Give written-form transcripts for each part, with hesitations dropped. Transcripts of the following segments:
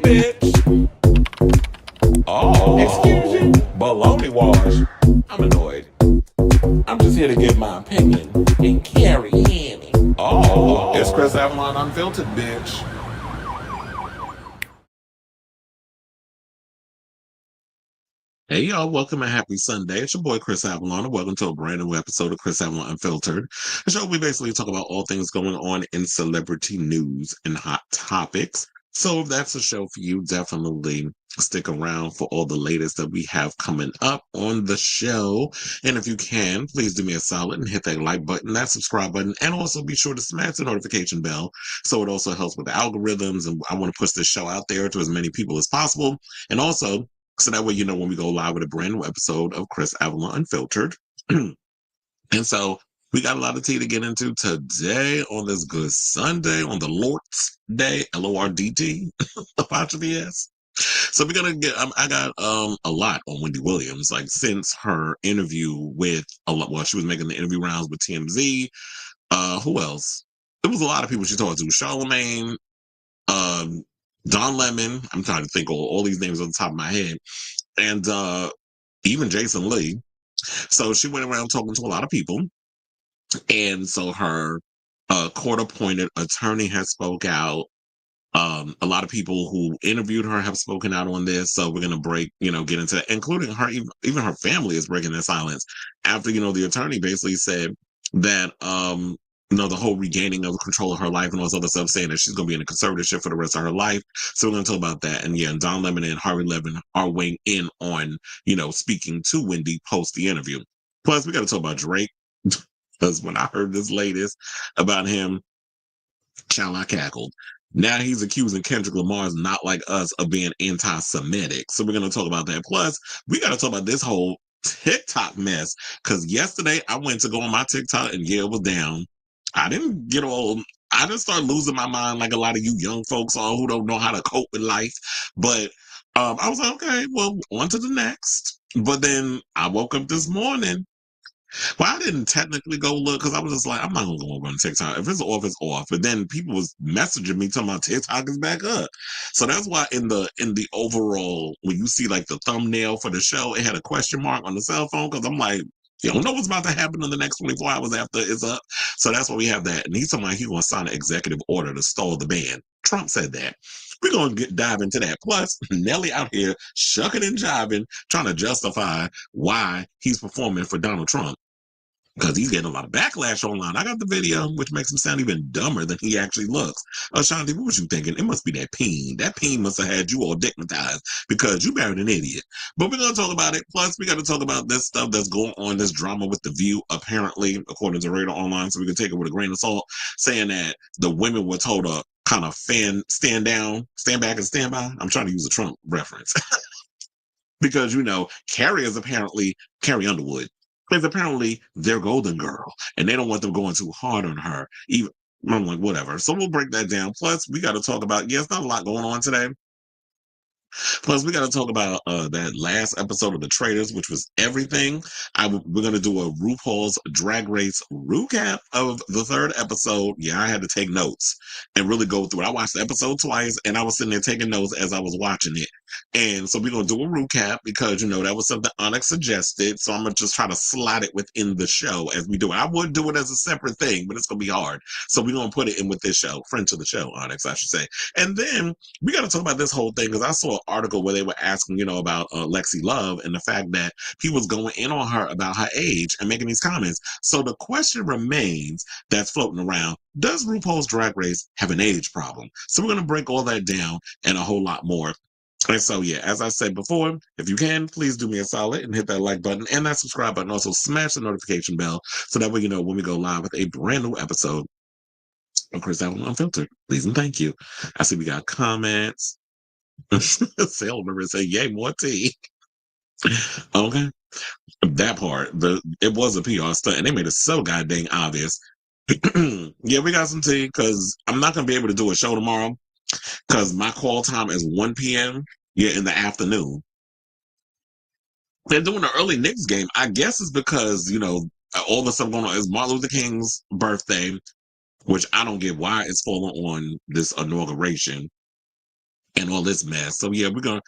bitch. Oh, excuse you? Baloney wash. I'm annoyed. I'm just here to give my opinion. And Carrie, Annie. Oh, it's Kris Avalon Unfiltered, bitch. Hey y'all, welcome and happy Sunday. It's your boy Kris Avalon, and welcome to a brand new episode of Kris Avalon Unfiltered. The show we basically talk about all things going on in celebrity news and hot topics. So if that's a show for you, definitely stick around for all the latest that we have coming up on the show. And if you can, please do me a solid and hit that like button, that subscribe button, and also be sure to smash the notification bell. So it also helps with the algorithms, and I want to push this show out there to as many people as possible. And also, so that way you know when we go live with a brand new episode of Kris Avalon Unfiltered. And so we got a lot of tea to get into today on this good Sunday, on the Lord's Day, Lordt, apostrophe S. So we're gonna get. I got a lot on Wendy Williams, like since her interview with she was making the interview rounds with TMZ. Who else? There was a lot of people she talked to. Charlemagne, Don Lemon. I'm trying to think of all these names on the top of my head, and even Jason Lee. So she went around talking to a lot of people. And so her court-appointed attorney has spoke out. A lot of people who interviewed her have spoken out on this. So we're going to get into it, including her, even her family is breaking their silence after, the attorney basically said that, the whole regaining of control of her life and all this other stuff, saying that she's going to be in a conservatorship for the rest of her life. So we're going to talk about that. And yeah, Don Lemon and Harvey Levin are weighing in on, speaking to Wendy post the interview. Plus, we got to talk about Drake. Because when I heard this latest about him, child, I cackled. Now he's accusing Kendrick Lamar's Not Like Us of being anti-Semitic. So we're going to talk about that. Plus, we got to talk about this whole TikTok mess. Because yesterday I went to go on my TikTok and yeah, it was down. I didn't start losing my mind like a lot of you young folks all who don't know how to cope with life. But I was like, okay, well, on to the next. But then I woke up this morning. Well, I didn't technically go look because I was just like, I'm not gonna go over on TikTok. If it's off, it's off. But then people was messaging me talking about TikTok is back up. So that's why in the overall, when you see like the thumbnail for the show, it had a question mark on the cell phone because I'm like, you don't know what's about to happen in the next 24 hours after it's up. So that's why we have that. And he's talking about he's gonna sign an executive order to stall the ban. Trump said that. We're going to dive into that. Plus, Nelly out here shucking and jiving, trying to justify why he's performing for Donald Trump. Because he's getting a lot of backlash online. I got the video, which makes him sound even dumber than he actually looks. Shanti, what was you thinking? It must be that peen. That peen must have had you all dignitized because you married an idiot. But we're going to talk about it. Plus, we got to talk about this stuff that's going on, this drama with The View, apparently, according to Radar Online, so we can take it with a grain of salt, saying that the women were told to kind of stand down, stand back and stand by. I'm trying to use a Trump reference. Because, Carrie Underwood is apparently their golden girl, and they don't want them going too hard on her. Even I'm like, whatever. So we'll break that down. Plus, we got to talk about, it's not a lot going on today. Plus, we got to talk about that last episode of the Traitors, which was everything. We're going to do a RuPaul's Drag Race RuCap of the third episode. Yeah, I had to take notes and really go through it. I watched the episode twice, and I was sitting there taking notes as I was watching it. And so we're going to do a RuCap because, that was something Onyx suggested. So I'm going to just try to slide it within the show as we do it. I would do it as a separate thing, but it's going to be hard. So we're going to put it in with this show. Friend to the show, Onyx, I should say. And then we got to talk about this whole thing because I saw an article where they were asking, about Lexi Love and the fact that he was going in on her about her age and making these comments. So the question remains that's floating around, does RuPaul's Drag Race have an age problem? So we're going to break all that down and a whole lot more. And so, yeah, as I said before, if you can, please do me a solid and hit that like button and that subscribe button. Also, smash the notification bell so that way you know when we go live with a brand new episode of Kris Avalon Unfiltered. Please and thank you. I see we got comments. Sale member say, yay, more tea. Okay. That part, it was a PR stunt, and they made it so goddamn obvious. Yeah, we got some tea because I'm not going to be able to do a show tomorrow because my call time is 1 p.m. In the afternoon. They're doing the early Knicks game. I guess it's because, all the stuff going on is Martin Luther King's birthday, which I don't get why it's falling on this inauguration. and all this mess. So yeah, we're gonna.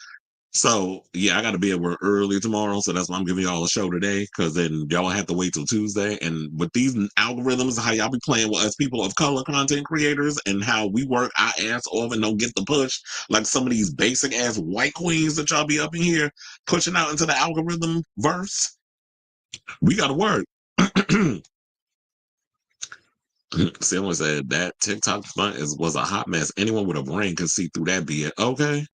So yeah, I got to be at work early tomorrow, so that's why I'm giving y'all a show today. Because then y'all have to wait till Tuesday. And with these algorithms, how y'all be playing with us people of color content creators, and how we work our ass off and don't get the push like some of these basic ass white queens that y'all be up in here pushing out into the algorithm verse. We got to work. Someone said that TikTok stunt was a hot mess. Anyone with a brain could see through that. Be it okay?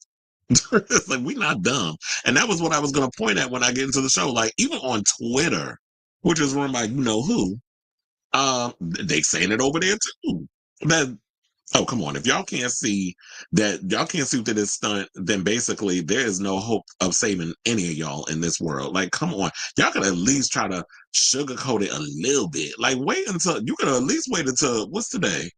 It's like we not dumb, and that was what I was going to point at when I get into the show. Like even on Twitter, which is run by you know who, they saying it over there too. That oh come on, if y'all can't see that y'all can't see through this stunt, then basically there is no hope of saving any of y'all in this world. Like come on, y'all could at least try to sugarcoat it a little bit. Like wait until you could at least wait until what's today?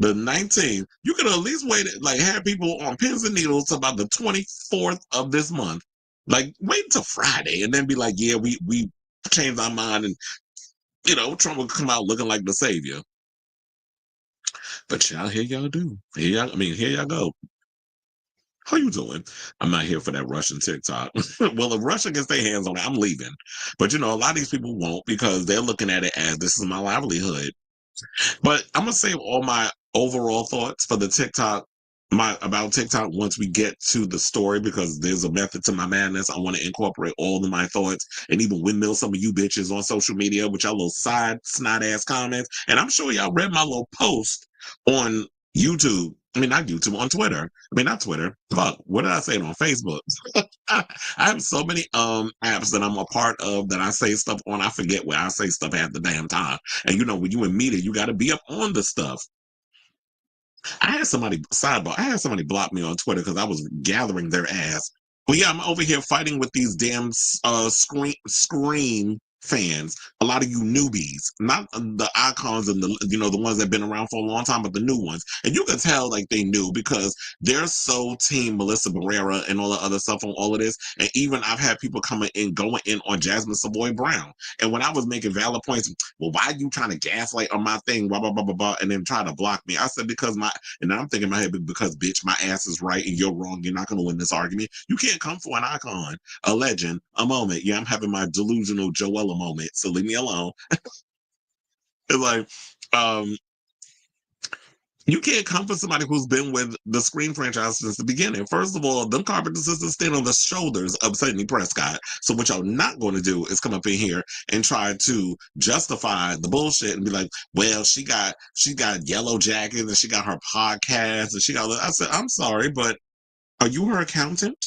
The 19th, you could at least wait, like, have people on pins and needles about the 24th of this month. Like, wait until Friday and then be like, yeah, we changed our mind and, you know, Trump will come out looking like the savior. But y'all, here y'all do. Here y'all go. How you doing? I'm not here for that Russian TikTok. Well, if Russia gets their hands on it, I'm leaving. But, you know, a lot of these people won't because they're looking at it as this is my livelihood. But I'm gonna save all my overall thoughts for the TikTok, my about TikTok once we get to the story because there's a method to my madness. I want to incorporate all of my thoughts and even windmill some of you bitches on social media with y'all little side snot ass comments. And I'm sure y'all read my little post on YouTube. I mean, not YouTube, on Twitter. I mean, not Twitter. Fuck, what did I say on Facebook? I have so many apps that I'm a part of that I say stuff on. I forget where I say stuff half the damn time. And you know, when you in media, you got to be up on the stuff. I had somebody sidebar. I had somebody block me on Twitter because I was gathering their ass. Well, yeah, I'm over here fighting with these damn scream fans. A lot of you newbies, not the icons and the you know the ones that've been around for a long time, but the new ones. And you can tell like they knew because they're so team Melissa Barrera and all the other stuff on all of this. And even I've had people coming in going in on Jasmine Savoy Brown. And when I was making valid points, well, why are you trying to gaslight on my thing, blah blah blah blah blah, and then try to block me? I said because my and I'm thinking in my head, because bitch, my ass is right and you're wrong. You're not going to win this argument. You can't come for an icon, a legend, a moment. Yeah, I'm having my delusional Joella moment, so leave me alone. It's like, um, you can't come for somebody who's been with the Scream franchise since the beginning. First of all, them Carpenter sisters stand on the shoulders of Sidney Prescott. So what y'all not going to do is come up in here and try to justify the bullshit and be like, well, she got yellow jackets and she got her podcast and she got. I said, I'm sorry, but are you her accountant?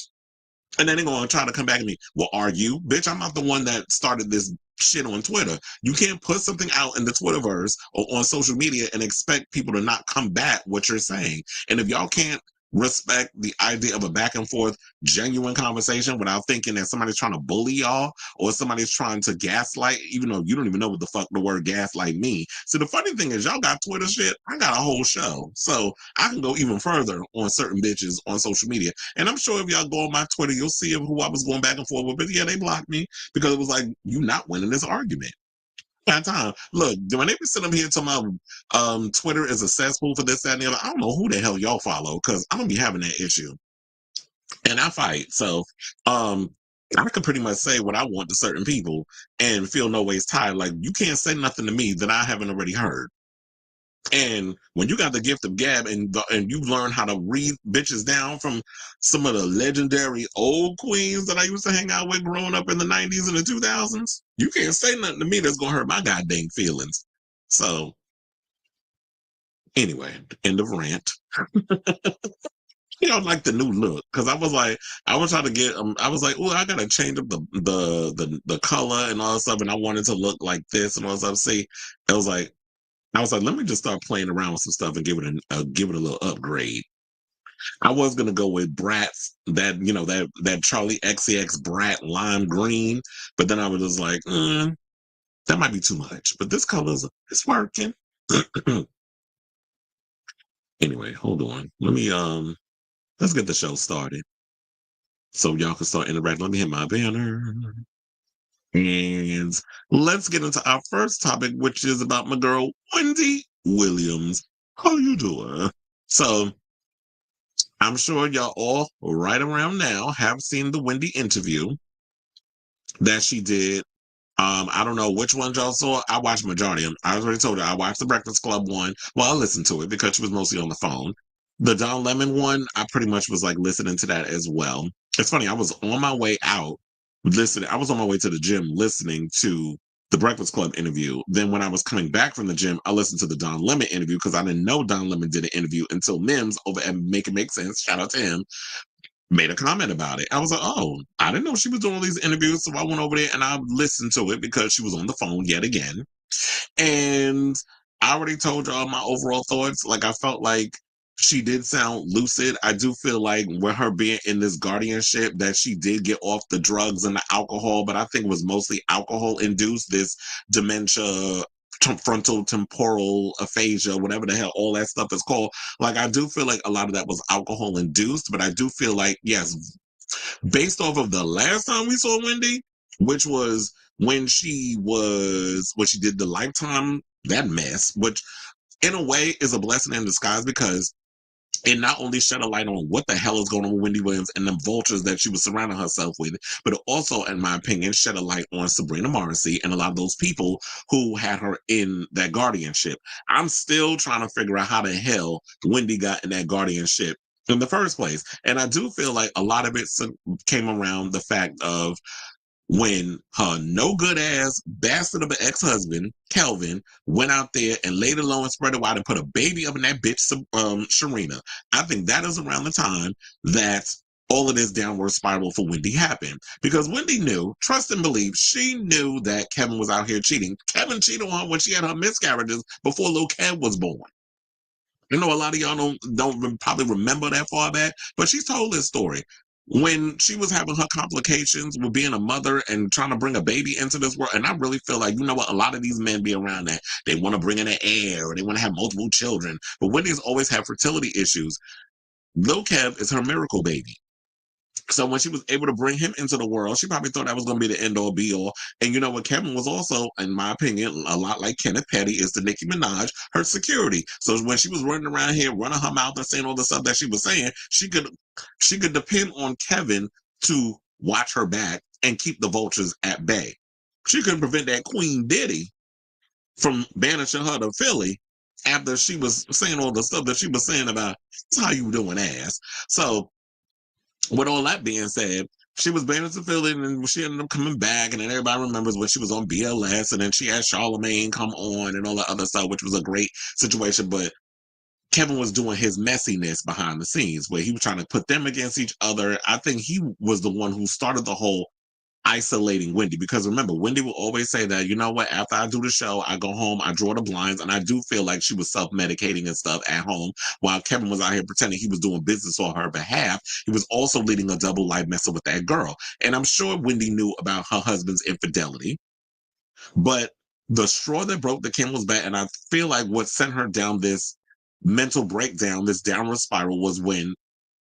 And then they're going to try to come back at me. Well, are you? Bitch, I'm not the one that started this shit on Twitter. You can't put something out in the Twitterverse or on social media and expect people to not combat what you're saying. And if y'all can't respect the idea of a back and forth, genuine conversation without thinking that somebody's trying to bully y'all or somebody's trying to gaslight, even though you don't even know what the fuck the word gaslight means. So the funny thing is, y'all got Twitter shit. I got a whole show. So I can go even further on certain bitches on social media. And I'm sure if y'all go on my Twitter, you'll see who I was going back and forth with. But yeah, they blocked me because it was like, you not winning this argument. That time. Look, when they be sitting up here talking about Twitter is a cesspool for this, that, and the other, I don't know who the hell y'all follow because I don't be having that issue. And I fight. So I can pretty much say what I want to certain people and feel no ways tied. Like you can't say nothing to me that I haven't already heard. And when you got the gift of gab and you learn how to read bitches down from some of the legendary old queens that I used to hang out with growing up in the 90s and the 2000s, you can't say nothing to me that's going to hurt my goddamn feelings. So, anyway, end of rant. You know, like the new look because I was trying to get I was like, oh, I gotta change up the color and all that stuff, and I wanted to look like this and all that stuff. See, it was like I was like, let me just start playing around with some stuff and give it a little upgrade. I was gonna go with Bratz, that you know that Charlie XCX Brat lime green, but then I was just like, that might be too much. But this color's it's working. Anyway, hold on. Let's get the show started so y'all can start interacting. Let me hit my banner. And let's get into our first topic, which is about my girl Wendy Williams. How you doing? So I'm sure y'all all right around now have seen the Wendy interview that she did. I don't know which ones y'all saw. I watched majority of them. I already told you I watched the Breakfast Club one. Well, I listened to it because she was mostly on the phone. The Don Lemon one, I pretty much was like listening to that as well. It's funny, I was on my way out listening. I was on my way to the gym listening to the Breakfast Club interview. Then when I was coming back from the gym, I listened to the Don Lemon interview because I didn't know Don Lemon did an interview until Mims over at Make It Make Sense. Shout out to him, made a comment about it. I was like, oh, I didn't know she was doing all these interviews. So I went over there and I listened to it because she was on the phone yet again. And I already told y'all my overall thoughts. Like, I felt like she did sound lucid. I do feel like with her being in this guardianship that she did get off the drugs and the alcohol, but I think it was mostly alcohol induced, this dementia, frontal temporal aphasia, whatever the hell all that stuff is called. Like, I do feel like a lot of that was alcohol induced, but I do feel like, yes, based off of the last time we saw Wendy, which was when she did the Lifetime, that mess, which in a way is a blessing in disguise because it not only shed a light on what the hell is going on with Wendy Williams and the vultures that she was surrounding herself with, but it also, in my opinion, shed a light on Sabrina Morrissey and a lot of those people who had her in that guardianship. I'm still trying to figure out how the hell Wendy got in that guardianship in the first place. And I do feel like a lot of it came around the fact of when her no good ass bastard of an ex-husband, Kelvin, went out there and laid it low and spread it wide and put a baby up in that bitch, Sharina. I think that is around the time that all of this downward spiral for Wendy happened. Because Wendy knew, trust and believe, she knew that Kevin was out here cheating. Kevin cheated on her when she had her miscarriages before little Kev was born. I know a lot of y'all don't probably remember that far back, but she's told this story. When she was having her complications with being a mother and trying to bring a baby into this world, and I really feel like, you know what, a lot of these men be around that. They want to bring in an heir or they want to have multiple children. But Wendy's always had fertility issues. Lil Kev is her miracle baby. So when she was able to bring him into the world, she probably thought that was going to be the end all be all. And you know what? Kevin was also, in my opinion, a lot like Kenneth Petty is to Nicki Minaj, her security. So when she was running around here, running her mouth and saying all the stuff that she was saying, she could depend on Kevin to watch her back and keep the vultures at bay. She couldn't prevent that Queen Diddy from banishing her to Philly after she was saying all the stuff that she was saying about how you doing ass. So with all that being said, she was banished to Philly and then she ended up coming back. And then everybody remembers when she was on BLS and then she had Charlemagne come on and all that other stuff, which was a great situation. But Kevin was doing his messiness behind the scenes where he was trying to put them against each other. I think he was the one who started the whole isolating Wendy because remember, Wendy will always say that, you know what, after I do the show, I go home, I draw the blinds, and I do feel like she was self-medicating and stuff at home while Kevin was out here pretending he was doing business on her behalf. He was also leading a double life messing with that girl. And I'm sure Wendy knew about her husband's infidelity, but the straw that broke the camel's back, and I feel like what sent her down this mental breakdown, this downward spiral, was when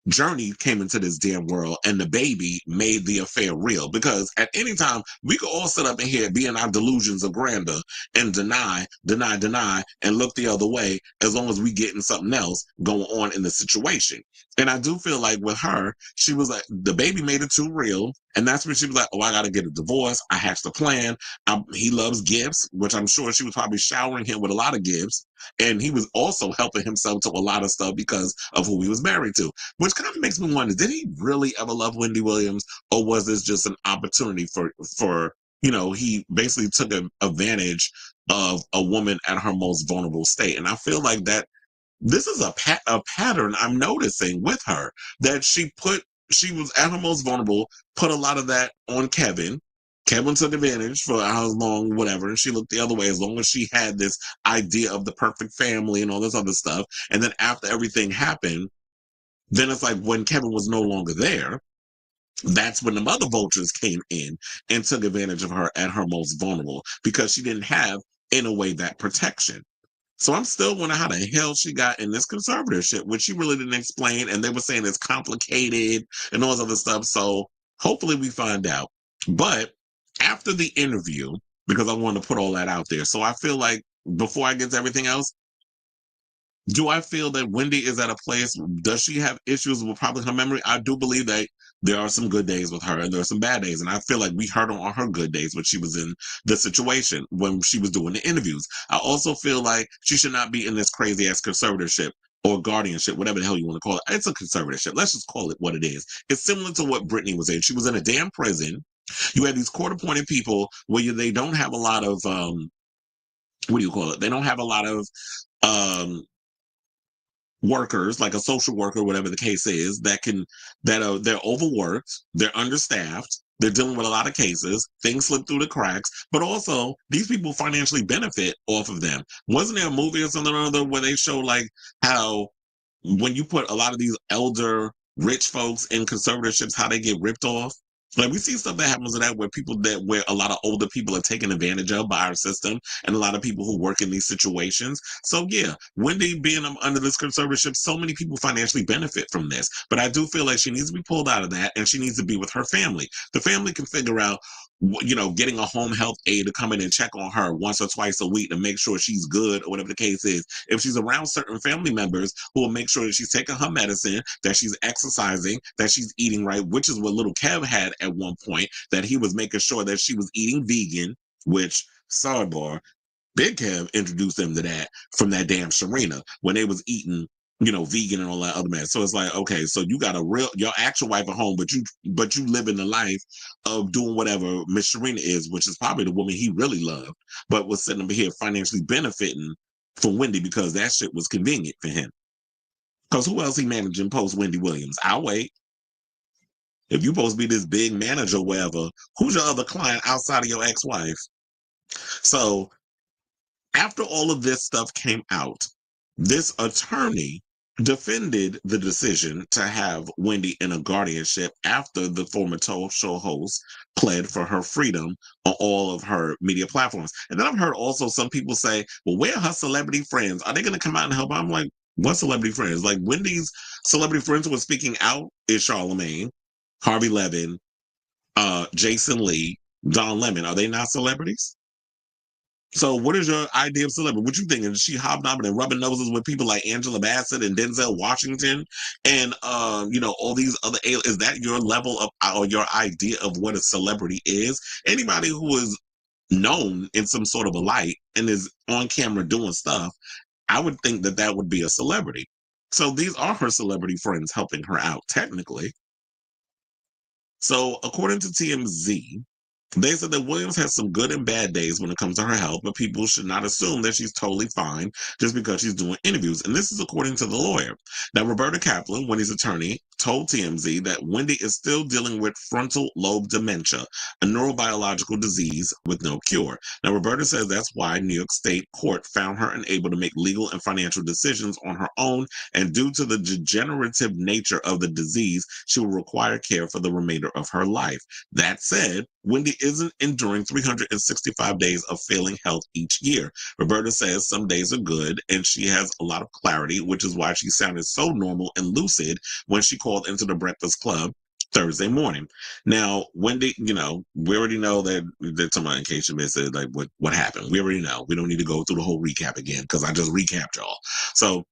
Journey came into this damn world and the baby made the affair real. Because at any time, we could all sit up in here, be in our delusions of grandeur and deny, and look the other way as long as we getting something else going on in the situation. And I do feel like with her, she was like, the baby made it too real. And that's when she was like, oh, I got to get a divorce. I hatched a plan. He loves gifts, which I'm sure she was probably showering him with a lot of gifts. And he was also helping himself to a lot of stuff because of who he was married to, which kind of makes me wonder, did he really ever love Wendy Williams, or was this just an opportunity for he basically took advantage of a woman at her most vulnerable state? And I feel like that this is a pattern I'm noticing with her, that she was at her most vulnerable, put a lot of that on Kevin. Kevin took advantage for how long, whatever, and she looked the other way as long as she had this idea of the perfect family and all this other stuff. And then after everything happened, then it's like when Kevin was no longer there, that's when the mother vultures came in and took advantage of her at her most vulnerable because she didn't have, in a way, that protection. So I'm still wondering how the hell she got in this conservatorship, which she really didn't explain. And they were saying it's complicated and all this other stuff. So hopefully we find out. But after the interview, because I want to put all that out there. So I feel like before I get to everything else, Do I feel that Wendy is at a place? Does she have issues with probably her memory? I do believe that there are some good days with her and there are some bad days. And I feel like we heard on her good days when she was in the situation, when she was doing the interviews. I also feel like she should not be in this crazy ass conservatorship or guardianship, whatever the hell you want to call it. It's a conservatorship. Let's just call it what it is. It's similar to what Brittany was in. She was in a damn prison. You had these court appointed people where they don't have a lot of, what do you call it? They don't have a lot of, um, workers, like a social worker, whatever the case is, they're overworked, they're understaffed, they're dealing with a lot of cases, things slip through the cracks, but also these people financially benefit off of them. Wasn't there a movie or something or other where they show like how when you put a lot of these elder rich folks in conservatorships, how they get ripped off? Like we see stuff that happens to that where a lot of older people are taken advantage of by our system, and a lot of people who work in these situations. So yeah, Wendy being under this conservatorship, so many people financially benefit from this. But I do feel like she needs to be pulled out of that, and she needs to be with her family. The family can figure out, getting a home health aide to come in and check on her once or twice a week to make sure she's good or whatever the case is. If she's around certain family members who will make sure that she's taking her medicine, that she's exercising, that she's eating right, which is what little Kev had at one point, that he was making sure that she was eating vegan, which, sidebar, Big Kev introduced them to that from that damn Serena when they was eating, vegan and all that other mess. So it's like, okay, so you got your actual wife at home, but you live in the life of doing whatever Miss Serena is, which is probably the woman he really loved, but was sitting over here financially benefiting from Wendy because that shit was convenient for him. Because who else he managing post Wendy Williams? I'll wait. If you supposed to be this big manager, or whatever, who's your other client outside of your ex-wife? So after all of this stuff came out, this attorney defended the decision to have Wendy in a guardianship after the former talk show host pled for her freedom on all of her media platforms. And then I've heard also some people say, well, where are her celebrity friends? Are they going to come out and help? I'm like, what celebrity friends? Like Wendy's celebrity friends who were speaking out is Charlemagne, Harvey Levin, Jason Lee, Don Lemon. Are they not celebrities? So what is your idea of celebrity? What you thinking? Is she hobnobbing and rubbing noses with people like Angela Bassett and Denzel Washington and all these other is that your level of or your idea of what a celebrity is? Anybody who is known in some sort of a light and is on camera doing stuff, I would think that that would be a celebrity. So these are her celebrity friends helping her out technically. So according to TMZ, they said that Williams has some good and bad days when it comes to her health, but people should not assume that she's totally fine just because she's doing interviews. And this is according to the lawyer. Now, Roberta Kaplan, Wendy's attorney, told TMZ that Wendy is still dealing with frontal lobe dementia, a neurobiological disease with no cure. Now, Roberta says that's why New York State Court found her unable to make legal and financial decisions on her own, and due to the degenerative nature of the disease, she will require care for the remainder of her life. That said, Wendy isn't enduring 365 days of failing health each year. Roberta says some days are good and she has a lot of clarity, which is why she sounded so normal and lucid when she called into the Breakfast Club Thursday morning. Now, Wendy, we already know that somebody in case you missed it, like what happened. We already know. We don't need to go through the whole recap again because I just recapped y'all. So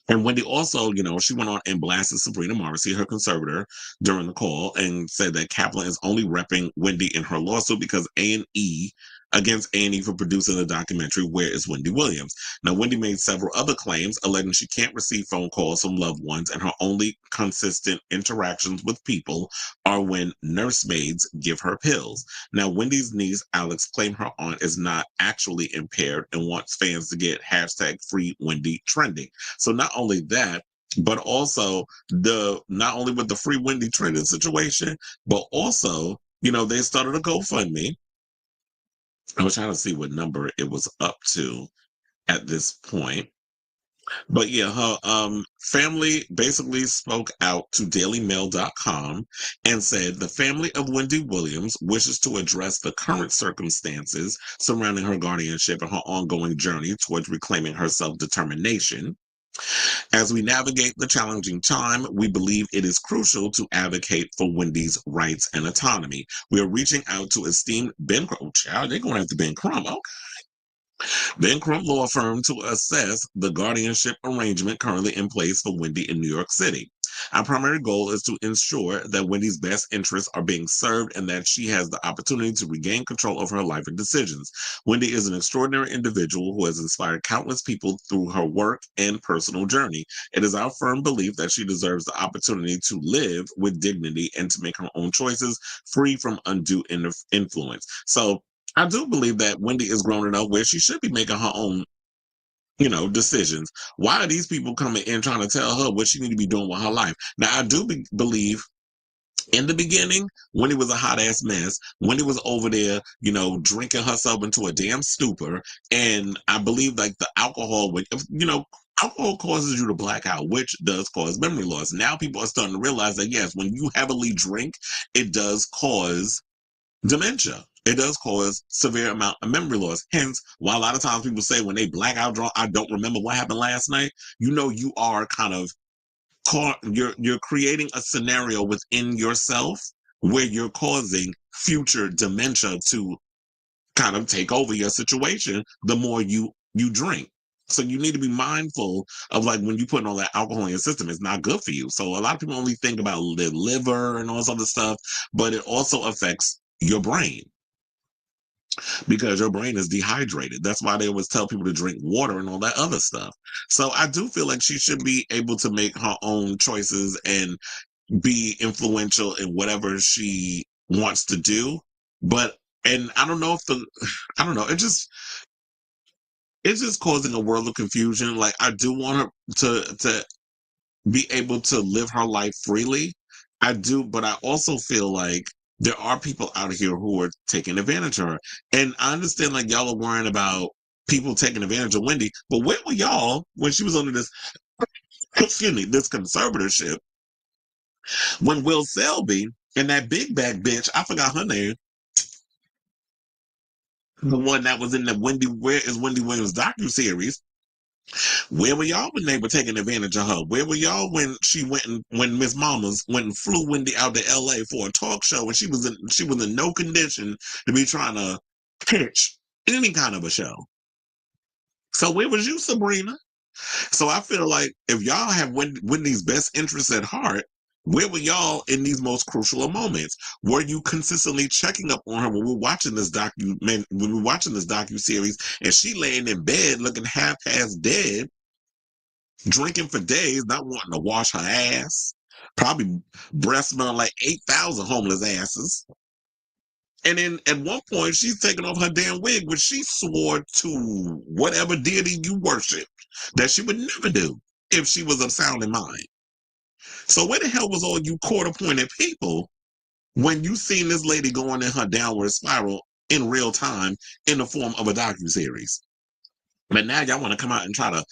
and Wendy also, she went on and blasted Sabrina Morrissey, her conservator, during the call and said that Kaplan is only repping Wendy in her lawsuit because A&E against A&E for producing the documentary Where is Wendy Williams? Now, Wendy made several other claims alleging she can't receive phone calls from loved ones and her only consistent interactions with people are when nursemaids give her pills. Now, Wendy's niece, Alex, claimed her aunt is not actually impaired and wants fans to get hashtag free Wendy trending. So not only that, but also not only with the free Wendy trending situation, but also, they started a GoFundMe. I was trying to see what number it was up to at this point. But yeah, her family basically spoke out to dailymail.com and said the family of Wendy Williams wishes to address the current circumstances surrounding her guardianship and her ongoing journey towards reclaiming her self-determination. As we navigate the challenging time, we believe it is crucial to advocate for Wendy's rights and autonomy. We are reaching out to esteemed Ben Crumb. Oh, child, they're going after Ben Crumb. Okay. Then Crump Law Firm to assess the guardianship arrangement currently in place for Wendy in New York City. Our primary goal is to ensure that Wendy's best interests are being served and that she has the opportunity to regain control of her life and decisions. Wendy is an extraordinary individual who has inspired countless people through her work and personal journey. It is our firm belief that she deserves the opportunity to live with dignity and to make her own choices free from undue influence. So I do believe that Wendy is grown enough where she should be making her own, decisions. Why are these people coming in trying to tell her what she need to be doing with her life? Now, I do believe in the beginning, when it was a hot ass mess, when it was over there, drinking herself into a damn stupor, and I believe like the alcohol, alcohol causes you to black out, which does cause memory loss. Now people are starting to realize that yes, when you heavily drink, it does cause dementia. It does cause severe amount of memory loss. Hence, why a lot of times people say when they black out drunk, I don't remember what happened last night. You are kind of you're creating a scenario within yourself where you're causing future dementia to kind of take over your situation the more you drink. So you need to be mindful of like when you put all that alcohol in your system, it's not good for you. So a lot of people only think about the liver and all this other stuff, but it also affects your brain because your brain is dehydrated. That's why they always tell people to drink water and all that other stuff. So I do feel like she should be able to make her own choices and be influential in whatever she wants to do. But and I don't know if I don't know, it's just causing a world of confusion. Like I do want her to be able to live her life freely. I do, but I also feel like there are people out here who are taking advantage of her. And I understand like y'all are worrying about people taking advantage of Wendy, but where were y'all when she was under this excuse me, this conservatorship when Will Selby and that big back bitch, I forgot her name, the one that was in the Where is Wendy Williams docu-series. Where were y'all when they were taking advantage of her? Where were y'all when when Miss Mamas went and flew Wendy out to LA for a talk show and she was in no condition to be trying to pitch any kind of a show? So where was you, Sabrina? So I feel like if y'all have Wendy's best interests at heart, where were y'all in these most crucial of moments? Were you consistently checking up on her when we're watching this docu series and she laying in bed looking half past dead, drinking for days, not wanting to wash her ass, probably breath smelling like 8,000 homeless asses. And then at one point, she's taking off her damn wig, which she swore to whatever deity you worship that she would never do if she was of sound in mind. So where the hell was all you court-appointed people when you seen this lady going in her downward spiral in real time in the form of a docuseries? But now y'all want to come out and try to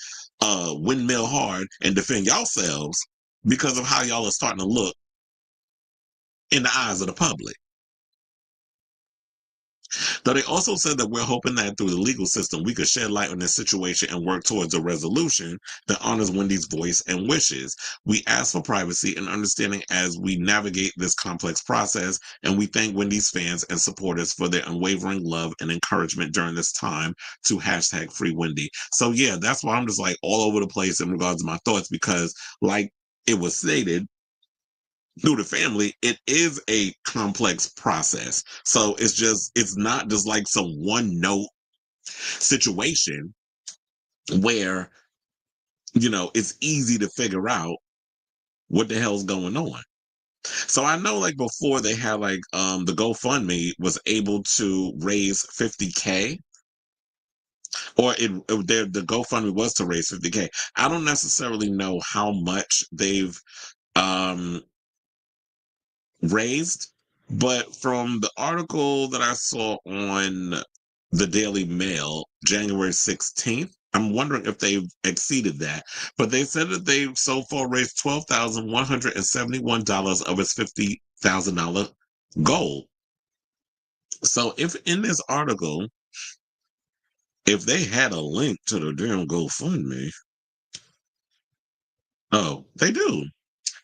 windmill hard and defend yourselves because of how y'all are starting to look in the eyes of the public. Though they also said that we're hoping that through the legal system, we could shed light on this situation and work towards a resolution that honors Wendy's voice and wishes. We ask for privacy and understanding as we navigate this complex process, and we thank Wendy's fans and supporters for their unwavering love and encouragement during this time to hashtag Free Wendy. So yeah, that's why I'm just like all over the place in regards to my thoughts because like it was stated, through the family, it is a complex process. So it's not just like some one note situation where, it's easy to figure out what the hell's going on. So I know like before they had like the GoFundMe was able to raise 50K or the GoFundMe was to raise 50K. I don't necessarily know how much they've um raised. But from the article that I saw on the Daily Mail, January 16th, I'm wondering if they've exceeded that. But they said that they've so far raised $12,171 of its $50,000 goal. So if in this article, if they had a link to the damn GoFundMe, oh, they do.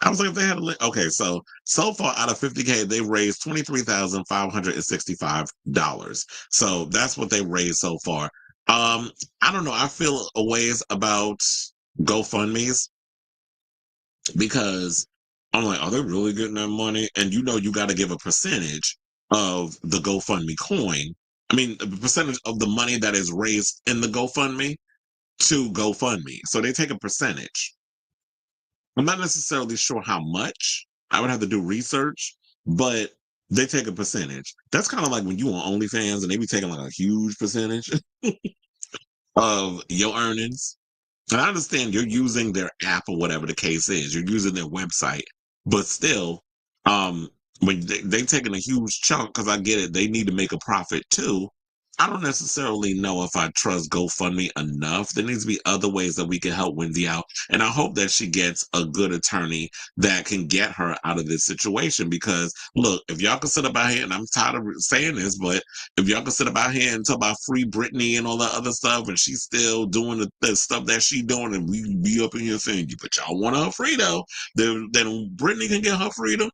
I was like, if they had a link. Okay, so far out of 50K, they raised $23,565. So that's what they raised so far. I don't know. I feel a ways about GoFundMe's because I'm like, are they really getting that money? And you got to give a percentage of the GoFundMe coin. I mean, the percentage of the money that is raised in the GoFundMe to GoFundMe. So they take a percentage. I'm not necessarily sure how much. I would have to do research, but they take a percentage. That's kind of like when you on OnlyFans and they be taking like a huge percentage of your earnings. And I understand you're using their app or whatever the case is. You're using their website, but still, um, when they taking a huge chunk, because I get it, they need to make a profit too. I don't necessarily know if I trust GoFundMe enough. There needs to be other ways that we can help Wendy out. And I hope that she gets a good attorney that can get her out of this situation. Because look, if y'all can sit up out here, and I'm tired of saying this, but if y'all can sit up out here and talk about free Britney and all that other stuff, and she's still doing the stuff that she doing, and we be up in here saying, but y'all want her free though, then Britney can get her freedom,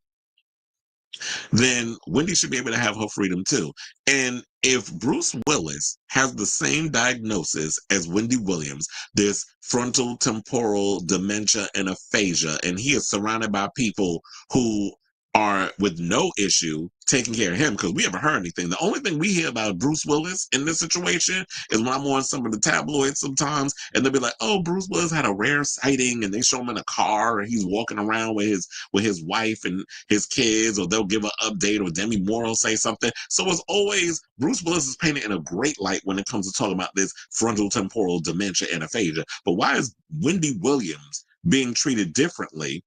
then Wendy should be able to have her freedom too. And if Bruce Willis has the same diagnosis as Wendy Williams, this frontal temporal dementia and aphasia, and he is surrounded by people who are with no issue taking care of him, because we haven't heard anything. The only thing we hear about Bruce Willis in this situation is when I'm on some of the tabloids sometimes, and they'll be like, oh, Bruce Willis had a rare sighting, and they show him in a car, and he's walking around with his wife and his kids, or they'll give an update, or Demi Moore will say something. So it's always Bruce Willis is painted in a great light when it comes to talking about this frontal temporal dementia and aphasia. But why is Wendy Williams being treated differently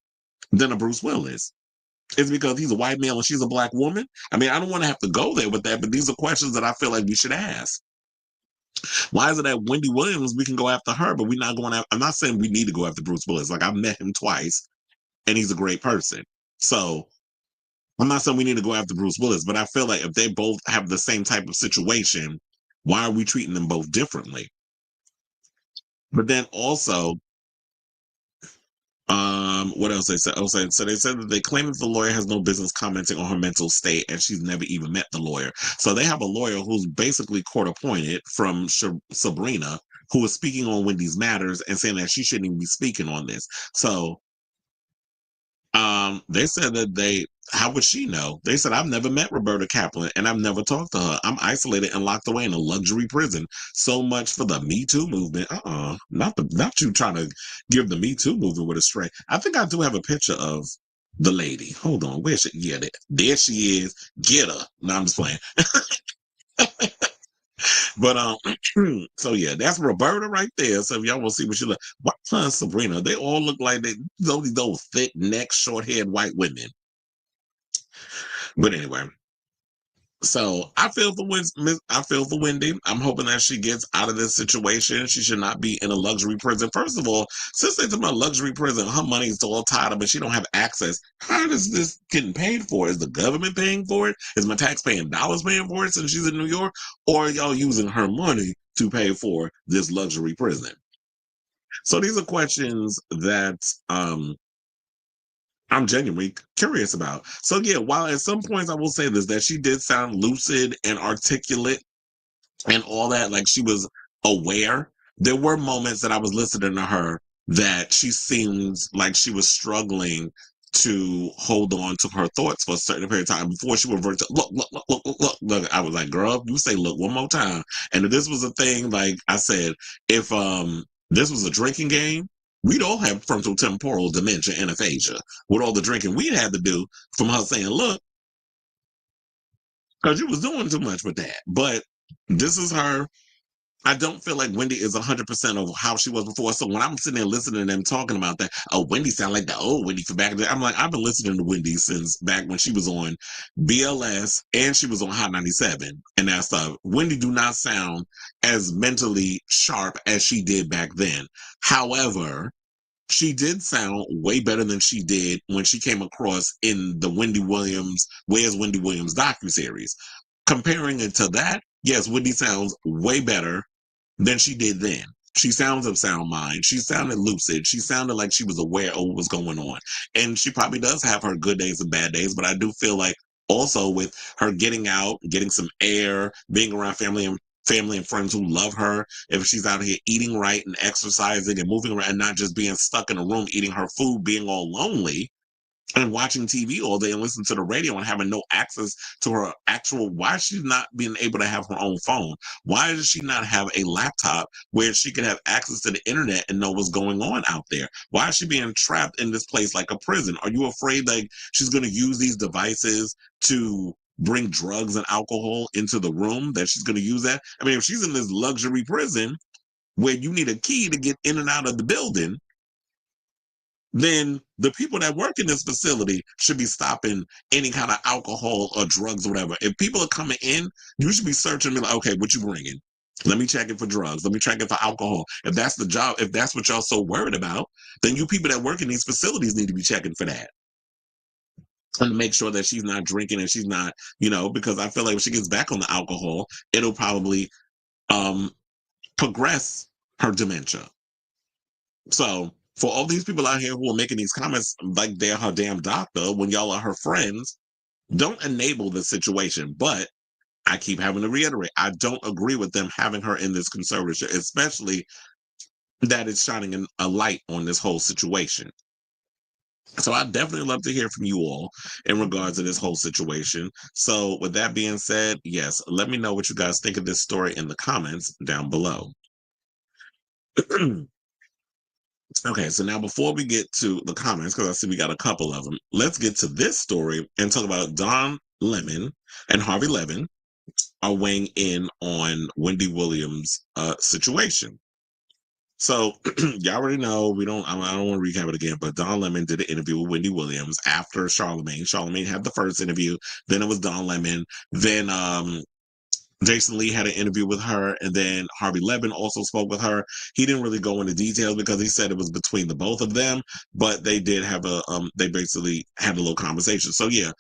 than a Bruce Willis? It's because he's a white male and she's a black woman. I mean, I don't want to have to go there with that, but these are questions that I feel like we should ask. Why is it that Wendy Williams, we can go after her, but we're not going after? I'm not saying we need to go after Bruce Willis. Like, I've met him twice and he's a great person. So I'm not saying we need to go after Bruce Willis, but I feel like if they both have the same type of situation, why are we treating them both differently? But then also, what else they said? So they said that they claim that the lawyer has no business commenting on her mental state, and she's never even met the lawyer. So they have a lawyer who's basically court appointed from Sabrina, who is speaking on Wendy's matters and saying that she shouldn't even be speaking on this. So they said that how would she know? They said, I've never met Roberta Kaplan and I've never talked to her. I'm isolated and locked away in a luxury prison. So much for the Me Too movement. Not you trying to give the Me Too movement with a string. I think I do have a picture of the lady. Hold on, where she? Yeah, there she is. Get her. No, I'm just playing. But so yeah, that's Roberta right there. So if y'all want to see what she look, why her and Sabrina, they all look like those thick neck, short haired white women. But anyway, so I feel for Wendy. I'm hoping that she gets out of this situation. She should not be in a luxury prison. First of all, since they're talking about luxury prison, her money is all tied up and she don't have access. How is this getting paid for? Is the government paying for it? Is my taxpaying dollars paying for it since she's in New York? Or are y'all using her money to pay for this luxury prison? So these are questions that I'm genuinely curious about. So yeah, while at some points I will say this, that she did sound lucid and articulate and all that, like she was aware, there were moments that I was listening to her that she seems like she was struggling to hold on to her thoughts for a certain period of time before she reverted to look. I was like, girl, you say look one more time. And if this was a thing, like I said, if this was a drinking game, we'd all have frontal temporal dementia and aphasia with all the drinking we'd had to do from her saying, look, because you was doing too much with that. But this is her. I don't feel like Wendy is 100% of how she was before. So when I'm sitting there listening to them talking about that, oh, Wendy sound like the old Wendy from back in the day. I'm like, I've been listening to Wendy since back when she was on BLS and she was on Hot 97 and that stuff. Wendy do not sound as mentally sharp as she did back then. However, she did sound way better than she did when she came across in the Where's Wendy Williams docuseries. Comparing it to that, yes, Wendy sounds way better than she did then. She sounds of sound mind. She sounded lucid. She sounded like she was aware of what was going on. And she probably does have her good days and bad days, but I do feel like also with her getting out, getting some air, being around family and family and friends who love her, if she's out here eating right and exercising and moving around and not just being stuck in a room eating her food, being all lonely and watching TV all day and listening to the radio and having no access to her actual, why is she not being able to have her own phone? Why does she not have a laptop where she can have access to the internet and know what's going on out there? Why is she being trapped in this place like a prison? Are you afraid like she's going to use these devices to bring drugs and alcohol into the room, that she's going to use that? I mean, if she's in this luxury prison where you need a key to get in and out of the building, then the people that work in this facility should be stopping any kind of alcohol or drugs or whatever. If people are coming in, you should be searching and be like, okay, what you bringing? Let me check it for drugs. Let me check it for alcohol. If that's the job, if that's what y'all so worried about, then you people that work in these facilities need to be checking for that. And to make sure that she's not drinking and she's not, because I feel like if she gets back on the alcohol, it'll probably progress her dementia. So for all these people out here who are making these comments like they're her damn doctor when y'all are her friends, don't enable the situation. But I keep having to reiterate, I don't agree with them having her in this conservatorship, especially that it's shining a light on this whole situation. So I definitely love to hear from you all in regards to this whole situation. So with that being said, yes, let me know what you guys think of this story in the comments down below. Okay, so now before we get to the comments, because I see we got a couple of them, let's get to this story and talk about Don Lemon and Harvey Levin are weighing in on Wendy Williams' situation. So y'all already know I don't want to recap it again, but Don Lemon did an interview with Wendy Williams after Charlemagne. Charlemagne had the first interview, then it was Don Lemon, then Jason Lee had an interview with her, and then Harvey Levin also spoke with her. He didn't really go into details because he said it was between the both of them, but they did have they basically had a little conversation. So yeah,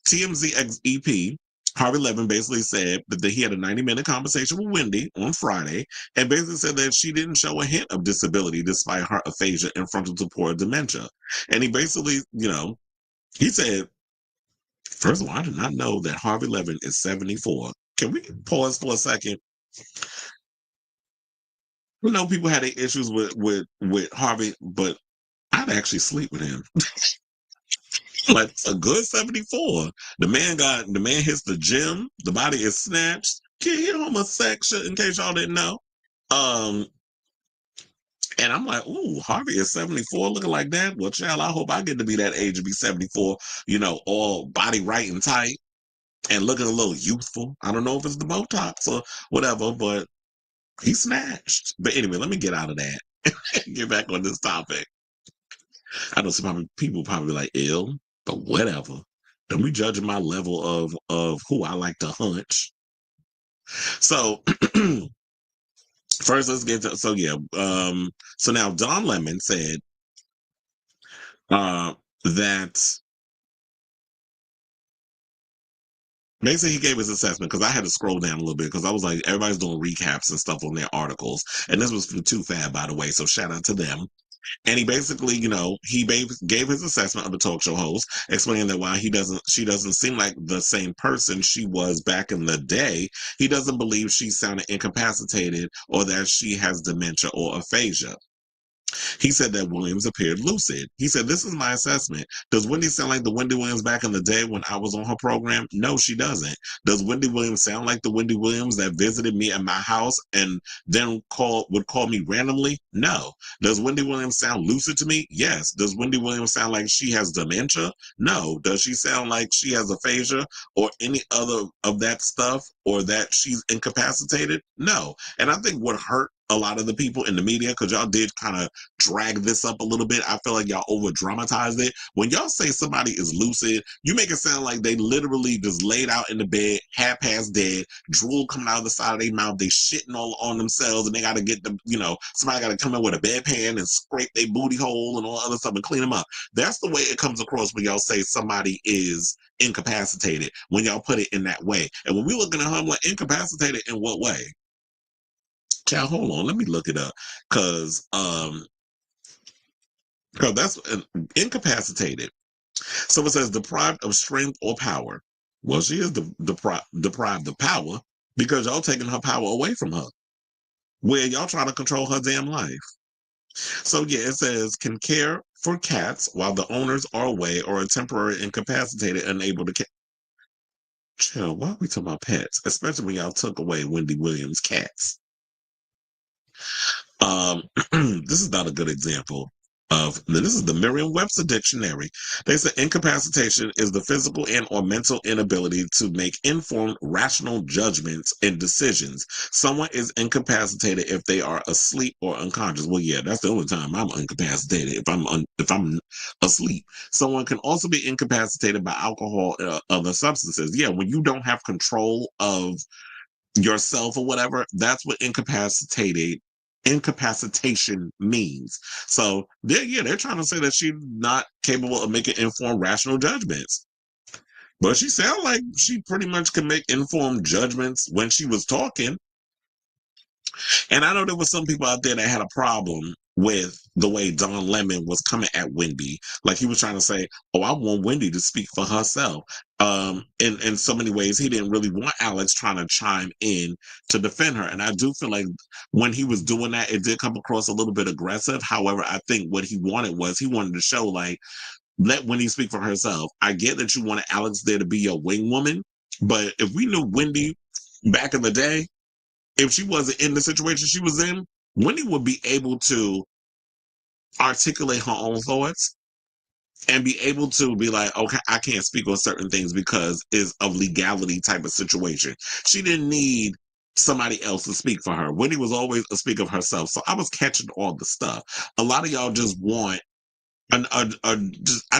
TMZ EP, Harvey Levin basically said that he had a 90-minute conversation with Wendy on Friday and basically said that she didn't show a hint of disability despite her aphasia and frontal temporal dementia. And he basically, he said, first of all, I did not know that Harvey Levin is 74. Can we pause for a second? I know people had their issues with Harvey, but I'd actually sleep with him. Like a good 74. The man hits the gym. The body is snatched. He homosexual, in case y'all didn't know. And I'm like, ooh, Harvey is 74 looking like that. Well, child, I hope I get to be that age to be 74, all body right and tight and looking a little youthful. I don't know if it's the Botox or whatever, but he snatched. But anyway, let me get out of that and get back on this topic. I know some people probably like ill, but whatever. Don't be judging my level of who I like to hunch. So first let's get to so now Don Lemon said that basically he gave his assessment, because I had to scroll down a little bit because I was like, everybody's doing recaps and stuff on their articles. And this was from Too Fab, by the way, so shout out to them. And he basically, he gave his assessment of the talk show host, explaining that while she doesn't seem like the same person she was back in the day, he doesn't believe she sounded incapacitated or that she has dementia or aphasia. He said that Williams appeared lucid. He said, this is my assessment. Does Wendy sound like the Wendy Williams back in the day when I was on her program? No, she doesn't. Does Wendy Williams sound like the Wendy Williams that visited me at my house and then would call me randomly? No. Does Wendy Williams sound lucid to me? Yes. Does Wendy Williams sound like she has dementia? No. Does she sound like she has aphasia or any other of that stuff, or that she's incapacitated? No. And I think what hurt a lot of the people in the media, because y'all did kind of drag this up a little bit. I feel like y'all over dramatized it. When y'all say somebody is lucid, you make it sound like they literally just laid out in the bed, half-past dead, drool coming out of the side of their mouth, they shitting all on themselves, and they got to get them, somebody got to come in with a bedpan and scrape their booty hole and all other stuff and clean them up. That's the way it comes across when y'all say somebody is incapacitated, when y'all put it in that way. And when we looking at her, like, incapacitated in what way? Child, hold on, let me look it up, because that's incapacitated. So it says deprived of strength or power. Well, she is deprived of power. because y'all taking her power away from her, where y'all trying to control her damn life. So yeah, it says can care for cats while the owners are away or are temporarily incapacitated, unable to care. Chill, why are we talking about pets? Especially when y'all took away Wendy Williams' cats. This is not a good example of this is the Merriam-Webster dictionary. They say incapacitation is the physical and or mental inability to make informed rational judgments and decisions. Someone is incapacitated if they are asleep or unconscious. Well, yeah, that's the only time I'm incapacitated, if I'm asleep. Someone can also be incapacitated by alcohol or other substances. Yeah, when you don't have control of yourself or whatever, that's what incapacitation means. So they're trying to say that she's not capable of making informed rational judgments. But she sounded like she pretty much can make informed judgments when she was talking. And I know there was some people out there that had a problem with the way Don Lemon was coming at Wendy. Like he was trying to say, oh, I want Wendy to speak for herself. In so many ways, he didn't really want Alex trying to chime in to defend her. And I do feel like when he was doing that, it did come across a little bit aggressive. However, I think what he wanted to show like, let Wendy speak for herself. I get that you wanted Alex there to be your wing woman, but if we knew Wendy back in the day, if she wasn't in the situation she was in, Wendy would be able to articulate her own thoughts and be able to be like, okay, I can't speak on certain things because it's a legality type of situation. She didn't need somebody else to speak for her. Wendy was always a speaker of herself. So I was catching all the stuff. A lot of y'all just want I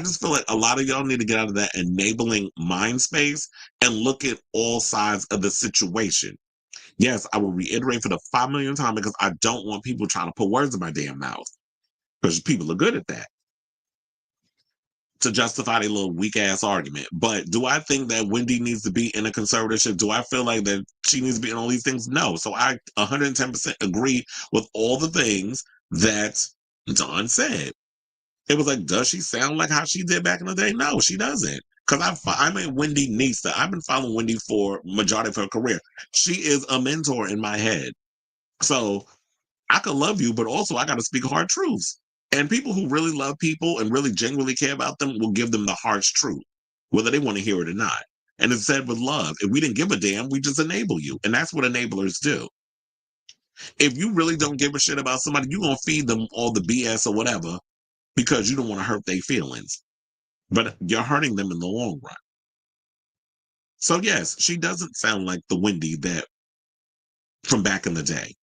just feel like a lot of y'all need to get out of that enabling mind space and look at all sides of the situation. Yes, I will reiterate for the 5 millionth time because I don't want people trying to put words in my damn mouth because people are good at that to justify their little weak ass argument. But do I think that Wendy needs to be in a conservatorship? Do I feel like that she needs to be in all these things? No. So I 110% agree with all the things that Don said. It was like, does she sound like how she did back in the day? No, she doesn't. Because I'm a Wendy Nista. I've been following Wendy for majority of her career. She is a mentor in my head. So I could love you, but also I got to speak hard truths. And people who really love people and really genuinely care about them will give them the harsh truth, whether they want to hear it or not. And it's said with love. If we didn't give a damn, we just enable you. And that's what enablers do. If you really don't give a shit about somebody, you're going to feed them all the BS or whatever because you don't want to hurt their feelings. But you're hurting them in the long run. So, yes, she doesn't sound like the Wendy that from back in the day.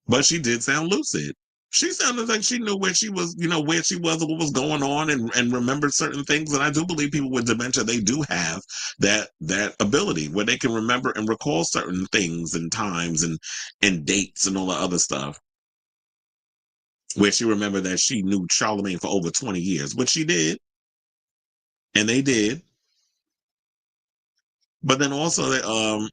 But she did sound lucid. She sounded like she knew where she was, where she was and what was going on and remembered certain things. And I do believe people with dementia, they do have that ability where they can remember and recall certain things and times and dates and all the other stuff. Where she remembered that she knew Charlemagne for over 20 years, which she did. And they did. But then also,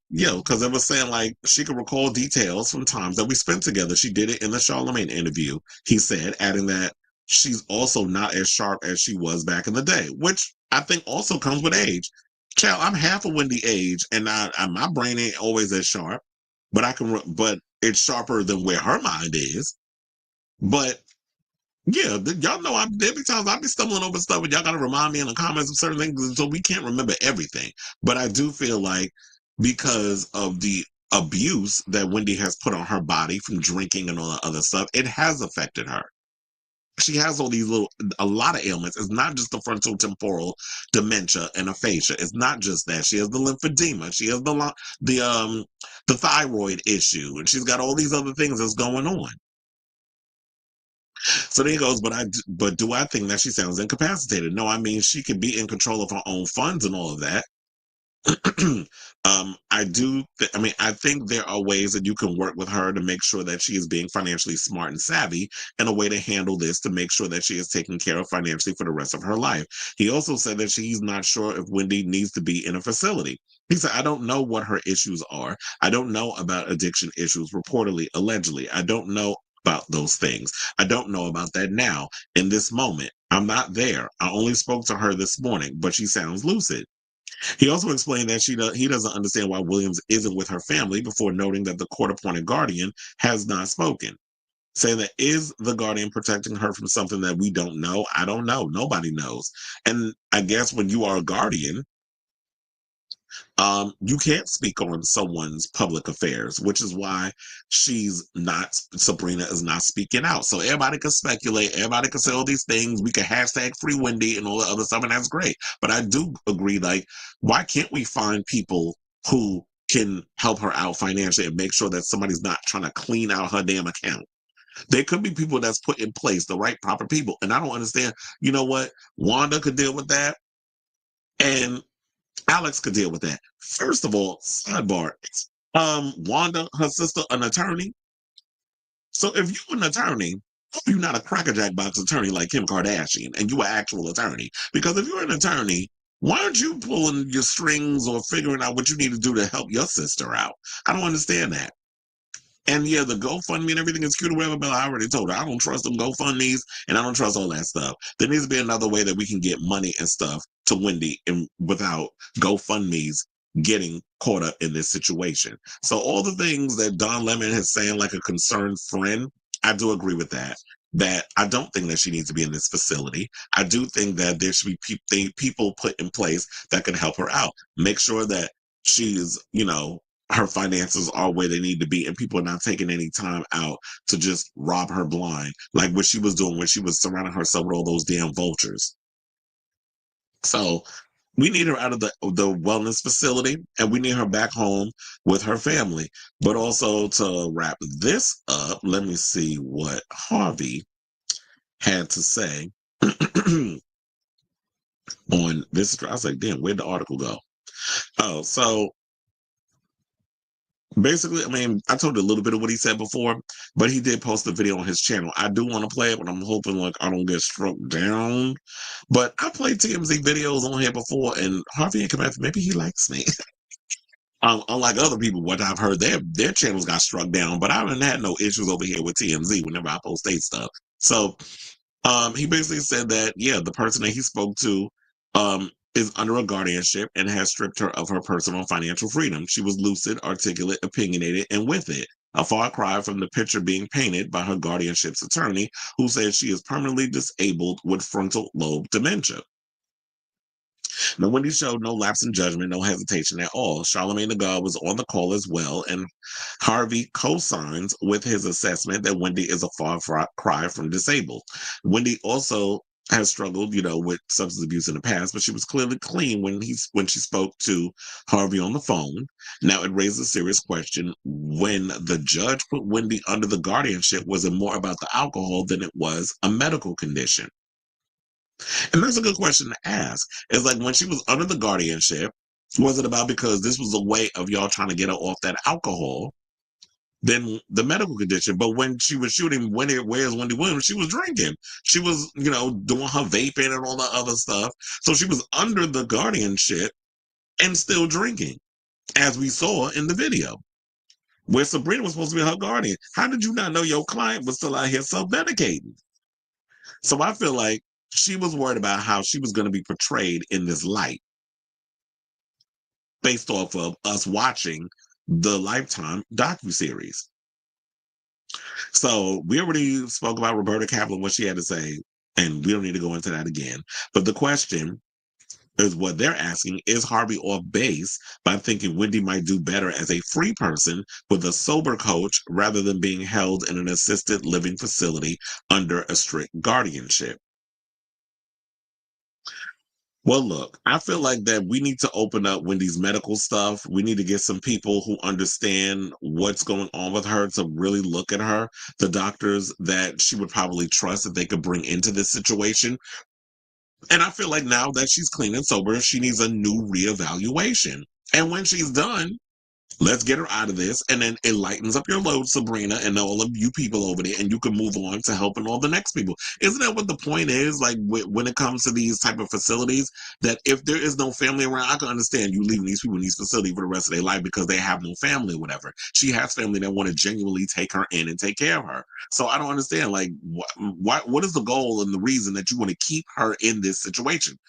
because it was saying like she could recall details from times that we spent together. She did it in the Charlemagne interview, he said, adding that she's also not as sharp as she was back in the day, which I think also comes with age. Child, I'm half a Wendy age, and my brain ain't always as sharp, but but it's sharper than where her mind is. But yeah, y'all know there be times I be stumbling over stuff, and y'all got to remind me in the comments of certain things, so we can't remember everything. But I do feel like because of the abuse that Wendy has put on her body from drinking and all that other stuff, it has affected her. She has all these a lot of ailments. It's not just the frontal temporal dementia and aphasia. It's not just that. She has the lymphedema. She has the thyroid issue, and she's got all these other things that's going on. So then he goes, but do I think that she sounds incapacitated? No, I mean she could be in control of her own funds and all of that. I think there are ways that you can work with her to make sure that she is being financially smart and savvy and a way to handle this to make sure that she is taken care of financially for the rest of her life. He also said that he's not sure if Wendy needs to be in a facility. He said, I don't know what her issues are. I don't know about addiction issues, reportedly, allegedly. I don't know about those things. I don't know about that now in this moment. I'm not there. I only spoke to her this morning, but she sounds lucid. He also explained that he doesn't understand why Williams isn't with her family before noting that the court-appointed guardian has not spoken, saying that is the guardian protecting her from something that we don't know? I don't know. Nobody knows. And I guess when you are a guardian, you can't speak on someone's public affairs, which is why Sabrina is not speaking out. So everybody can speculate, everybody can say all these things. We can hashtag free Wendy and all the other stuff, and that's great. But I do agree, like, why can't we find people who can help her out financially and make sure that somebody's not trying to clean out her damn account? There could be people that's put in place, the right proper people. And I don't understand, you know what? Wanda could deal with that. And Alex could deal with that. First of all, sidebar. Wanda, her sister, an attorney. So if you're an attorney, you're not a crackerjack box attorney like Kim Kardashian, and you're an actual attorney. Because if you're an attorney, why aren't you pulling your strings or figuring out what you need to do to help your sister out? I don't understand that. And yeah, the GoFundMe and everything is cute or whatever, but I already told her I don't trust them GoFundMes and I don't trust all that stuff. There needs to be another way that we can get money and stuff to Wendy and without GoFundMes getting caught up in this situation. So all the things that Don Lemon has saying like a concerned friend, I do agree with that. That I don't think that she needs to be in this facility. I do think that there should be people put in place that can help her out. Make sure that she's, her finances are where they need to be and people are not taking any time out to just rob her blind like what she was doing when she was surrounding herself with all those damn vultures. So we need her out of the wellness facility and we need her back home with her family. But also to wrap this up, let me see what Harvey had to say on this. I was like, damn, where'd the article go? Oh, so basically, I mean, I told you a little bit of what he said before, but he did post a video on his channel. I do want to play it, but I'm hoping like I don't get struck down. But I played TMZ videos on here before, and Harvey and Kenneth, maybe he likes me. Unlike other people, what I've heard, their channels got struck down, but I haven't had no issues over here with TMZ whenever I post state stuff. So he basically said that, yeah, the person that he spoke to is under a guardianship and has stripped her of her personal financial freedom. She was lucid, articulate, opinionated, and with it. A far cry from the picture being painted by her guardianship's attorney, who says she is permanently disabled with frontal lobe dementia. Now, Wendy showed no lapse in judgment, no hesitation at all. Charlamagne the God was on the call as well, and Harvey co-signs with his assessment that Wendy is a far cry from disabled. Wendy also has struggled, with substance abuse in the past, but she was clearly clean when she spoke to Harvey on the phone. Now, it raises a serious question: when the judge put Wendy under the guardianship, was it more about the alcohol than it was a medical condition? And that's a good question to ask. It's like when she was under the guardianship, was it about because this was a way of y'all trying to get her off that alcohol, then the medical condition? But when she was shooting Where's Wendy Williams, she was drinking. She was, doing her vaping and all the other stuff. So she was under the guardianship and still drinking, as we saw in the video, where Sabrina was supposed to be her guardian. How did you not know your client was still out here self-medicating? So I feel like she was worried about how she was going to be portrayed in this light based off of us watching the Lifetime docuseries. So we already spoke about Roberta Kaplan, what she had to say, and we don't need to go into that again. But the question is what they're asking: is Harvey off base by thinking Wendy might do better as a free person with a sober coach rather than being held in an assisted living facility under a strict guardianship? Well, look, I feel like that we need to open up Wendy's medical stuff. We need to get some people who understand what's going on with her to really look at her. The doctors that she would probably trust that they could bring into this situation. And I feel like now that she's clean and sober, she needs a new reevaluation. And when she's done, let's get her out of this, and then it lightens up your load, Sabrina, and all of you people over there, and you can move on to helping all the next people. Isn't that what the point is? Like when it comes to these type of facilities, that if there is no family around, I can understand you leaving these people in these facilities for the rest of their life because they have no family or whatever. She has family that want to genuinely take her in and take care of her. So I don't understand, like, what is the goal and the reason that you want to keep her in this situation?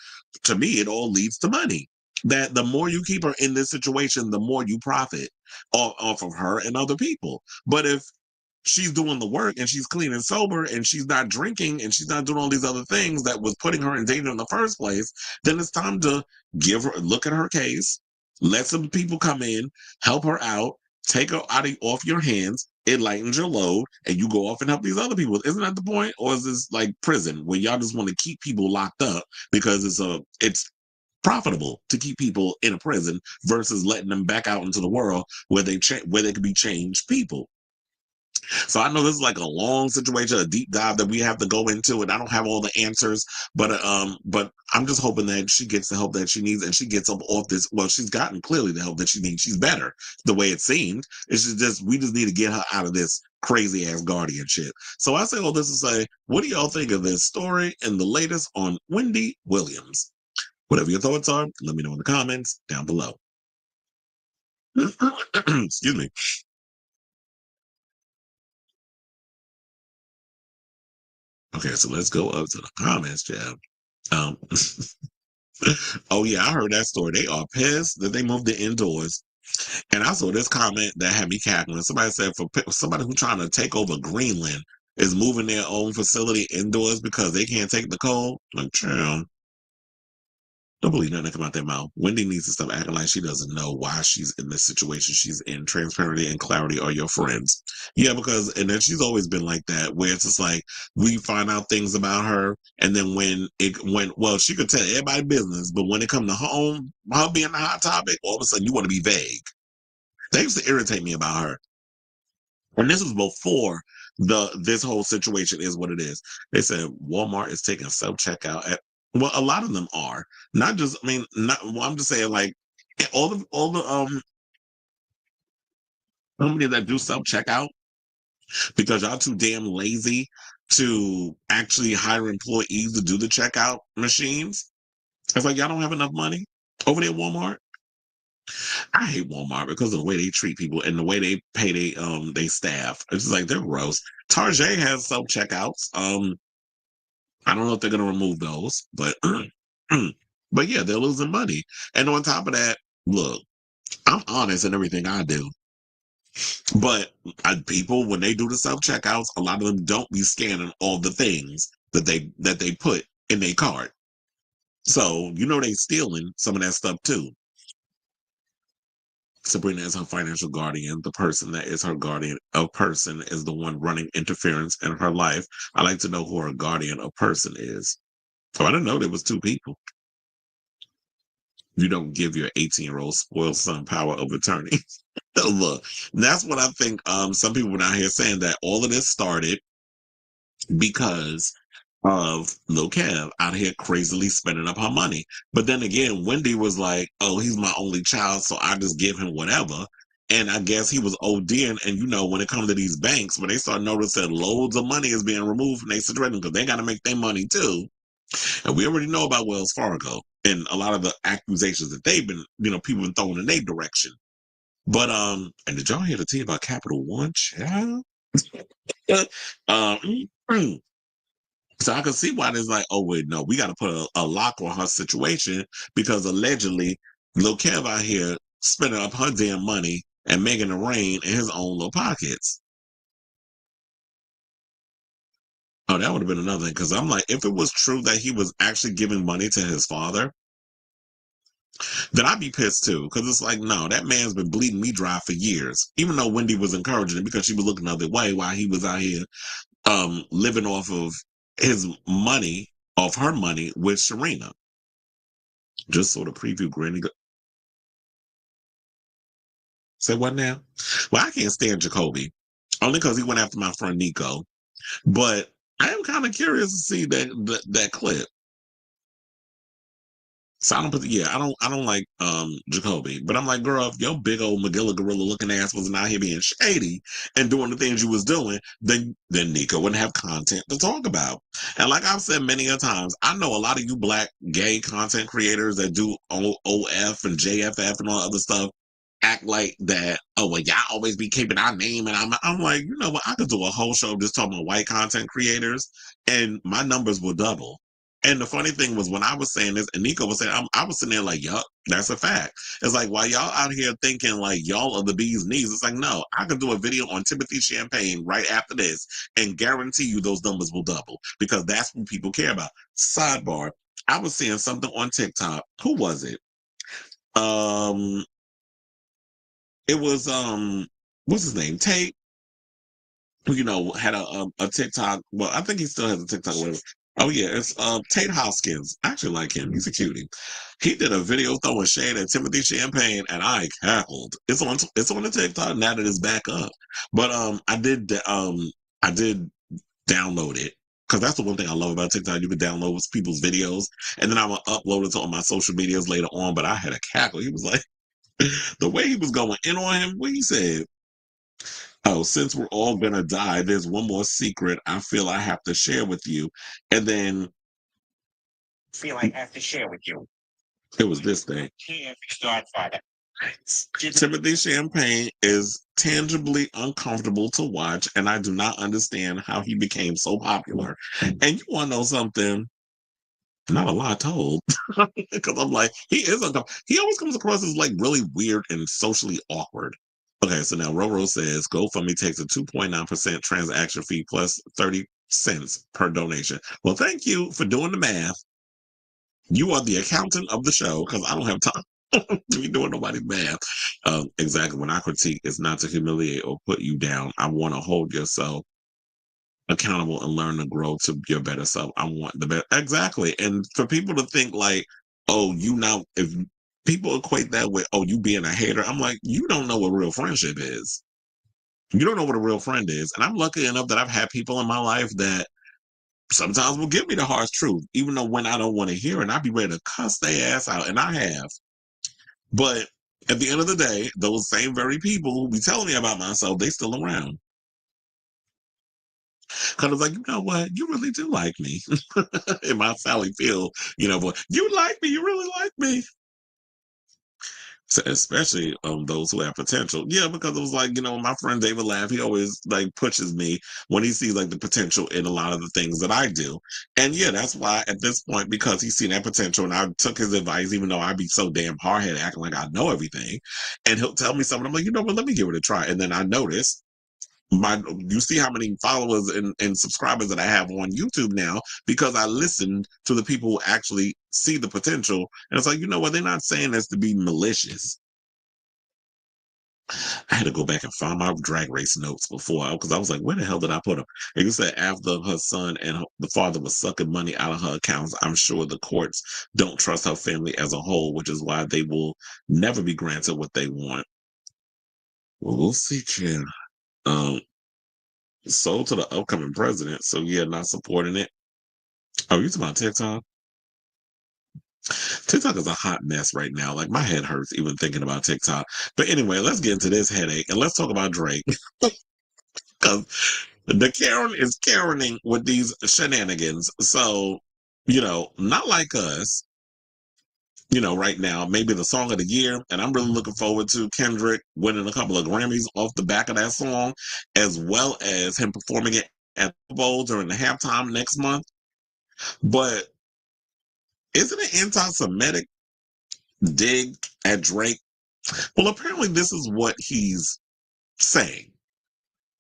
To me, it all leads to money. that the more you keep her in this situation, the more you profit off of her and other people. But if she's doing the work and she's clean and sober and she's not drinking and she's not doing all these other things that was putting her in danger in the first place, then it's time to look at her case, let some people come in, help her out, take her off your hands. It lightens your load, and you go off and help these other people. Isn't that the point? Or is this like prison where y'all just want to keep people locked up because it's profitable to keep people in a prison versus letting them back out into the world where they could be changed people? So I know this is like a long situation, a deep dive that we have to go into, and I don't have all the answers, but I'm just hoping that she gets the help that she needs and she gets up off this. Well, she's gotten clearly the help that she needs. She's better the way it seemed. We just need to get her out of this crazy ass guardianship. So I say all this to say, what do y'all think of this story and the latest on Wendy Williams? Whatever your thoughts are, let me know in the comments down below. Excuse me. Okay, so let's go up to the comments, Jeff. Um, oh yeah, I heard that story. They are pissed that they moved it indoors. And I saw this comment that had me cackling. Somebody said for somebody who's trying to take over Greenland is moving their own facility indoors because they can't take the cold. Like, chill. Don't believe nothing that come out their mouth. Wendy needs to stop acting like she doesn't know why she's in this situation she's in. Transparency and clarity are your friends. Yeah, because and then she's always been like that, where it's just like we find out things about her, and then well, she could tell everybody business, but when it comes to home, her being the hot topic, all of a sudden you want to be vague. That used to irritate me about her. And this was before this whole situation is what it is. They said Walmart is taking self checkout at well, a lot of them are not just. I mean, not. Well, I'm just saying like all the companies that do self checkout because y'all too damn lazy to actually hire employees to do the checkout machines. It's like y'all don't have enough money over there at Walmart. I hate Walmart because of the way they treat people and the way they pay they staff. It's just like they're gross. Target has self checkouts. I don't know if they're gonna remove those, but but yeah, they're losing money. And on top of that, look, I'm honest in everything I do. But people, when they do the self checkouts, a lot of them don't be scanning all the things that they put in their cart. So they stealing some of that stuff too. Sabrina is her financial guardian. The person that is her guardian of person is the one running interference in her life. I like to know who her guardian of person is. So I didn't know there was two people. You don't give your 18-year-old spoiled son power of attorney. Look, that's what I think. Some people out here saying that all of this started because of Lil Kev out here crazily spending up her money. But then again, Wendy was like, oh, he's my only child, so I just give him whatever. And I guess he was ODing. And when it comes to these banks, when they start noticing loads of money is being removed from their situation because they got to make their money too. And we already know about Wells Fargo and a lot of the accusations that they've been, people been throwing in their direction. But and did y'all hear the tea about Capital One, child? um, So I can see why there's like, oh wait, no, we got to put a lock on her situation because allegedly Lil Kev out here spending up her damn money and making it rain in his own little pockets. Oh, that would have been another thing because I'm like, if it was true that he was actually giving money to his father, then I'd be pissed too because it's like, no, that man's been bleeding me dry for years. Even though Wendy was encouraging it because she was looking the other way while he was out here living off of his money, off her money with Serena. Just sort of preview Granny. Say what now? Well, I can't stand Jacoby, only because he went after my friend Nico. But I am kind of curious to see that clip. So I don't like Jacoby, but I'm like, girl, if your big old Magilla gorilla looking ass wasn't out here being shady and doing the things you was doing, then Nico wouldn't have content to talk about. And like I've said many a times, I know a lot of you black gay content creators that do OF and JFF and all other stuff act like that. Oh well, y'all always be keeping our name, and I'm like, you know what? I could do a whole show just talking about white content creators, and my numbers will double. And the funny thing was when I was saying this, and Nico was saying, I was sitting there like, yup, that's a fact. It's like, while y'all out here thinking like y'all are the bee's knees, it's like, no, I could do a video on Timothy Champagne right after this and guarantee you those numbers will double because that's what people care about. Sidebar, I was seeing something on TikTok. Who was it? It was, what's his name? Tate. Had a TikTok. Well, I think he still has a TikTok. Whatever. Oh yeah, it's Tate Hoskins. I actually like him. He's a cutie. He did a video throwing shade at Timothy Champagne, and I cackled. It's on the TikTok now that it's back up. But I did download it because that's the one thing I love about TikTok. You can download people's videos, and then I will upload it to all my social medias later on. But I had a cackle. He was like the way he was going in on him. What he said. Oh, since we're all gonna die, there's one more secret I feel I have to share with you. And then feel I have to share with you. it was this thing. Godfather. Timothy Champagne is tangibly uncomfortable to watch, and I do not understand how he became so popular. And you want to know something? Not a lot told, because I'm like, he always comes across as like really weird and socially awkward. Okay, so now Roro says GoFundMe takes a 2.9% transaction fee plus 30 cents per donation. Well, thank you for doing the math. You are the accountant of the show because I don't have time to be doing nobody's math. Exactly. When I critique, it's not to humiliate or put you down. I want to hold yourself accountable and learn to grow to your better self. I want the best. Exactly. And for people to think like, oh, if people equate that with, oh, you being a hater, I'm like, you don't know what real friendship is. You don't know what a real friend is. And I'm lucky enough that I've had people in my life that sometimes will give me the harsh truth, even though when I don't want to hear it, I'd be ready to cuss their ass out. And I have. But at the end of the day, those same very people who be telling me about myself, they still around. Because it's like, you know what? You really do like me. In my Sally Field, but you like me. You really like me. So especially those who have potential. Yeah, because it was like, my friend David Laugh, he always like pushes me when he sees like the potential in a lot of the things that I do. And yeah, that's why at this point, because he's seen that potential and I took his advice, even though I'd be so damn hard-headed acting like I know everything. And he'll tell me something. I'm like, you know what, let me give it a try. And then I notice you see how many followers and subscribers that I have on YouTube now because I listened to the people who actually see the potential. And it's like, you know what? They're not saying this to be malicious. I had to go back and find my drag race notes before because I was like, where the hell did I put them? And you said after her son and the father was sucking money out of her accounts, I'm sure the courts don't trust her family as a whole, which is why they will never be granted what they want. Well, we'll see, Chen. Sold to the upcoming president. So yeah, not supporting it. Oh, you talking about TikTok? TikTok is a hot mess right now. Like my head hurts even thinking about TikTok. But anyway, let's get into this headache and let's talk about Drake. Because the Karen is Karening with these shenanigans. So, not like us, right now, maybe the song of the year. And I'm really looking forward to Kendrick winning a couple of Grammys off the back of that song, as well as him performing it at the Bowl during the halftime next month. But isn't it anti-Semitic dig at Drake? Well, apparently this is what he's saying.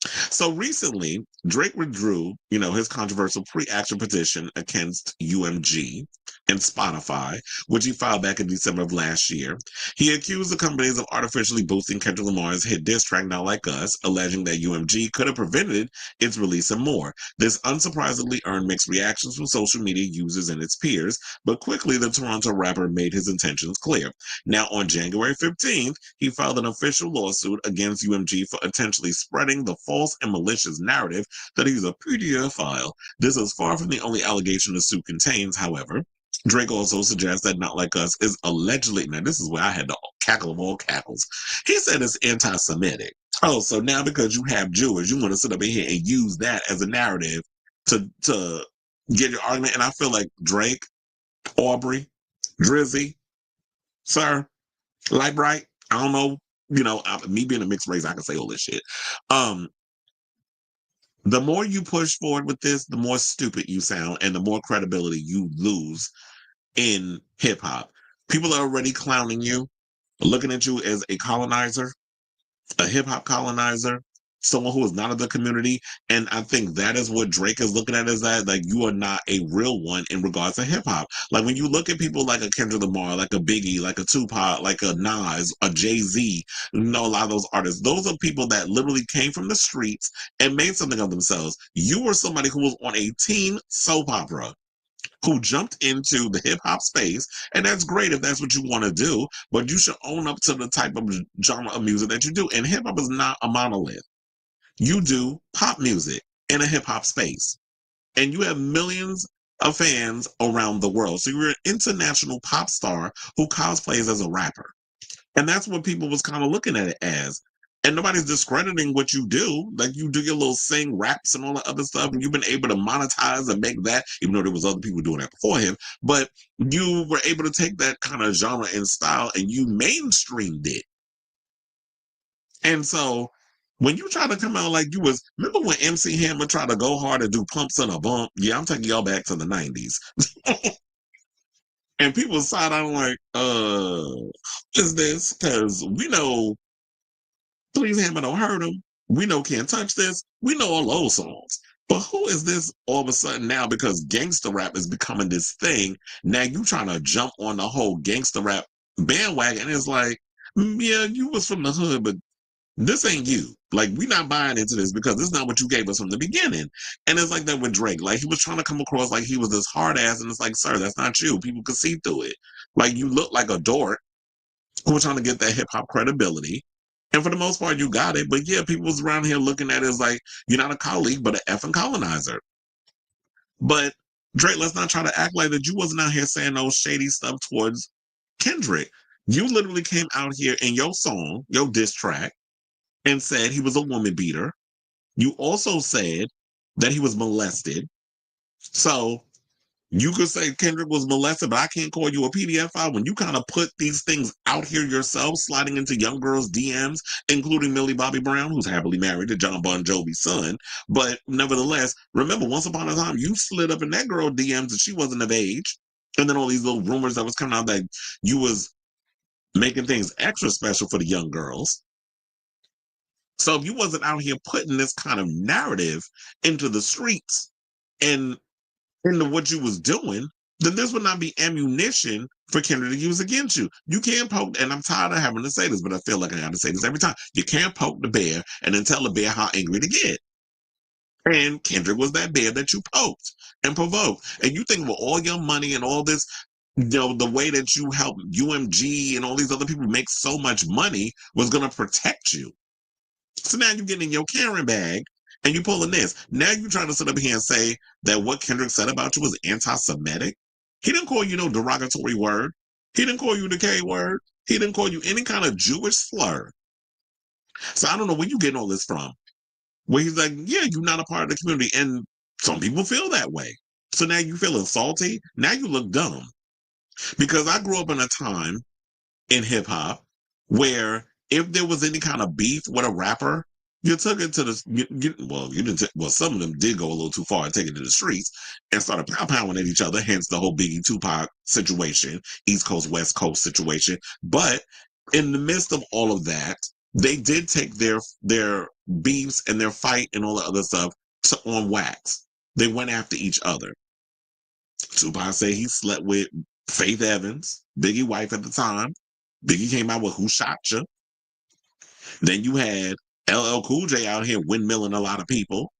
So recently, Drake withdrew, his controversial pre-action petition against UMG and Spotify, which he filed back in December of last year. He accused the companies of artificially boosting Kendrick Lamar's hit diss track Not Like Us, alleging that UMG could have prevented its release and more. This unsurprisingly earned mixed reactions from social media users and its peers, but quickly the Toronto rapper made his intentions clear. Now, on January 15th, he filed an official lawsuit against UMG for intentionally spreading the false and malicious narrative that he's a pedophile. This is far from the only allegation the suit contains, however. Drake also suggests that Not Like Us is allegedly, now this is where I had to cackle of all cackles. He said it's anti-Semitic. Oh, so now because you have Jewish, you want to sit up in here and use that as a narrative to get your argument. And I feel like Drake, Aubrey, Drizzy, sir, Light Bright, I don't know, me being a mixed race, I can say all this shit. The more you push forward with this, the more stupid you sound and the more credibility you lose in hip hop. People are already clowning you, looking at you as a colonizer, a hip hop colonizer, someone who is not of the community. And I think that is what Drake is looking at, is that like you are not a real one in regards to hip hop. Like when you look at people like a Kendrick Lamar, like a Biggie, like a Tupac, like a Nas, a Jay-Z, you know, a lot of those artists, those are people that literally came from the streets and made something of themselves. You were somebody who was on a teen soap opera, who jumped into the hip hop space, and that's great if that's what you want to do, but you should own up to the type of genre of music that you do. And hip hop is not a monolith. You do pop music in a hip hop space, and you have millions of fans around the world. So you're an international pop star who cosplays as a rapper. And that's what people was kind of looking at it as. And nobody's discrediting what you do. Like you do your little sing raps and all that other stuff, and you've been able to monetize and make that, even though there was other people doing that before him. But you were able to take that kind of genre and style and you mainstreamed it. And so when you try to come out like you was, remember when MC Hammer tried to go hard and do pumps and a bump? Yeah, I'm taking y'all back to the 90s. And people side on like, is this? Because we know Please Hammer don't hurt him. We know Can't Touch This. We know all those songs. But who is this all of a sudden now, because gangster rap is becoming this thing? Now you trying to jump on the whole gangster rap bandwagon. And it's like, yeah, you was from the hood, but this ain't you. Like, we not buying into this because this is not what you gave us from the beginning. And it's like that with Drake. Like, he was trying to come across like he was this hard ass, and it's like, sir, that's not you. People could see through it. Like, you look like a dork who was trying to get that hip hop credibility. And for the most part, you got it. But yeah, people was around here looking at it as like, you're not a colleague, but an effing colonizer. But Drake, let's not try to act like that you wasn't out here saying those shady stuff towards Kendrick. You literally came out here in your song, your diss track, and said he was a woman beater. You also said that he was molested. So you could say Kendrick was molested, but I can't call you a PDF file when you kind of put these things out here yourself, sliding into young girls' DMs, including Millie Bobby Brown, who's happily married to John Bon Jovi's son. But nevertheless, remember, once upon a time, you slid up in that girl DMs and she wasn't of age. And then all these little rumors that was coming out that you was making things extra special for the young girls. So if you wasn't out here putting this kind of narrative into the streets and into what you was doing, then this would not be ammunition for Kendrick to use against you. You can't poke, and I'm tired of having to say this, but I feel like I got to say this every time. You can't poke the bear and then tell the bear how angry to get. And Kendrick was that bear that you poked and provoked. And you think with all your money and all this, you know, the way that you help UMG and all these other people make so much money was going to protect you. So now you're getting in your Karen bag and you pulling this. Now you're trying to sit up here and say that what Kendrick said about you was anti-Semitic. He didn't call you no derogatory word. He didn't call you the K word. He didn't call you any kind of Jewish slur. So I don't know where you getting all this from. Where he's like, yeah, you're not a part of the community. And some people feel that way. So now you feeling salty. Now you look dumb. Because I grew up in a time in hip hop where if there was any kind of beef with a rapper, you took it to the you didn't. Well, some of them did go a little too far and take it to the streets and started pounding at each other. Hence the whole Biggie Tupac situation, East Coast West Coast situation. But in the midst of all of that, they did take their beefs and their fight and all the other stuff on wax. They went after each other. Tupac said he slept with Faith Evans, Biggie wife at the time. Biggie came out with Who Shot Ya? Then you had LL Cool J out here windmilling a lot of people.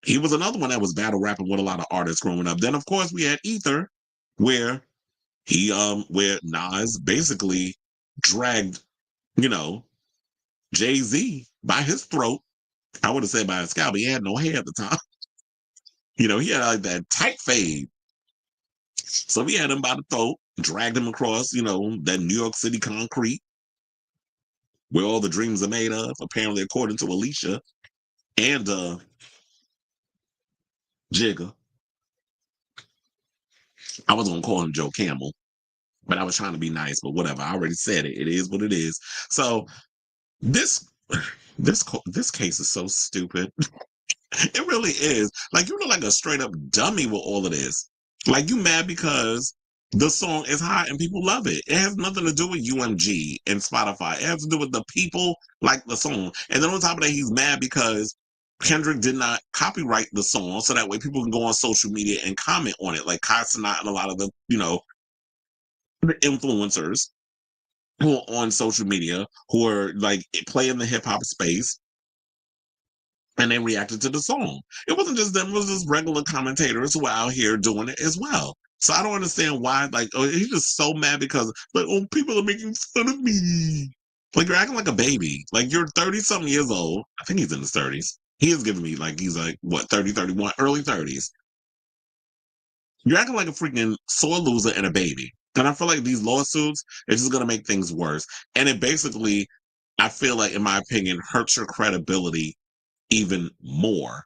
He was another one that was battle rapping with a lot of artists growing up. Then of course we had Ether, where where Nas basically dragged, you know, Jay-Z by his throat. I would have said by his scalp. He had no hair at the time. You know, he had like that tight fade. So we had him by the throat, dragged him across, you know, that New York City concrete where all the dreams are made of, apparently, according to Alicia and Jigga. I was gonna call him Joe Camel, but I was trying to be nice, but whatever. I already said it. It is what it is. So this this case is so stupid. It really is. Like, you look like a straight up dummy with all of this. Like, you mad because the song is hot and people love it. It has nothing to do with UMG and Spotify. It has to do with the people like the song. And then on top of that, he's mad because Kendrick did not copyright the song, so that way people can go on social media and comment on it. Like Kassanat and a lot of the, the influencers who are on social media who are like playing the hip hop space, and they reacted to the song. It wasn't just them, it was just regular commentators who were out here doing it as well. So I don't understand why, like, oh, he's just so mad because, like, oh, people are making fun of me. Like, you're acting like a baby. Like, you're 30 something years old. I think he's in his 30s. He is giving me, like, he's like, what, 30, 31, early 30s. You're acting like a freaking sore loser and a baby. And I feel like these lawsuits are just going to make things worse. And it basically, I feel like, in my opinion, hurts your credibility even more.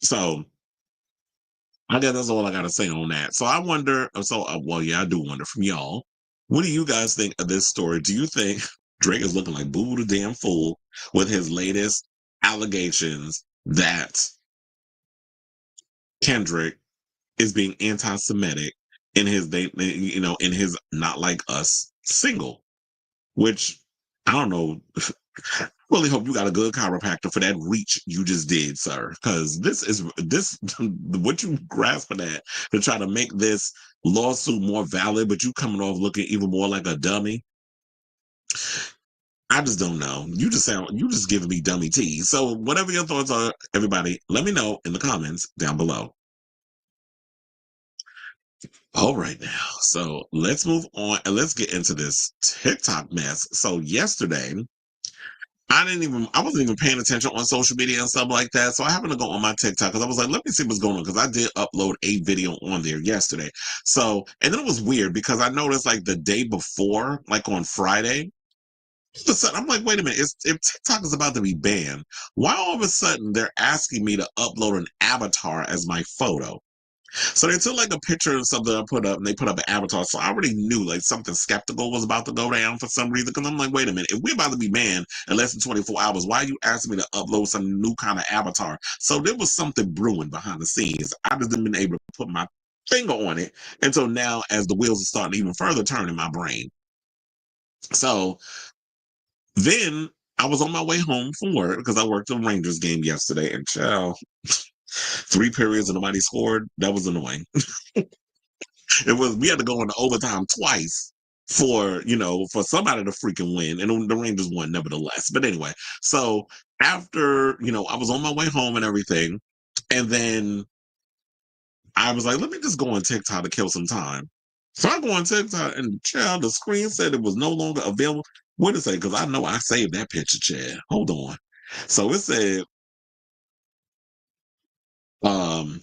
So I guess that's all I got to say on that. So I wonder, well, yeah, I do wonder from y'all, what do you guys think of this story? Do you think Drake is looking like boo the damn fool with his latest allegations that Kendrick is being anti-Semitic in his, in his Not Like Us single, which I don't know. Really hope you got a good chiropractor for that reach you just did, sir. Because this what you grasping at to try to make this lawsuit more valid, but you coming off looking even more like a dummy. I just don't know. You just giving me dummy tea. So whatever your thoughts are, everybody, let me know in the comments down below. All right now. So let's move on and let's get into this TikTok mess. So yesterday, I wasn't even paying attention on social media and stuff like that. So I happened to go on my TikTok because I was like, let me see what's going on. Because I did upload a video on there yesterday. So, and then it was weird because I noticed like the day before, like on Friday, all of a sudden, I'm like, wait a minute, if TikTok is about to be banned, why all of a sudden they're asking me to upload an avatar as my photo? So they took like a picture of something I put up and they put up an avatar. So I already knew like something skeptical was about to go down for some reason. Cause I'm like, wait a minute, if we're about to be banned in less than 24 hours, why are you asking me to upload some new kind of avatar? So there was something brewing behind the scenes. I just didn't been able to put my finger on it until now as the wheels are starting to even further turn in my brain. So then I was on my way home from work because I worked a Rangers game yesterday and child, 3 periods and nobody scored. That was annoying. We had to go into overtime twice for somebody to freaking win, and the Rangers won nevertheless. But anyway, so after I was on my way home and everything, and then I was like, let me just go on TikTok to kill some time. So I go on TikTok, and child, the screen said it was no longer available. What did it say? Because I know I saved that picture, Chad. Hold on. So it said, um,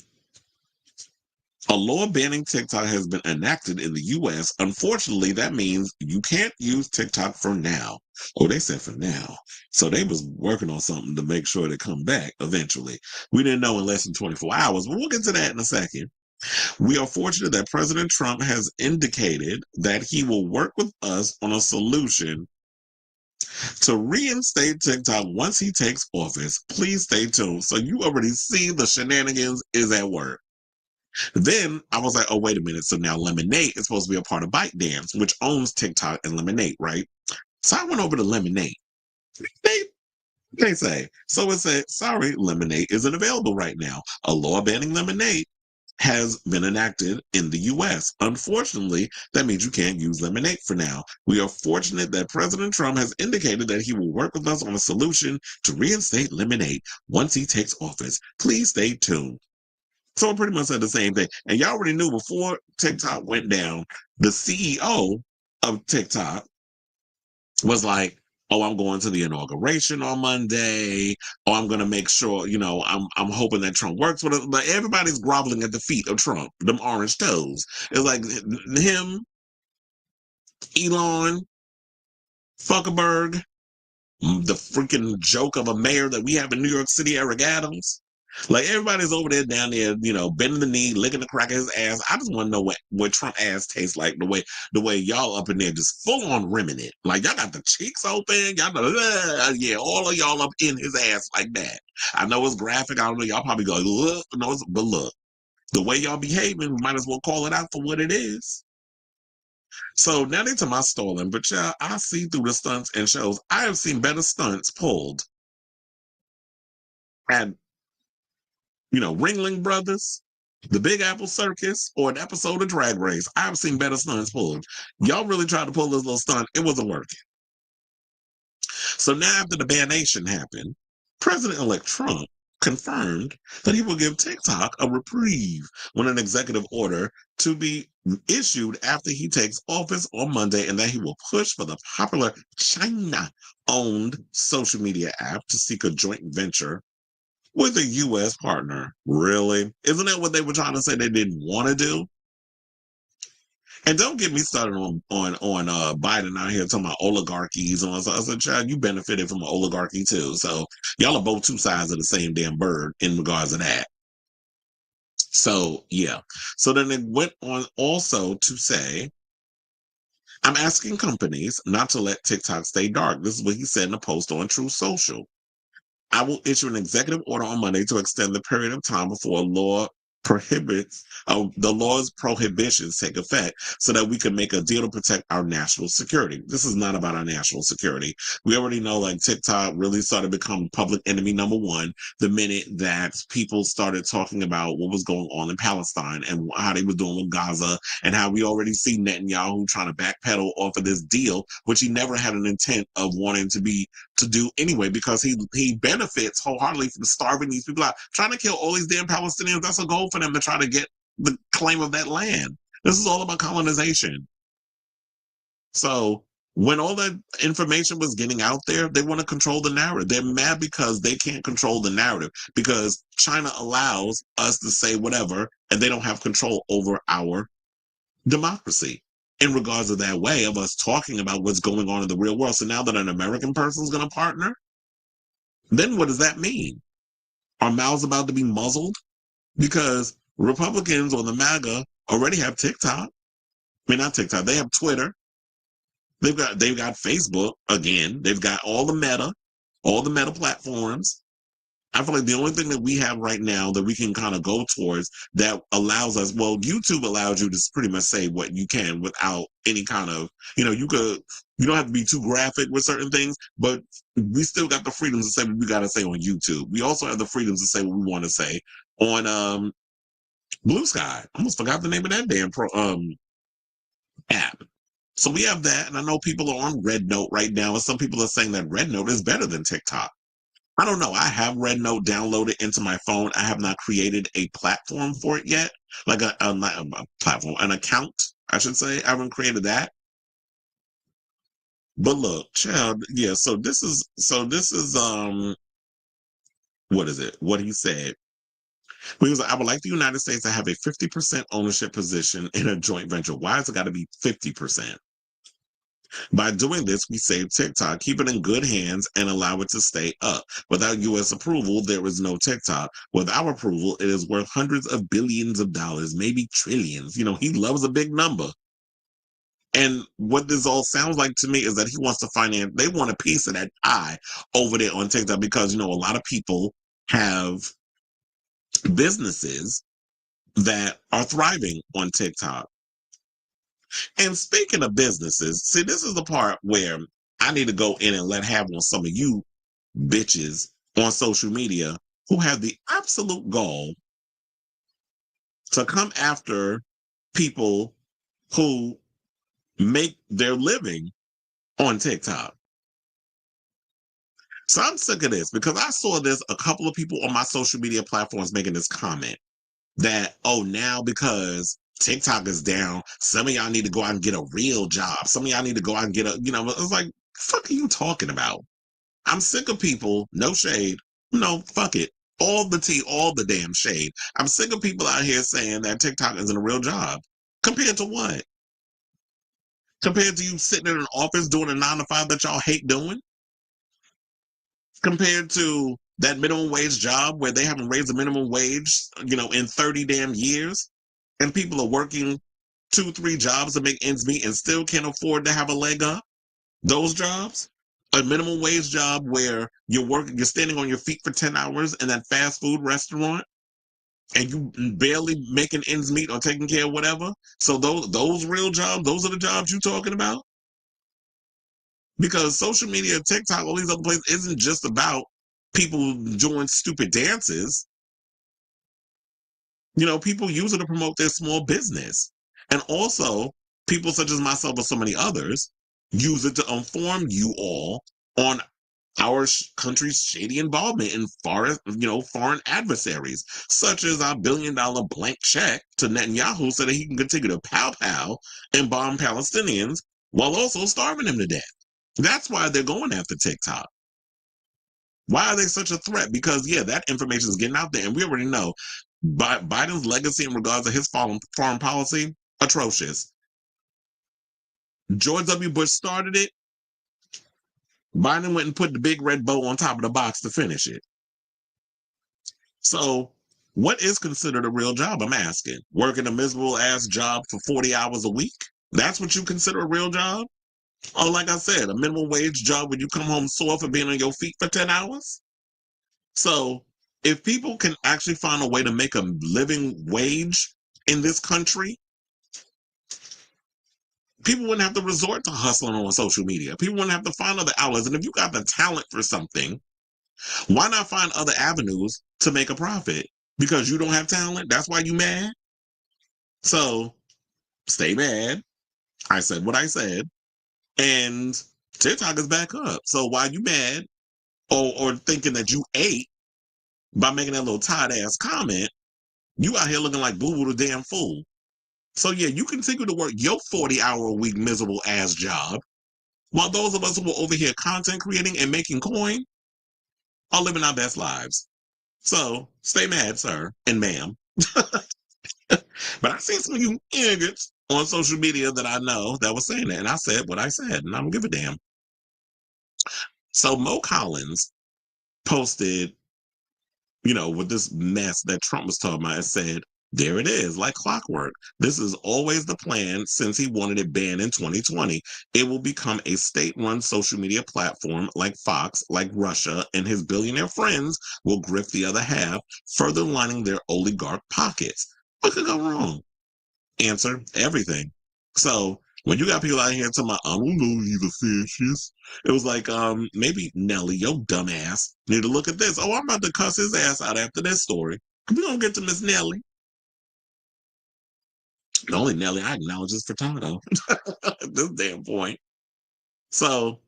a law banning TikTok has been enacted in the US. Unfortunately, that means you can't use TikTok for now. Oh, they said for now. So they was working on something to make sure they come back eventually. We didn't know in less than 24 hours, but we'll get to that in a second. We are fortunate that President Trump has indicated that he will work with us on a solution to reinstate TikTok once he takes office. Please stay tuned. So you already see the shenanigans is at work. Then I was like, oh, wait a minute. So now Lemonade is supposed to be a part of ByteDance, which owns TikTok and Lemonade, right? So I went over to Lemonade. They they say, so it said, sorry, Lemonade isn't available right now. A law banning Lemonade has been enacted in the US. Unfortunately, that means you can't use Lemonade for now. We are fortunate that President Trump has indicated that he will work with us on a solution to reinstate Lemonade once he takes office. Please stay tuned. So it pretty much said the same thing. And y'all already knew before TikTok went down, the CEO of TikTok was like, oh, I'm going to the inauguration on Monday. Oh, I'm gonna make sure, I'm hoping that Trump works with it. But everybody's groveling at the feet of Trump, them orange toes. It's like him, Elon, Zuckerberg, the freaking joke of a mayor that we have in New York City, Eric Adams. Like everybody's over there down there, bending the knee, licking the crack of his ass. I just want to know what Trump ass tastes like. The way y'all up in there just full on rimming it. Like y'all got the cheeks open. Y'all yeah, all of y'all up in his ass like that. I know it's graphic. I don't know. Y'all probably go, look, no, but look, the way y'all behaving, we might as well call it out for what it is. So now they to my stalling, but yeah, I see through the stunts and shows. I have seen better stunts pulled at Ringling Brothers, the Big Apple Circus, or an episode of Drag Race. I've seen better stunts pulled. Y'all really tried to pull this little stunt. It wasn't working. So now after the bannation happened, President-elect Trump confirmed that he will give TikTok a reprieve when an executive order to be issued after he takes office on Monday, and that he will push for the popular China-owned social media app to seek a joint venture with a U.S. partner. Really? Isn't that what they were trying to say they didn't want to do? And don't get me started on Biden out here talking about oligarchies and all that. I said, child, you benefited from an oligarchy too. So y'all are both two sides of the same damn bird in regards to that. So yeah. So then it went on also to say, I'm asking companies not to let TikTok stay dark. This is what he said in a post on True Social. I will issue an executive order on Monday to extend the period of time before the law's prohibitions take effect so that we can make a deal to protect our national security. This is not about our national security. We already know like TikTok really started becoming public enemy number one the minute that people started talking about what was going on in Palestine and how they were doing with Gaza, and how we already see Netanyahu trying to backpedal off of this deal, which he never had an intent of wanting to do anyway, because he benefits wholeheartedly from starving these people out. Trying to kill all these damn Palestinians, that's a goal for them to try to get the claim of that land. This is all about colonization. So when all that information was getting out there, they want to control the narrative. They're mad because they can't control the narrative, because China allows us to say whatever, and they don't have control over our democracy in regards to that way of us talking about what's going on in the real world. So now that an American person is going to partner, then what does that mean? Are mouths about to be muzzled? Because Republicans or the MAGA already have TikTok. I mean, not TikTok. They have Twitter. They've got Facebook again. They've got all the meta platforms. I feel like the only thing that we have right now that we can kind of go towards that allows us, well, YouTube allows you to pretty much say what you can without any kind of, you don't have to be too graphic with certain things, but we still got the freedoms to say what we got to say on YouTube. We also have the freedoms to say what we want to say on Blue Sky. I almost forgot the name of that damn app. So we have that, and I know people are on Red Note right now, and some people are saying that Red Note is better than TikTok. I don't know. I have Red Note downloaded into my phone. I have not created a platform for it yet, like not a platform, an account, I should say. I haven't created that. But look, child, yeah. So this is what is it? What he said. He was like, I would like the United States to have a 50% ownership position in a joint venture. Why has it got to be 50%? By doing this, we save TikTok, keep it in good hands, and allow it to stay up. Without U.S. approval, there is no TikTok. With our approval, it is worth hundreds of billions of dollars, maybe trillions. He loves a big number. And what this all sounds like to me is that he wants to finance, they want a piece of that pie over there on TikTok, because, a lot of people have businesses that are thriving on TikTok. And speaking of businesses, see, this is the part where I need to go in and let have on some of you bitches on social media who have the absolute gall to come after people who make their living on TikTok. So I'm sick of this, because I saw a couple of people on my social media platforms making this comment that, oh, now because TikTok is down, some of y'all need to go out and get a real job. Some of y'all need to go out and get it's like, fuck are you talking about? I'm sick of people, no shade, no, fuck it. All the tea, all the damn shade. I'm sick of people out here saying that TikTok isn't a real job. Compared to what? Compared to you sitting in an office doing a 9 to 5 that y'all hate doing? Compared to that minimum wage job where they haven't raised the minimum wage, in 30 damn years, and people are working 2, 3 jobs to make ends meet and still can't afford to have a leg up? Those jobs, a minimum wage job where you're standing on your feet for 10 hours in that fast food restaurant and you barely making ends meet or taking care of whatever. So those real jobs, those are the jobs you're talking about? Because social media, TikTok, all these other places isn't just about people doing stupid dances. People use it to promote their small business. And also, people such as myself and so many others use it to inform you all on our country's shady involvement in foreign adversaries, such as our $1 billion blank check to Netanyahu so that he can continue to pow and bomb Palestinians while also starving them to death. That's why they're going after TikTok. Why are they such a threat? Because, that information is getting out there, and we already know Biden's legacy in regards to his foreign policy, atrocious. George W. Bush started it. Biden went and put the big red bow on top of the box to finish it. So, what is considered a real job? I'm asking. Working a miserable ass job for 40 hours a week? That's what you consider a real job? Or like I said, a minimum wage job where you come home sore for being on your feet for 10 hours? So, if people can actually find a way to make a living wage in this country, people wouldn't have to resort to hustling on social media. People wouldn't have to find other outlets. And if you got the talent for something, why not find other avenues to make a profit? Because you don't have talent? That's why you mad? So, stay mad. I said what I said. And TikTok is back up. So why you mad or thinking that you ate by making that little tired ass comment, you out here looking like boo-boo the damn fool. So you continue to work your 40-hour-a-week miserable ass job while those of us who are over here content creating and making coin are living our best lives. So stay mad, sir and ma'am. But I seen some of you idiots on social media that I know that was saying that, and I said what I said, and I don't give a damn. So Mo Collins posted, with this mess that Trump was talking about, and said, there it is, like clockwork. This is always the plan since he wanted it banned in 2020. It will become a state-run social media platform like Fox, like Russia, and his billionaire friends will grift the other half, further lining their oligarch pockets. What could go wrong? Answer, everything. So when you got people out here talking about, I don't know, he's a fascist. It was like, maybe Nelly, your dumb ass, need to look at this. Oh, I'm about to cuss his ass out after this story. We don't get to Miss Nelly. The only Nelly I acknowledge is Furtado at this damn point. So,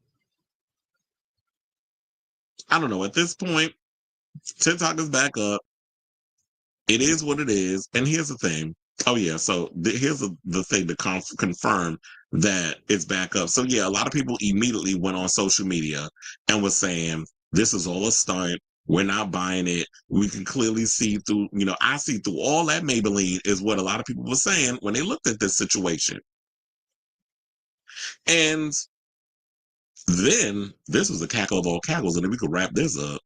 I don't know. At this point, TikTok is back up. It is what it is. And here's the thing. Oh, yeah. So here's the thing to confirm that it's back up. So, a lot of people immediately went on social media and was saying, this is all a stunt. We're not buying it. We can clearly see through, I see through all that Maybelline is what a lot of people were saying when they looked at this situation. And then this was a cackle of all cackles. And then we could wrap this up.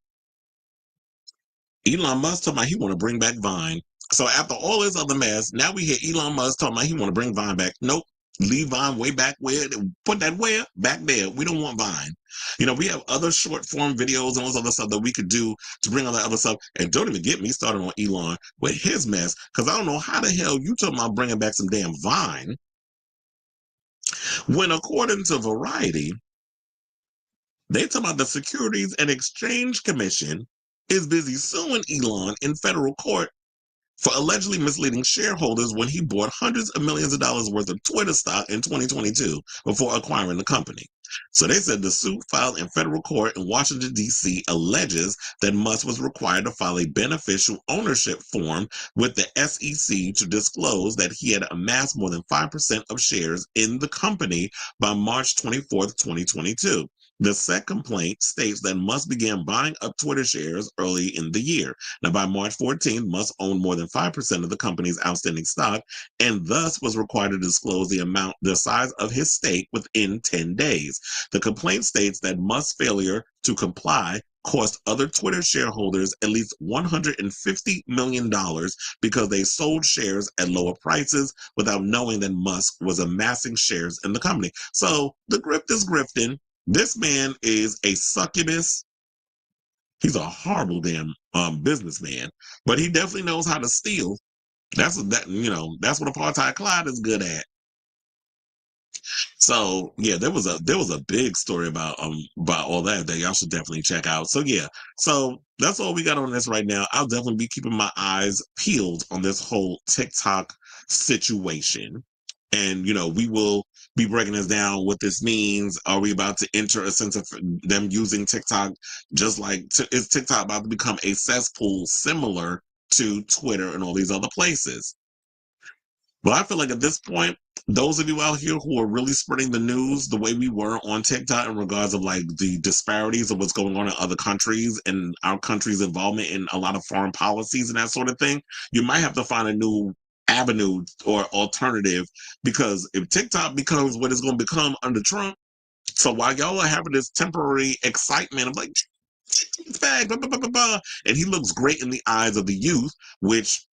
Elon Musk talking about he want to bring back Vine. So after all this other mess, now we hear Elon Musk talking about he want to bring Vine back. Nope. Leave Vine way back where. Put that where? Back there. We don't want Vine. We have other short form videos and all this other stuff that we could do to bring all that other stuff. And don't even get me started on Elon with his mess, because I don't know how the hell you talking about bringing back some damn Vine when, according to Variety, they talking about the Securities and Exchange Commission is busy suing Elon in federal court for allegedly misleading shareholders when he bought hundreds of millions of dollars worth of Twitter stock in 2022 before acquiring the company. So they said the suit filed in federal court in Washington, D.C. alleges that Musk was required to file a beneficial ownership form with the SEC to disclose that he had amassed more than 5% of shares in the company by March 24th, 2022. The SEC complaint states that Musk began buying up Twitter shares early in the year. Now, by March 14th, Musk owned more than 5% of the company's outstanding stock and thus was required to disclose the size of his stake within 10 days. The complaint states that Musk's failure to comply cost other Twitter shareholders at least $150 million because they sold shares at lower prices without knowing that Musk was amassing shares in the company. So the grift is grifting. This man is a succubus. He's a horrible damn businessman, but he definitely knows how to steal. That's what that's what apartheid Clyde is good at. So yeah, there was a big story about all that y'all should definitely check out. So yeah, so that's all we got on this right now. I'll definitely be keeping my eyes peeled on this whole TikTok situation. And we will be breaking this down what this means. Are we about to enter a sense of them using TikTok just like is TikTok about to become a cesspool similar to Twitter and all these other places? Well, I feel like at this point, those of you out here who are really spreading the news the way we were on TikTok in regards of like the disparities of what's going on in other countries and our country's involvement in a lot of foreign policies and that sort of thing, you might have to find a new avenue or alternative, because if TikTok becomes what it's going to become under Trump, so while y'all are having this temporary excitement of like, it's back, blah, blah, blah, blah, blah, and he looks great in the eyes of the youth, which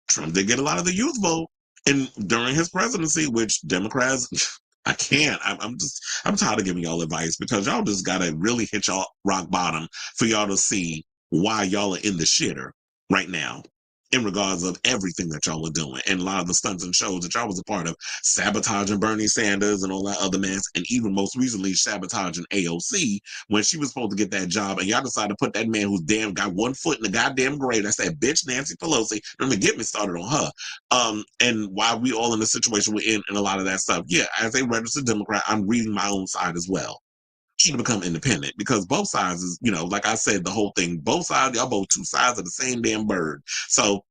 Trump did get a lot of the youth vote, and during his presidency, which Democrats, I can't. I'm tired of giving y'all advice because y'all just gotta really hit y'all rock bottom for y'all to see why y'all are in the shitter right now in regards of everything that y'all are doing and a lot of the stunts and shows that y'all was a part of, sabotaging Bernie Sanders and all that other mess, and even most recently sabotaging AOC when she was supposed to get that job, and y'all decided to put that man who's damn got one foot in the goddamn grave. That's that bitch Nancy Pelosi. Don't even get me started on her. And why we all in the situation we're in and a lot of that stuff. Yeah, as a registered Democrat, I'm reading my own side as well. To become independent, because both sides is, like I said, the whole thing, both sides, y'all both two sides of the same damn bird. So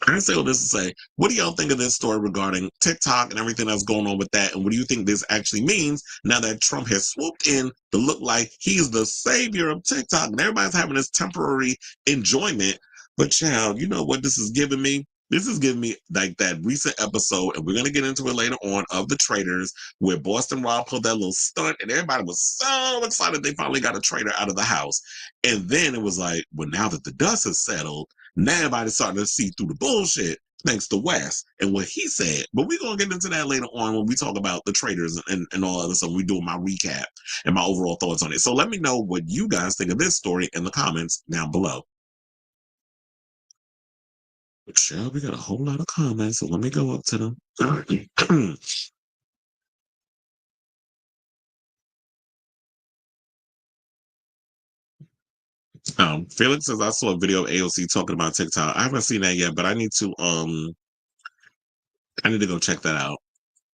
I say all this to say, what do y'all think of this story regarding TikTok and everything that's going on with that? And what do you think this actually means now that Trump has swooped in to look like he's the savior of TikTok and everybody's having this temporary enjoyment? But child, you know what this is giving me? This is giving me like that recent episode, and we're going to get into it later on, of the Traitors, where Boston Rob pulled that little stunt and everybody was so excited they finally got a traitor out of the house. And then it was like, well, now that the dust has settled, now everybody's starting to see through the bullshit thanks to Wes and what he said. But we're going to get into that later on when we talk about the Traitors and all other stuff. We do my recap and my overall thoughts on it. So let me know what you guys think of this story in the comments down below. But sure, we got a whole lot of comments, so let me go up to them. Felix says, I saw a video of AOC talking about TikTok. I haven't seen that yet, but I need to go check that out.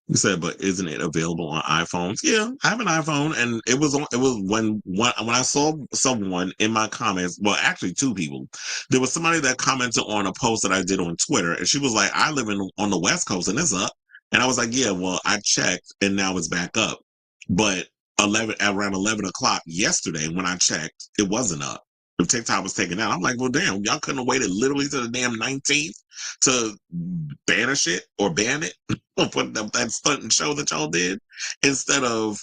You said, but isn't it available on iPhones? Yeah, I have an iPhone, and it was when I saw someone in my comments. Well, actually, two people. There was somebody that commented on a post that I did on Twitter, and she was like, "I live on the West Coast, and it's up." And I was like, "Yeah, well, I checked, and now it's back up." But around 11 o'clock yesterday, when I checked, it wasn't up. The TikTok was taken out. I'm like, well, damn, y'all couldn't have waited literally to the damn 19th to banish it or ban it or put up that stunt and show that y'all did instead of.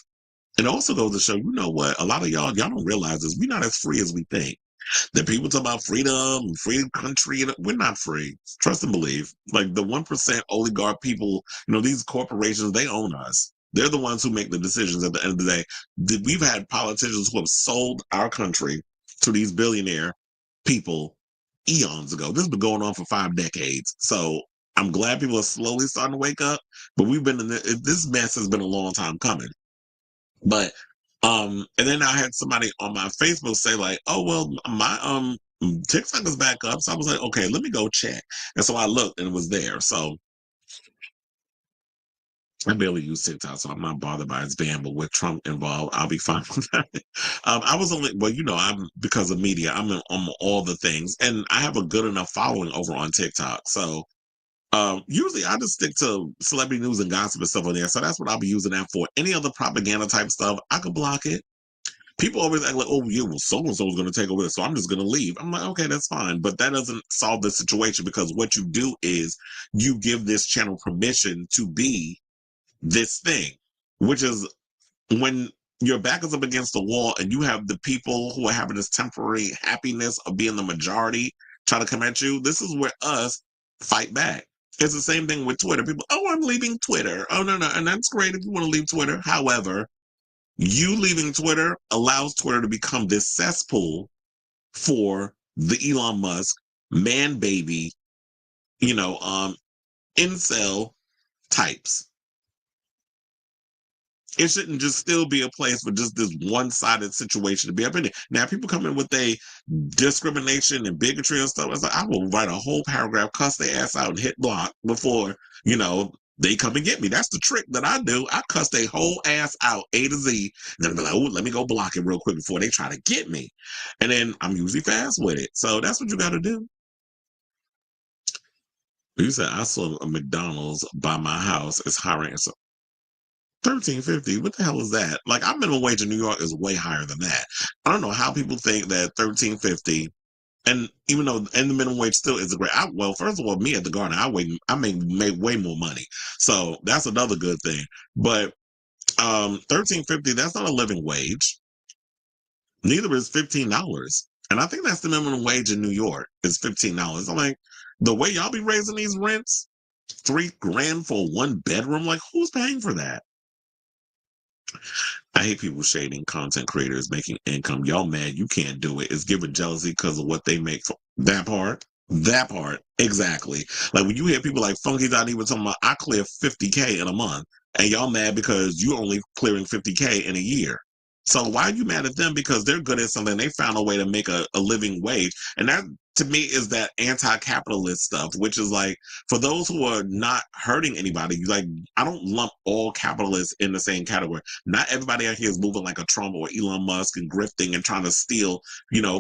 It also goes to show, you know what? A lot of y'all don't realize this. We're not as free as we think. The people talk about freedom, free country. We're not free. Trust and believe. Like the 1% oligarch people, these corporations, they own us. They're the ones who make the decisions at the end of the day. We've had politicians who have sold our country to these billionaire people eons ago. This has been going on for 5 decades. So I'm glad people are slowly starting to wake up, but we've been in this mess has been a long time coming. But and then I had somebody on my Facebook say like, oh well, my TikTok is back up. So I was like, okay, let me go check. And so I looked and it was there. So I barely use TikTok, so I'm not bothered by its ban. But with Trump involved, I'll be fine with that. I was only, well, I'm because of media, I'm on all the things, and I have a good enough following over on TikTok. So usually I just stick to celebrity news and gossip and stuff on there. So that's what I'll be using that for. Any other propaganda type stuff, I could block it. People always act like, oh, yeah, well, so-and-so is going to take over this, so I'm just going to leave. I'm like, okay, that's fine. But that doesn't solve the situation, because what you do is you give this channel permission to be this thing, which is when your back is up against the wall and you have the people who are having this temporary happiness of being the majority try to come at you. This is where us fight back. It's the same thing with Twitter. People, oh, I'm leaving Twitter. Oh, no. And that's great if you want to leave Twitter. However, you leaving Twitter allows Twitter to become this cesspool for the Elon Musk man baby, incel types. It shouldn't just still be a place for just this one-sided situation to be up in it. Now, people come in with a discrimination and bigotry and stuff. It's like, I will write a whole paragraph, cuss their ass out, and hit block before, they come and get me. That's the trick that I do. I cuss their whole ass out, A to Z. Then I'll be like, oh, let me go block it real quick before they try to get me. And then I'm usually fast with it. So that's what you got to do. You said, I saw a McDonald's by my house. It's hiring. So $13.50. What the hell is that? Like, our minimum wage in New York is way higher than that. I don't know how people think that $13.50, and even though and the minimum wage still is a great. Well, first of all, me at the Garden, I make way more money, so that's another good thing. But $13.50, that's not a living wage. Neither is $15, and I think that's the minimum wage in New York is $15. I'm like, the way y'all be raising these rents, $3,000 for one bedroom, like who's paying for that? I hate people shading content creators making income. Y'all mad you can't do it. It's giving jealousy because of what they make. That part. That part. Exactly. Like when you hear people like Funky Dot even talking about, I clear 50K in a month, and y'all mad because you only clearing 50K in a year. So why are you mad at them? Because they're good at something. They found a way to make a living wage. And that, to me, is that anti-capitalist stuff, which is like, for those who are not hurting anybody, like, I don't lump all capitalists in the same category. Not everybody out here is moving like a Trump or Elon Musk and grifting and trying to steal,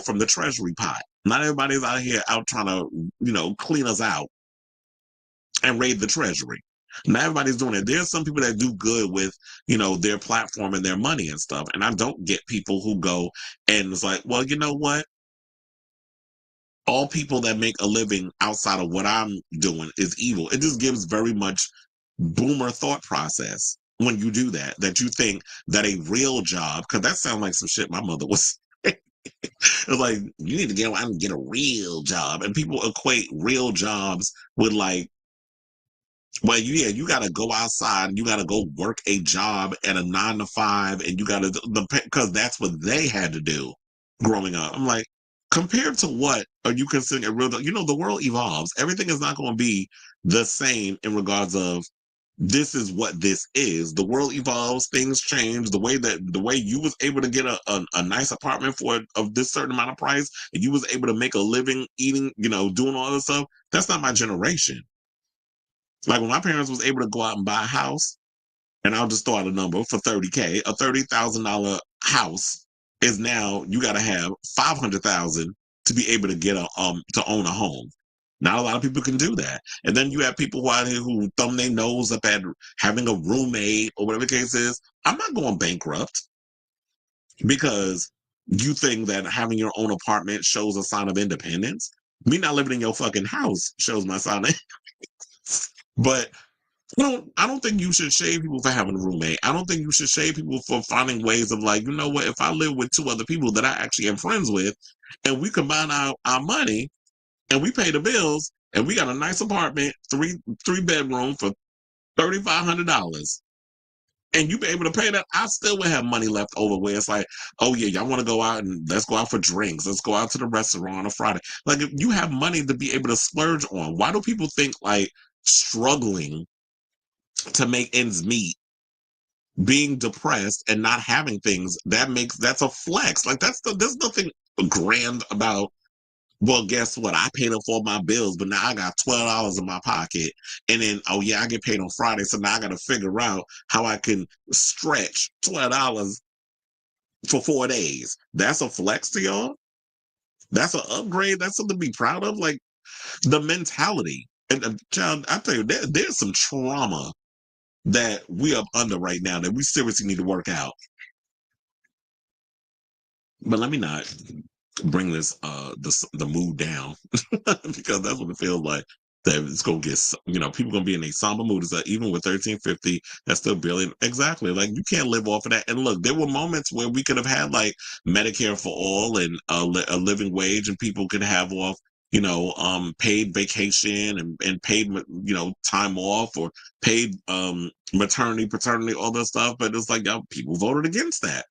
from the treasury pot. Not everybody's out here out trying to, clean us out and raid the treasury. Not everybody's doing it. There's some people that do good with, their platform and their money and stuff. And I don't get people who go and it's like, well, you know what? All people that make a living outside of what I'm doing is evil. It just gives very much boomer thought process when you do that, that you think that a real job, because that sounds like some shit my mother was. It's like, you need to get out and get a real job. And people equate real jobs with like, well, yeah, you got to go outside and you got to go work a job at a 9 to 5, and you got to, because that's what they had to do growing up. I'm like, compared to what are you considering a real job? The world evolves. Everything is not going to be the same in regards of this is what this is. The world evolves, things change. The way you was able to get a nice apartment for of this certain amount of price, and you was able to make a living eating, doing all this stuff. That's not my generation. Like when my parents was able to go out and buy a house, and I'll just throw out a number for 30K, a $30,000 house is now you got to have 500,000 to be able to get to own a home. Not a lot of people can do that. And then you have people out here who thumb their nose up at having a roommate or whatever the case is. I'm not going bankrupt because you think that having your own apartment shows a sign of independence. Me not living in your fucking house shows my sign of but I don't think you should shade people for having a roommate. I don't think you should shade people for finding ways of like, you know what, if I live with two other people that I actually am friends with, and we combine our money and we pay the bills and we got a nice apartment, three bedroom for $3,500. And you be able to pay that, I still would have money left over where it's like, oh yeah, y'all want to go out and let's go out for drinks. Let's go out to the restaurant on a Friday. Like if you have money to be able to splurge on, why do people think like struggling to make ends meet, being depressed and not having things, that's a flex. Like there's nothing grand about, well, guess what? I paid up for my bills, but now I got $12 in my pocket. And then, oh yeah, I get paid on Friday. So now I got to figure out how I can stretch $12 for 4 days. That's a flex to y'all? That's an upgrade. That's something to be proud of. Like the mentality. And child, I tell you, there's some trauma that we up under right now that we seriously need to work out. But let me not bring the mood down because that's what it feels like. that it's gonna get, people gonna be in a somber mood. It's like, even with 1350, that's still barely exactly, like, you can't live off of that. And look, there were moments where we could have had like Medicare for all and a living wage, and people could have off, paid vacation and paid, time off, or paid maternity, paternity, all that stuff. But it's like, people voted against that.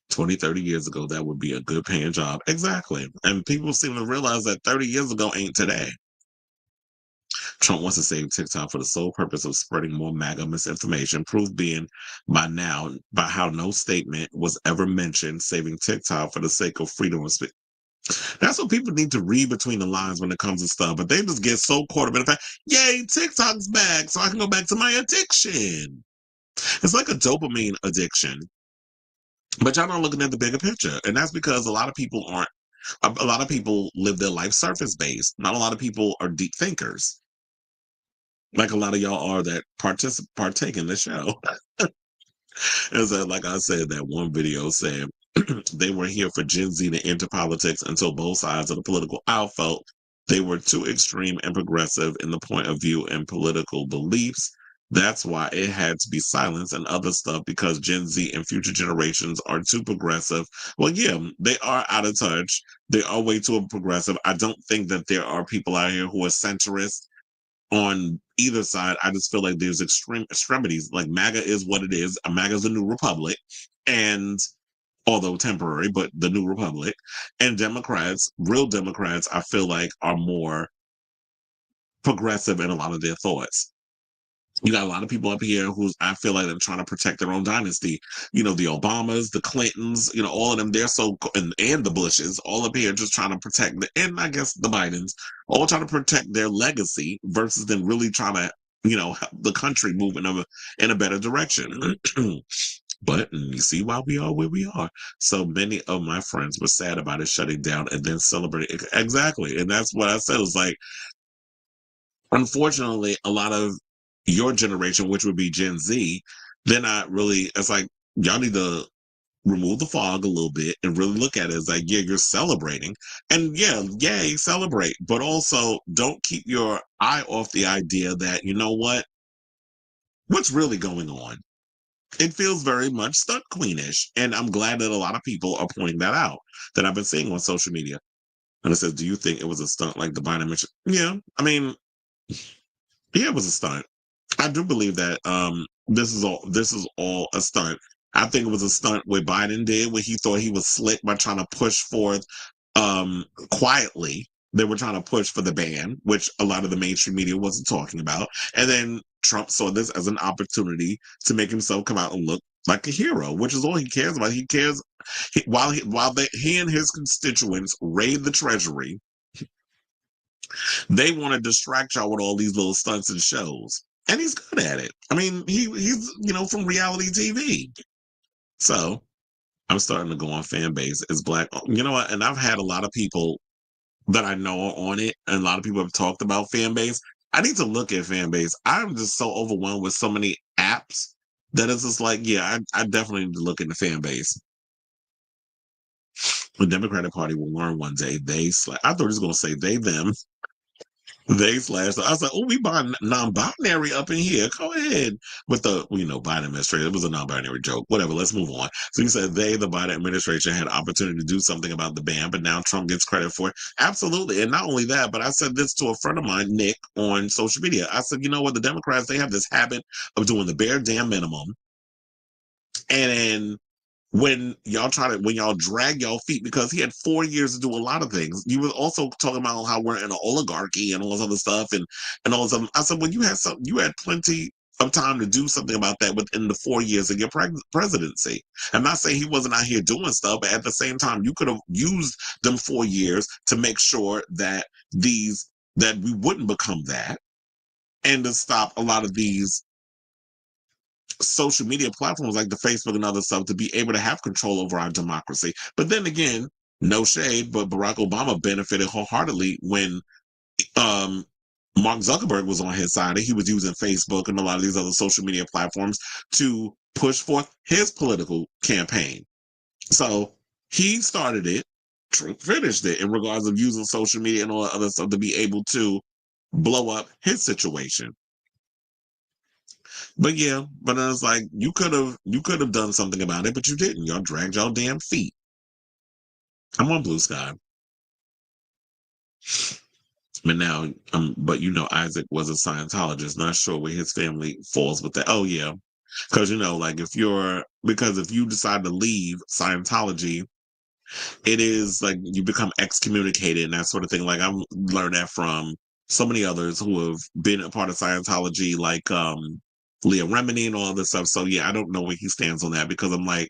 20, 30 years ago, that would be a good paying job. Exactly. And people seem to realize that 30 years ago ain't today. Trump wants to save TikTok for the sole purpose of spreading more MAGA misinformation, proof being by how no statement was ever mentioned saving TikTok for the sake of freedom of speech. That's what people need to read between the lines when it comes to stuff, but they just get so caught up in the fact, yay, TikTok's back, so I can go back to my addiction. It's like a dopamine addiction. But y'all not looking at the bigger picture. And that's because a lot of people live their life surface based. Not a lot of people are deep thinkers. Like a lot of y'all are that partake in the show. And so, like I said, that one video said they were here for Gen Z to enter politics until both sides of the political aisle felt they were too extreme and progressive in the point of view and political beliefs. That's why it had to be silenced and other stuff, because Gen Z and future generations are too progressive. Well, yeah, they are out of touch. They are way too progressive. I don't think that there are people out here who are centrist on either side. I just feel like there's extremities. Like MAGA is what it is. MAGA is the new republic, and although temporary, but the new republic. And Democrats, real Democrats, I feel like are more progressive in a lot of their thoughts. You got a lot of people up here who's, I feel like, they're trying to protect their own dynasty. The Obamas, the Clintons, all of them, they're and the Bushes, all up here just trying to protect and I guess the Bidens, all trying to protect their legacy versus them really trying to, help the country move in a better direction. But you see why we are where we are. So many of my friends were sad about it shutting down and then celebrating. Exactly. And that's what I said. It's like, unfortunately, a lot of your generation, which would be Gen Z, they're not really, it's like, y'all need to remove the fog a little bit and really look at it as like, yeah, you're celebrating. And yeah, yay, celebrate. But also don't keep your eye off the idea that, what's really going on? It feels very much stunt queenish. And I'm glad that a lot of people are pointing that out that I've been seeing on social media. And it says, do you think it was a stunt like the Biden mission? Yeah. I mean, yeah, it was a stunt. I do believe that this is all a stunt. I think it was a stunt what Biden did where he thought he was slick by trying to push forth quietly. They were trying to push for the ban, which a lot of the mainstream media wasn't talking about. And then Trump saw this as an opportunity to make himself come out and look like a hero, which is all he cares about. He cares while he and his constituents raid the Treasury. They want to distract y'all with all these little stunts and shows. And he's good at it. I mean, he's from reality TV. So I'm starting to go on fan base as Black. You know what? And I've had a lot of people that I know are on it, and a lot of people have talked about fan base. I need to look at fan base. I'm just so overwhelmed with so many apps that it's just like, yeah, I definitely need to look into fan base. The Democratic Party will learn one day. I thought he was going to say they, them. They slash. I was like, oh, we buying non-binary up in here. Go ahead with the, Biden administration. It was a non-binary joke. Whatever. Let's move on. So you said the Biden administration, had opportunity to do something about the ban, but now Trump gets credit for it. Absolutely. And not only that, but I said this to a friend of mine, Nick, on social media. I said, you know what? The Democrats, they have this habit of doing the bare damn minimum. And then when y'all drag y'all feet, because he had 4 years to do a lot of things. You were also talking about how we're in an oligarchy and all this other stuff and all this other. I said, well, you had plenty of time to do something about that within the 4 years of your presidency. I'm not saying he wasn't out here doing stuff, but at the same time, you could have used them 4 years to make sure that we wouldn't become that, and to stop a lot of these social media platforms like the Facebook and other stuff to be able to have control over our democracy. But then again, no shade, but Barack Obama benefited wholeheartedly when Mark Zuckerberg was on his side, and he was using Facebook and a lot of these other social media platforms to push forth his political campaign. So he started it. finished it in regards of using social media and all that other stuff to be able to blow up his situation. But yeah, but I was like, you could have done something about it, but you didn't. Y'all dragged y'all damn feet. I'm on Blue Sky. But now, but Isaac was a Scientologist. Not sure where his family falls with that. Oh yeah, because like if you decide to leave Scientology, it is like you become excommunicated and that sort of thing. Like I've learned that from so many others who have been a part of Scientology, like Leah Remini and all this stuff. So yeah, I don't know where he stands on that because I'm like,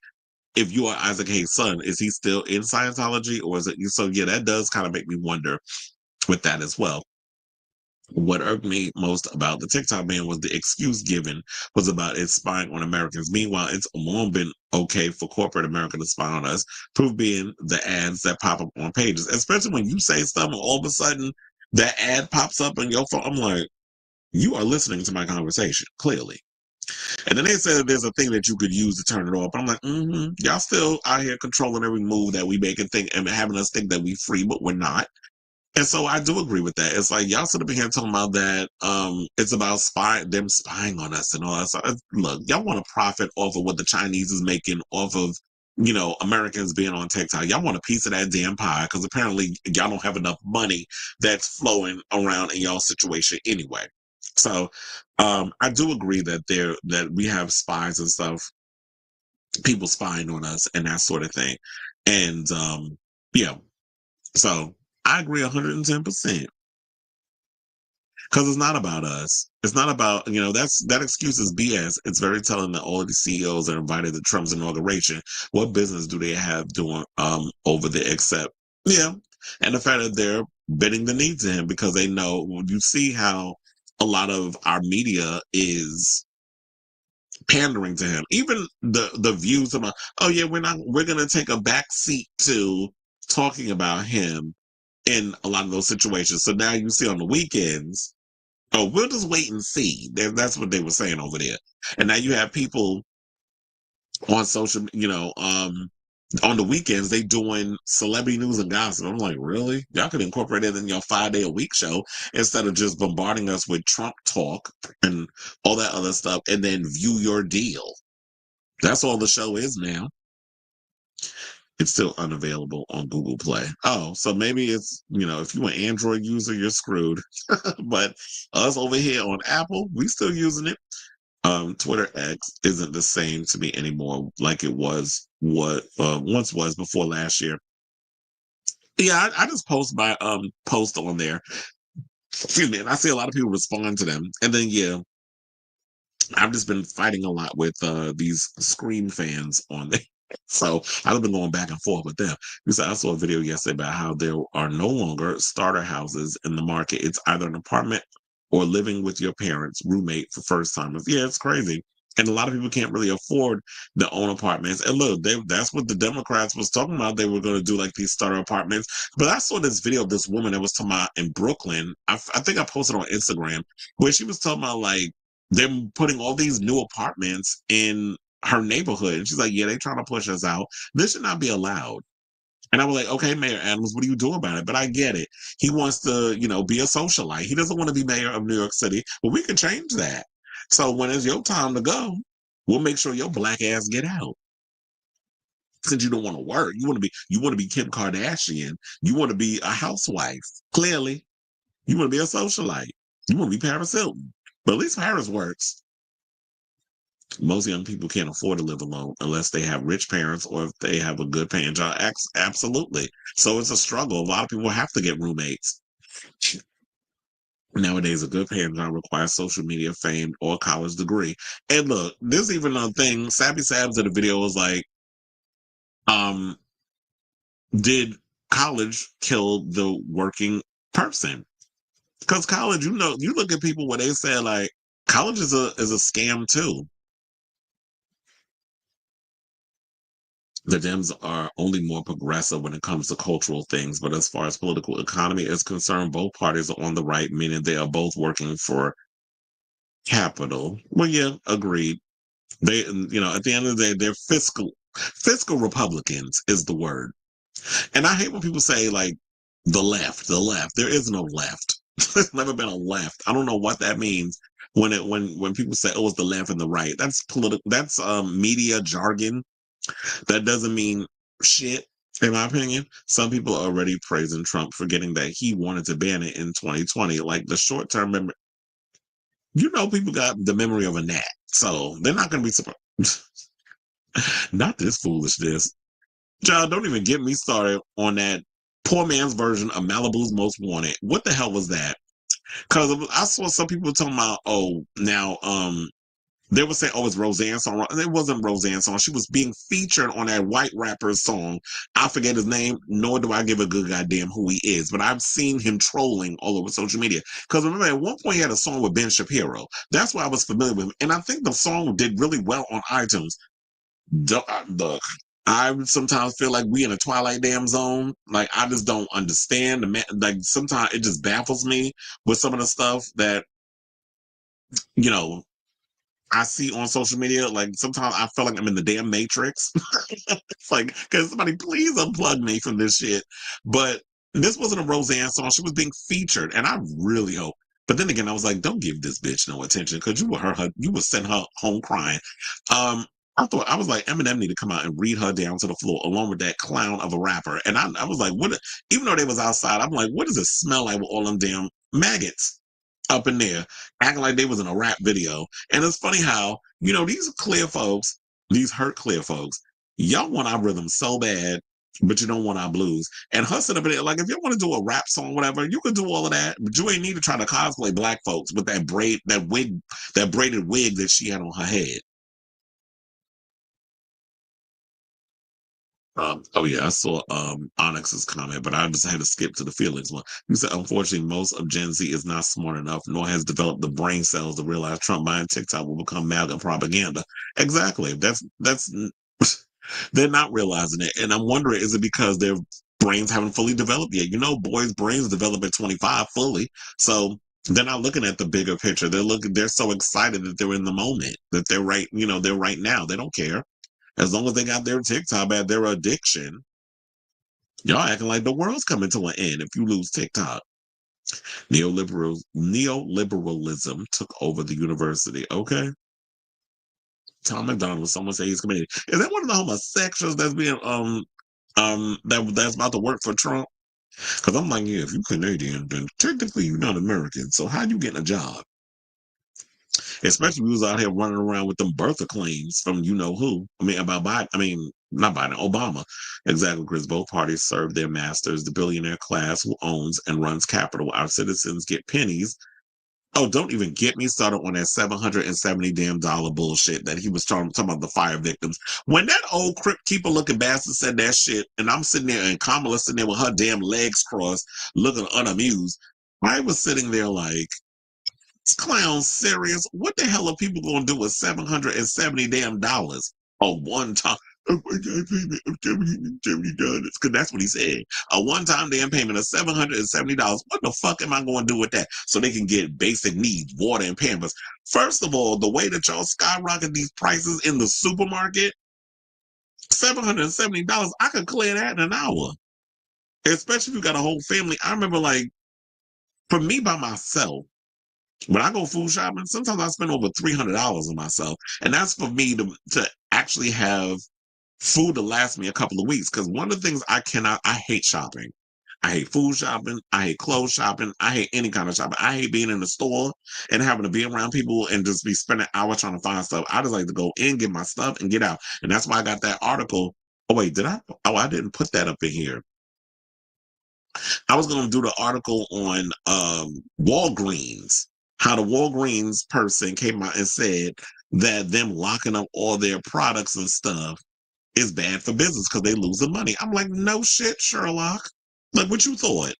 if you are Isaac Hayes' son, is he still in Scientology or is it? So yeah, that does kind of make me wonder with that as well. What irked me most about the TikTok ban was the excuse given was about it spying on Americans. Meanwhile, it's long been okay for corporate America to spy on us, proof being the ads that pop up on pages, especially when you say stuff and all of a sudden that ad pops up on your phone. I'm like, you are listening to my conversation, clearly. And then they said there's a thing that you could use to turn it off. I'm like, y'all still out here controlling every move that we make and think and having us think that we free, but we're not. And so I do agree with that. It's like y'all sit up here talking about that. It's about them spying on us and all that stuff. Look, y'all want to profit off of what the Chinese is making off of, Americans being on TikTok. Y'all want a piece of that damn pie because apparently y'all don't have enough money that's flowing around in y'all situation anyway. So I do agree that we have spies and stuff, people spying on us and that sort of thing. And yeah, so I agree 110%. Because it's not about us. It's not about, that excuse is BS. It's very telling that all of the CEOs are invited to Trump's inauguration. What business do they have doing over there except, yeah, and the fact that they're bending the knee to him because they know, when you see how a lot of our media is pandering to him. Even the views about, oh yeah, we're gonna take a back seat to talking about him in a lot of those situations. So now you see on the weekends, oh, we'll just wait and see. That's what they were saying over there. And now you have people on social, on the weekends, they doing celebrity news and gossip. I'm like, really? Y'all could incorporate it in your 5 day a week show instead of just bombarding us with Trump talk and all that other stuff and then view your deal. That's all the show is now. It's still unavailable on Google Play. Oh, so maybe it's, if you're an Android user, you're screwed. But us over here on Apple, we still using it. Twitter X isn't the same to me anymore like it was what once was before last year. Yeah, I just post my post on there. Excuse me, and I see a lot of people respond to them. And then yeah, I've just been fighting a lot with these Scream fans on there. So I've been going back and forth with them. Because I saw a video yesterday about how there are no longer starter houses in the market. It's either an apartment or living with your parents, roommate for first timers. Yeah, it's crazy. And a lot of people can't really afford their own apartments. And look, that's what the Democrats was talking about. They were going to do like these starter apartments. But I saw this video of this woman that was talking about in Brooklyn. I think I posted on Instagram where she was talking about like them putting all these new apartments in her neighborhood. And she's like, yeah, they're trying to push us out. This should not be allowed. And I was like, okay, Mayor Adams, what do you do about it? But I get it. He wants to, be a socialite. He doesn't want to be mayor of New York City, but we can change that. So when it's your time to go, we'll make sure your black ass get out. Since you don't want to work, you want to be Kim Kardashian. You want to be a housewife. Clearly, you want to be a socialite. You want to be Paris Hilton. But at least Paris works. Most young people can't afford to live alone unless they have rich parents or if they have a good paying job. Absolutely. So it's a struggle. A lot of people have to get roommates. Nowadays, a good paying job requires social media fame or a college degree. And look, there's even a thing. Sabby Sabs in the video was like, um, did college kill the working person? Because college, you look at people where they say like college is a scam too. The Dems are only more progressive when it comes to cultural things, but as far as political economy is concerned, both parties are on the right, meaning they are both working for capital. Well, yeah, agreed. They, at the end of the day, they're fiscal Republicans is the word. And I hate when people say like the left, the left. There is no left. There's never been a left. I don't know what that means when people say, oh, it's the left and the right. That's political. That's media jargon. That doesn't mean shit. In my opinion, some people are already praising Trump, forgetting that he wanted to ban it in 2020. Like the short term memory, people got the memory of a gnat, so they're not going to be surprised. Not this foolishness. John, don't even get me started on that poor man's version of Malibu's Most Wanted. What the hell was that? Because I saw some people talking about, oh, now, they were saying, oh, it's Roseanne's song. And it wasn't Roseanne's song. She was being featured on that white rapper's song. I forget his name, nor do I give a good goddamn who he is. But I've seen him trolling all over social media. Because remember, at one point he had a song with Ben Shapiro. That's why I was familiar with him. And I think the song did really well on iTunes. Look, I sometimes feel like we in a Twilight damn zone. Like, I just don't understand. Like, sometimes it just baffles me with some of the stuff that, you know, I see on social media. Like, sometimes I feel like I'm in the damn Matrix. It's like, can somebody please unplug me from this shit? But this wasn't a Roseanne song. She was being featured, and I really hope. But then again, I was like, don't give this bitch no attention because you would send her home crying. I was like, Eminem need to come out and read her down to the floor along with that clown of a rapper. And I was like, what? Even though they was outside, I'm like, what does it smell like with all them damn maggots up in there, acting like they was in a rap video? And it's funny how, these clear folks, these hurt clear folks, y'all want our rhythm so bad, but you don't want our blues. And her sitting up there, like, if you want to do a rap song, whatever, you could do all of that, but you ain't need to try to cosplay black folks with that braided wig that she had on her head. Oh yeah, I saw Onyx's comment, but I just had to skip to the feelings one. He said, unfortunately, most of Gen Z is not smart enough, nor has developed the brain cells to realize Trump buying TikTok will become MAGA propaganda. Exactly. That's they're not realizing it. And I'm wondering, is it because their brains haven't fully developed yet? Boys' brains develop at 25 fully. So they're not looking at the bigger picture. They're so excited that they're in the moment, that they're right now. They don't care. As long as they got their TikTok at their addiction, y'all acting like the world's coming to an end if you lose TikTok. Neoliberalism took over the university. Okay. Tom McDonald, someone say he's committed. Is that one of the homosexuals that's being that's about to work for Trump? Because I'm like, yeah, if you're Canadian, then technically you're not American. So how you getting a job? Especially we was out here running around with them birther claims from you know who. I mean, about Biden. I mean, not Biden, Obama. Exactly, Chris. Both parties serve their masters, the billionaire class who owns and runs capital. Our citizens get pennies. Oh, don't even get me started on that $770 damn bullshit that he was talking about the fire victims. When that old crypt keeper looking bastard said that shit, and I'm sitting there and Kamala sitting there with her damn legs crossed, looking unamused, I was sitting there like, this clown's serious. What the hell are people gonna do with $770 damn a one time? Oh my God, payment of $70, because that's what he said. A one-time damn payment of $770. What the fuck am I going to do with that? So they can get basic needs, water and Pampers. First of all, the way that y'all skyrocket these prices in the supermarket, $770, I could clear that in an hour. Especially if you got a whole family. I remember, like, for me by myself, when I go food shopping, sometimes I spend over $300 on myself, and that's for me to actually have food to last me a couple of weeks. Because one of the things I hate shopping. I hate food shopping. I hate clothes shopping. I hate any kind of shopping. I hate being in the store and having to be around people and just be spending hours trying to find stuff. I just like to go in, get my stuff, and get out. And that's why I got that article. Oh wait, did I? Oh, I didn't put that up in here. I was going to do the article on Walgreens, how the Walgreens person came out and said that them locking up all their products and stuff is bad for business because they losing money. I'm like, no shit, Sherlock. Like, what you thought?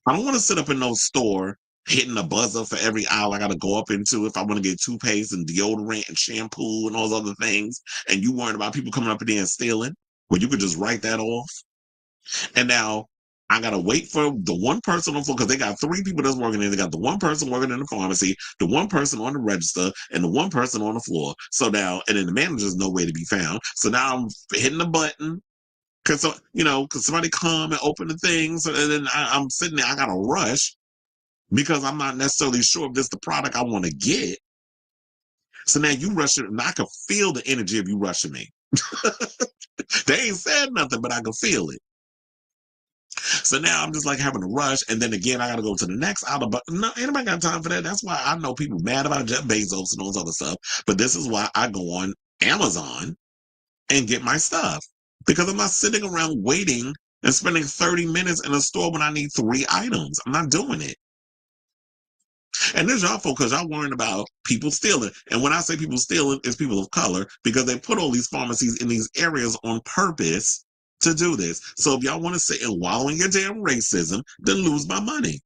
I don't want to sit up in no store hitting a buzzer for every aisle I got to go up into if I want to get toothpaste and deodorant and shampoo and all those other things. And you worried about people coming up in there and stealing, when you could just write that off. And now I gotta wait for the one person on the floor because they got three people that's working there. They got the one person working in the pharmacy, the one person on the register, and the one person on the floor. So now, and then the manager's nowhere to be found. So now I'm hitting the button. Cause cause somebody come and open the things, and then I'm sitting there, I gotta rush because I'm not necessarily sure if this is the product I want to get. So now you rushing, and I can feel the energy of you rushing me. They ain't said nothing, but I can feel it. So now I'm just like having to rush, and then again I gotta go to the next aisle. But no, anybody got time for that? That's why I know people mad about Jeff Bezos and all this other stuff. But this is why I go on Amazon and get my stuff, because I'm not sitting around waiting and spending 30 minutes in a store when I need 3 items. I'm not doing it. And there's y'all folks, because y'all worrying about people stealing. And when I say people stealing, it's people of color, because they put all these pharmacies in these areas on purpose to do this. So if y'all want to sit and wallow in your damn racism, then lose my money.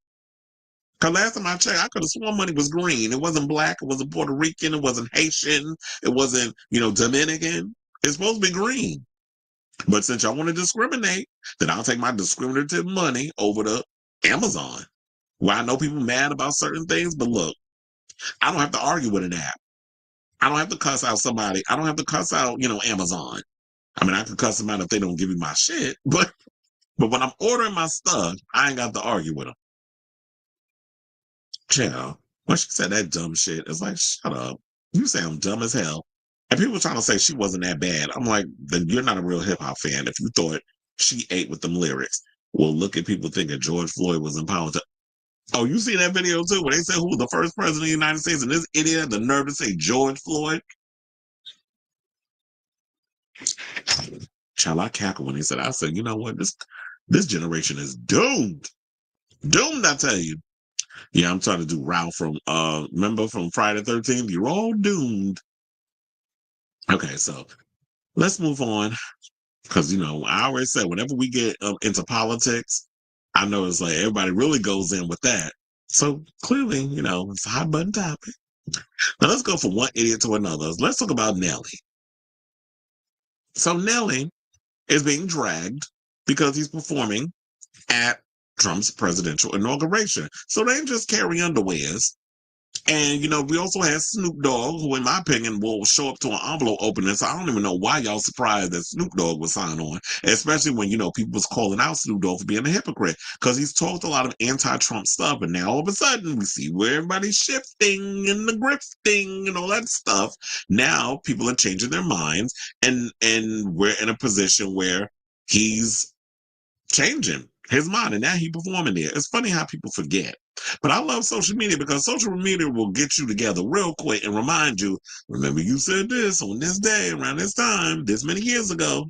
Because last time I checked, I could have sworn money was green. It wasn't black. It wasn't Puerto Rican. It wasn't Haitian. It wasn't, Dominican. It's supposed to be green. But since y'all want to discriminate, then I'll take my discriminative money over to Amazon, where I know people mad about certain things. But look, I don't have to argue with an app. I don't have to cuss out somebody. I don't have to cuss out, Amazon. I mean, I can cuss them out if they don't give me my shit. But when I'm ordering my stuff, I ain't got to argue with them. Child, when she said that dumb shit, it's like, shut up. You sound dumb as hell. And people trying to say she wasn't that bad. I'm like, then you're not a real hip hop fan if you thought she ate with them lyrics. Well, look at people thinking George Floyd was in politics. Oh, you see that video too, where they said who was the first president of the United States, and this idiot had the nerve to say George Floyd? Child, I cackled when he said, I said, you know what? This generation is doomed. Doomed, I tell you. Yeah, I'm trying to do Ralph from remember from Friday the 13th? You're all doomed. Okay, so let's move on. Because I always said whenever we get into politics, I know it's like everybody really goes in with that. So clearly, it's a hot button topic. Now let's go from one idiot to another. Let's talk about Nelly. So Nelly is being dragged because he's performing at Trump's presidential inauguration. So they ain't just Carrie underwears. And, we also had Snoop Dogg, who, in my opinion, will show up to an envelope opening. So I don't even know why y'all surprised that Snoop Dogg was signed on, especially when, people was calling out Snoop Dogg for being a hypocrite, because he's talked a lot of anti-Trump stuff. And now all of a sudden we see where everybody's shifting and the grifting and all that stuff. Now people are changing their minds, and we're in a position where he's changing his mind, and now he performing there. It's funny how people forget. But I love social media, because social media will get you together real quick and remind you, remember you said this on this day, around this time, this many years ago.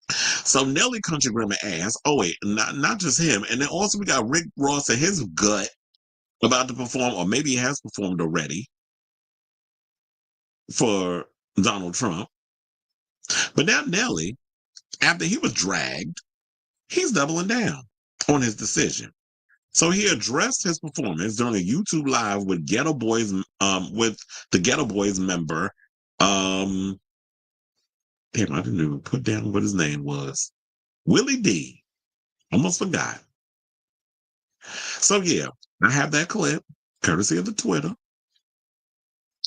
So Nelly Country Grammar asked, oh wait, not just him. And then also we got Rick Ross and his gut about to perform, or maybe he has performed already for Donald Trump. But now Nelly, after he was dragged, he's doubling down on his decision. So he addressed his performance during a YouTube live with Ghetto Boys, with the Ghetto Boys member. Damn, I didn't even put down what his name was. Willie D. Almost forgot. So yeah, I have that clip, courtesy of the Twitter.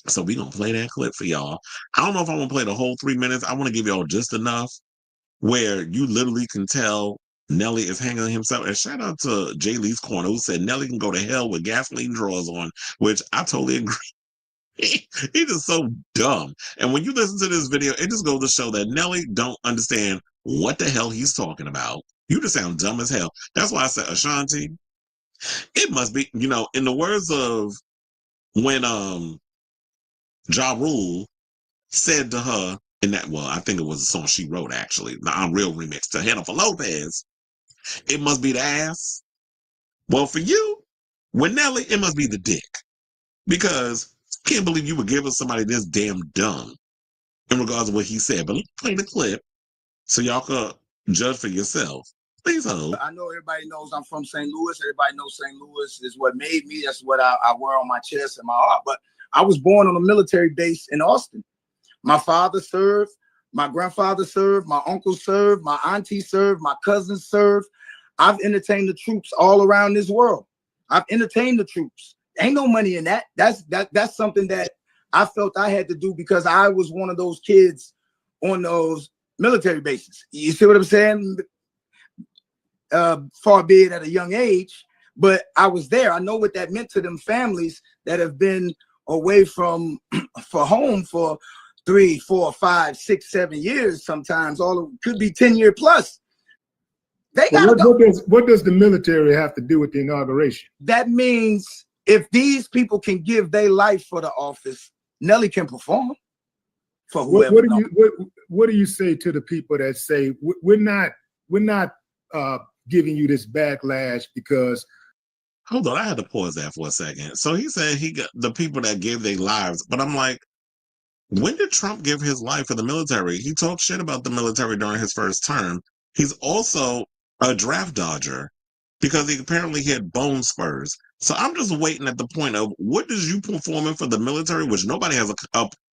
So we gonna play that clip for y'all. I don't know if I'm gonna play the whole 3 minutes. I want to give y'all just enough where you literally can tell Nelly is hanging himself. And shout out to Jay Lee's Corner, who said Nelly can go to hell with gasoline drawers on, which I totally agree. He's just so dumb. And when you listen to this video, it just goes to show that Nelly don't understand what the hell he's talking about. You just sound dumb as hell. That's why I said, Ashanti, it must be, in the words of when Ja Rule said to her in that, well, I think it was a song she wrote actually, the Unreal remix to Jennifer Lopez, it must be the ass. Well, for you, with Nelly, it must be the dick. Because I can't believe you would give us somebody this damn dumb in regards to what he said. But let's play the clip so y'all can judge for yourself. Please hold. I know everybody knows I'm from St. Louis. Everybody knows St. Louis is what made me. That's what I wear on my chest and my heart. But I was born on a military base in Austin. My father served. My grandfather served. My uncle served. My auntie served. My cousins served. I've entertained the troops all around this world. I've entertained the troops. Ain't no money in that. That's something that I felt I had to do because I was one of those kids on those military bases. You see what I'm saying? Far be it at a young age, but I was there. I know what that meant to them families that have been away from for home for 3, 4, 5, 6, 7 years. Sometimes could be 10-year plus. They gotta go. What does the military have to do with the inauguration? That means if these people can give their life for the office, Nelly can perform for whoever. What do you say to the people that say we're not giving you this backlash because? Hold on, I had to pause that for a second. So he said he got the people that gave their lives, but I'm like, when did Trump give his life for the military? He talked shit about the military during his first term. He's also a draft dodger because he apparently had bone spurs. So I'm just waiting at the point of what does you performing for the military, which nobody has a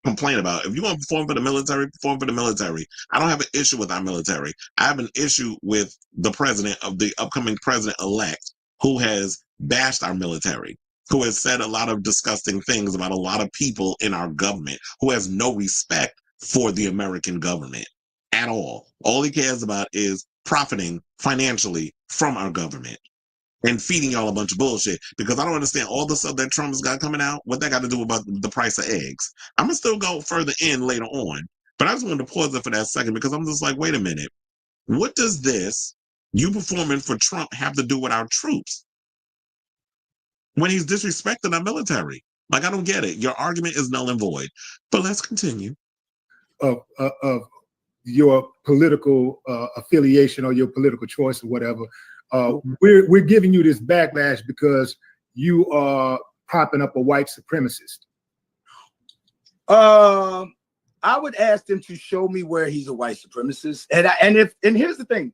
complaint about. If you want to perform for the military, perform for the military. I don't have an issue with our military. I have an issue with the president of the upcoming president-elect who has bashed our military, who has said a lot of disgusting things about a lot of people in our government, who has no respect for the American government at all. All he cares about is profiting financially from our government and feeding y'all a bunch of bullshit, because I don't understand all the stuff that Trump has got coming out, what that got to do about the price of eggs. I'm going to still go further in later on, but I just wanted to pause it for that second because I'm just like, wait a minute. What does this, you performing for Trump, have to do with our troops when he's disrespecting our military? Like, I don't get it. Your argument is null and void, but let's continue. Of your political affiliation or your political choice or whatever. We're giving you this backlash because you are propping up a white supremacist. I would ask them to show me where he's a white supremacist. And here's the thing.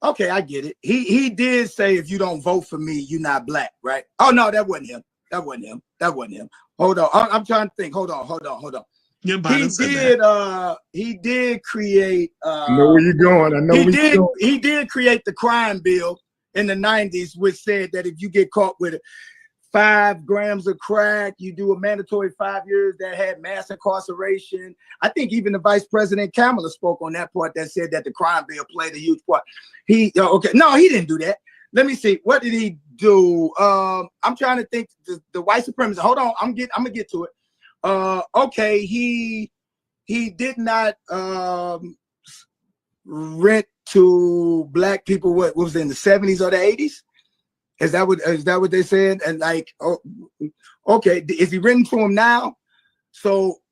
Okay, I get it. He did say if you don't vote for me, you're not black, right? Oh no, that wasn't him. That wasn't him. Hold on. I'm trying to think. Hold on. He did create I know where you're going. I know where you're going. He did create the crime bill in the 90s, which said that if you get caught with 5 grams of crack, you do a mandatory 5 years. That had mass incarceration. I think even the Vice President Kamala spoke on that part that said that the crime bill played a huge part. He didn't do that. Let me see. What did he do? I'm trying to think. The white supremacist. Hold on. I'm gonna get to it. Okay, he did not rent to black people. What was it, in the 70s or the 80s? Is that what they said? And like, okay, is he renting to him now? So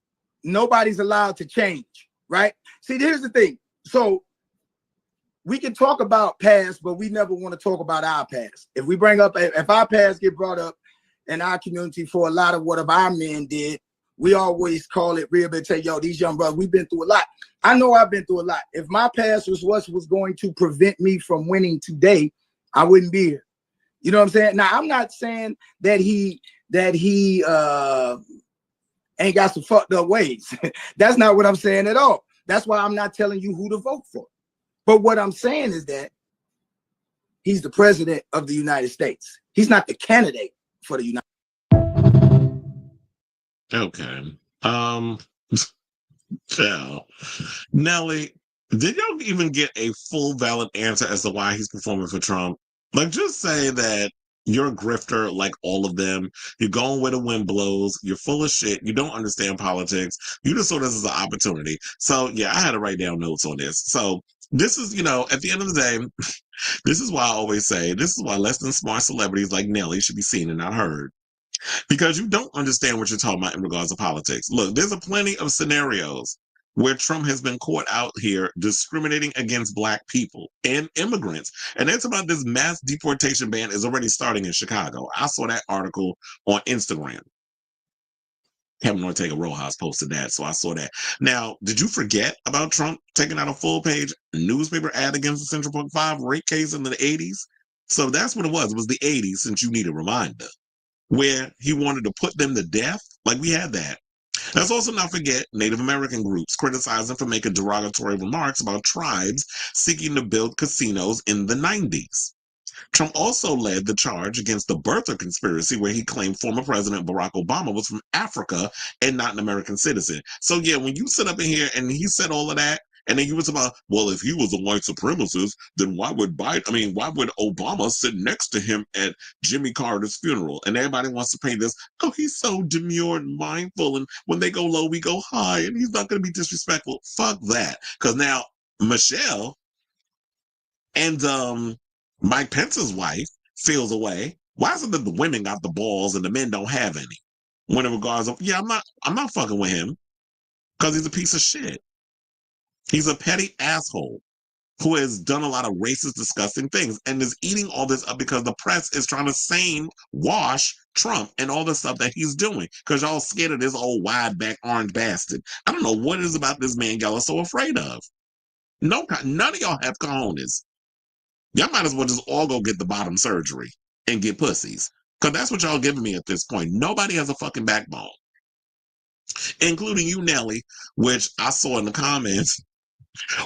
nobody's allowed to change, right? See, here's the thing. So we can talk about past, but we never want to talk about our past. If our past get brought up in our community for a lot of what our men did, we always call it rehabilitation. Yo, these young brothers, we've been through a lot. I know I've been through a lot. If my past was what was going to prevent me from winning today, I wouldn't be here. You know what I'm saying? Now, I'm not saying that he ain't got some fucked up ways. That's not what I'm saying at all. That's why I'm not telling you who to vote for. But what I'm saying is that he's the president of the United States. He's not the candidate for the United States. Okay. Yeah. Nelly, did y'all even get a full valid answer as to why he's performing for Trump? Like, just say that you're a grifter like all of them. You're going where the wind blows. You're full of shit. You don't understand politics. You just saw this as an opportunity. So, yeah, I had to write down notes on this. So, this is, at the end of the day, this is why I always say, this is why less than smart celebrities like Nelly should be seen and not heard. Because you don't understand what you're talking about in regards to politics. Look, there's plenty of scenarios where Trump has been caught out here discriminating against Black people and immigrants. And it's about this mass deportation ban is already starting in Chicago. I saw that article on Instagram. Kevin Ortega Rojas posted that, so I saw that. Now, did you forget about Trump taking out a full-page newspaper ad against the Central Park 5 rape case in the 80s? So that's what it was. It was the 80s, since you need a reminder, where he wanted to put them to death. Like, we had that. Let's also not forget Native American groups criticizing for making derogatory remarks about tribes seeking to build casinos in the 90s. Trump also led the charge against the birther conspiracy, where he claimed former President Barack Obama was from Africa and not an American citizen. So yeah, when you sit up in here and he said all of that, and then you was about, well, if he was a white supremacist, then why would why would Obama sit next to him at Jimmy Carter's funeral? And everybody wants to paint this, oh, he's so demure and mindful, and when they go low, we go high, and he's not going to be disrespectful. Fuck that. Because now Michelle and Mike Pence's wife feels away. Why is it that the women got the balls and the men don't have any? When in regards of, yeah, I'm not fucking with him because he's a piece of shit. He's a petty asshole who has done a lot of racist, disgusting things and is eating all this up because the press is trying to sane wash Trump and all the stuff that he's doing because y'all scared of this old wide back orange bastard. I don't know what it is about this man y'all are so afraid of. No, none of y'all have cojones. Y'all might as well just all go get the bottom surgery and get pussies. Because that's what y'all giving me at this point. Nobody has a fucking backbone. Including you, Nelly, which I saw in the comments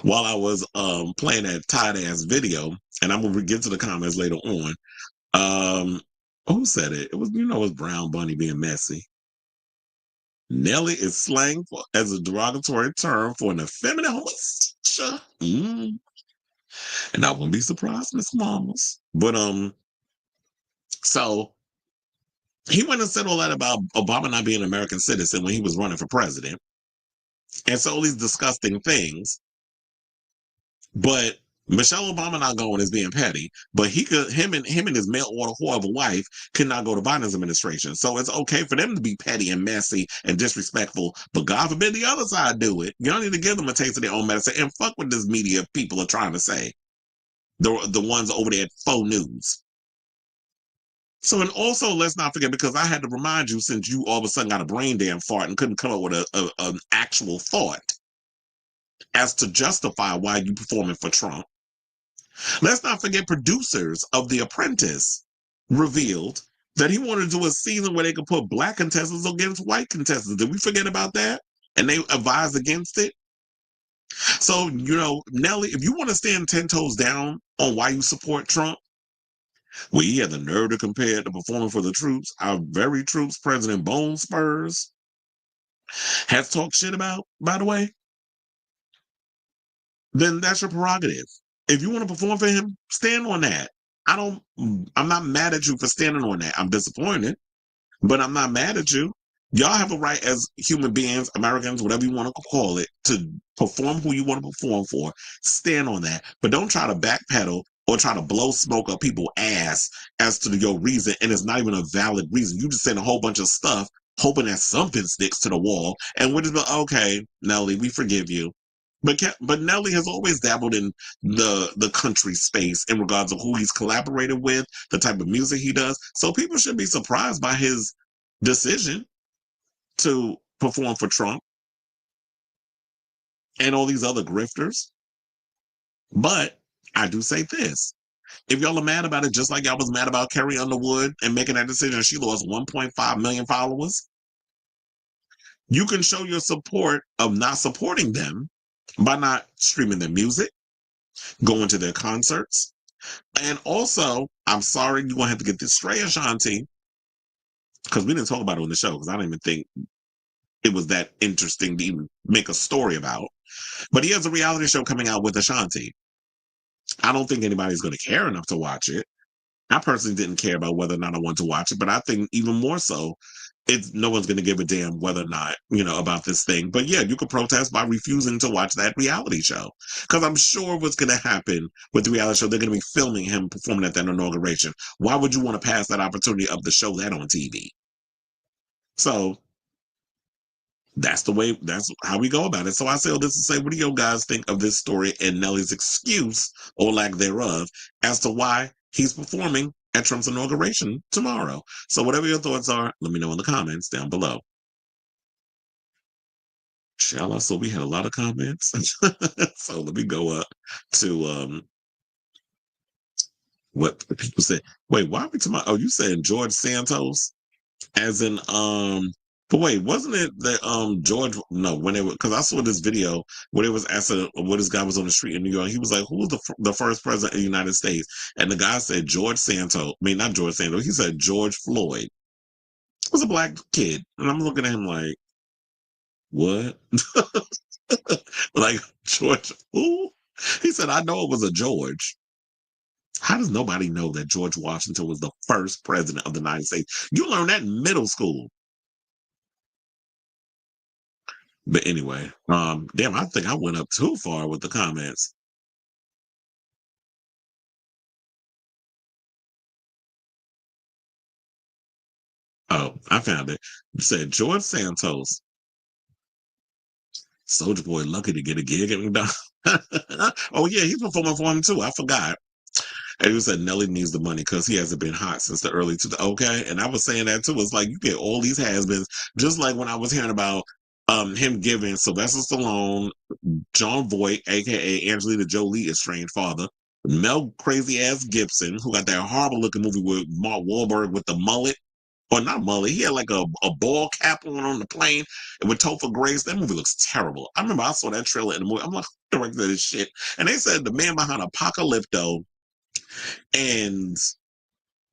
while I was playing that tight ass video. And I'm gonna get to the comments later on. Who said it? It was, it was Brown Bunny being messy. Nelly is slang as a derogatory term for an effeminate homosexual. And I wouldn't be surprised, Miss Mamas. But so he went and said all that about Obama not being an American citizen when he was running for president. And so all these disgusting things. But Michelle Obama not going is being petty. But him and his mail order whore of a wife could not go to Biden's administration. So it's okay for them to be petty and messy and disrespectful. But God forbid the other side do it. You don't need to give them a taste of their own medicine and fuck what this media people are trying to say. The ones over there at Faux News. So, and also let's not forget, because I had to remind you, since you all of a sudden got a brain damn fart and couldn't come up with an actual thought as to justify why you performing for Trump. Let's not forget producers of The Apprentice revealed that he wanted to do a season where they could put black contestants against white contestants. Did we forget about that? And they advised against it. So, Nelly, if you want to stand 10 toes down on why you support Trump, well, he had the nerve to compare it to performing for the troops, our very troops President Bone Spurs has talked shit about, by the way, then that's your prerogative. If you want to perform for him, stand on that. I'm not mad at you for standing on that. I'm disappointed, but I'm not mad at you. Y'all have a right as human beings, Americans, whatever you want to call it, to perform who you want to perform for. Stand on that. But don't try to backpedal or try to blow smoke up people's ass as to your reason, and it's not even a valid reason. You just saying a whole bunch of stuff, hoping that something sticks to the wall, and we're just like, okay, Nelly, we forgive you. But Nelly has always dabbled in the country space in regards to who he's collaborated with, the type of music he does. So people should be surprised by his decision to perform for Trump and all these other grifters. But I do say this. If y'all are mad about it, just like y'all was mad about Carrie Underwood and making that decision, she lost 1.5 million followers, you can show your support of not supporting them by not streaming their music, going to their concerts. And also, I'm sorry, you're going to have to get this straight, Ashanti, because we didn't talk about it on the show, because I don't even think it was that interesting to even make a story about. But he has a reality show coming out with Ashanti. I don't think anybody's going to care enough to watch it. I personally didn't care about whether or not I want to watch it, but I think even more so, no one's going to give a damn whether or not, about this thing. But yeah, you could protest by refusing to watch that reality show. Because I'm sure what's going to happen with the reality show, they're going to be filming him performing at that inauguration. Why would you want to pass that opportunity up to show that on TV? So that's how we go about it. So I say all this to say, what do you guys think of this story and Nelly's excuse, or lack thereof, as to why he's performing at Trump's inauguration tomorrow? So whatever your thoughts are, let me know in the comments down below. Shall I? So we had a lot of comments. So let me go up to what the people said. Wait, why are we talking about? Oh, you saying George Santos? As in But wait, wasn't it that George? No, when it was, because I saw this video where it was asked what this guy was on the street in New York. He was like, "Who was the first president of the United States?" And the guy said George Santos. I mean, not George Santos. He said George Floyd. It was a black kid, and I'm looking at him like, "What?" Like George? Who? He said, "I know it was a George." How does nobody know that George Washington was the first president of the United States? You learned that in middle school. But anyway, damn, I think I went up too far with the comments. Oh, I found it. It said George Santos, Soldier Boy, lucky to get a gig at McDonald's. Oh yeah, he's performing for him too. I forgot. And he said Nelly needs the money because he hasn't been hot since the early 2000s. Okay, and I was saying that too. It's like you get all these has-beens, just like when I was hearing about him giving Sylvester Stallone, John Voight, aka Angelina Jolie, estranged father, Mel crazy ass Gibson, who got that horrible looking movie with Mark Wahlberg with the mullet. Or not mullet, he had like a ball cap on the plane and with Topher Grace. That movie looks terrible. I remember I saw that trailer in the movie. I'm like, who directed this shit? And they said the man behind Apocalypto and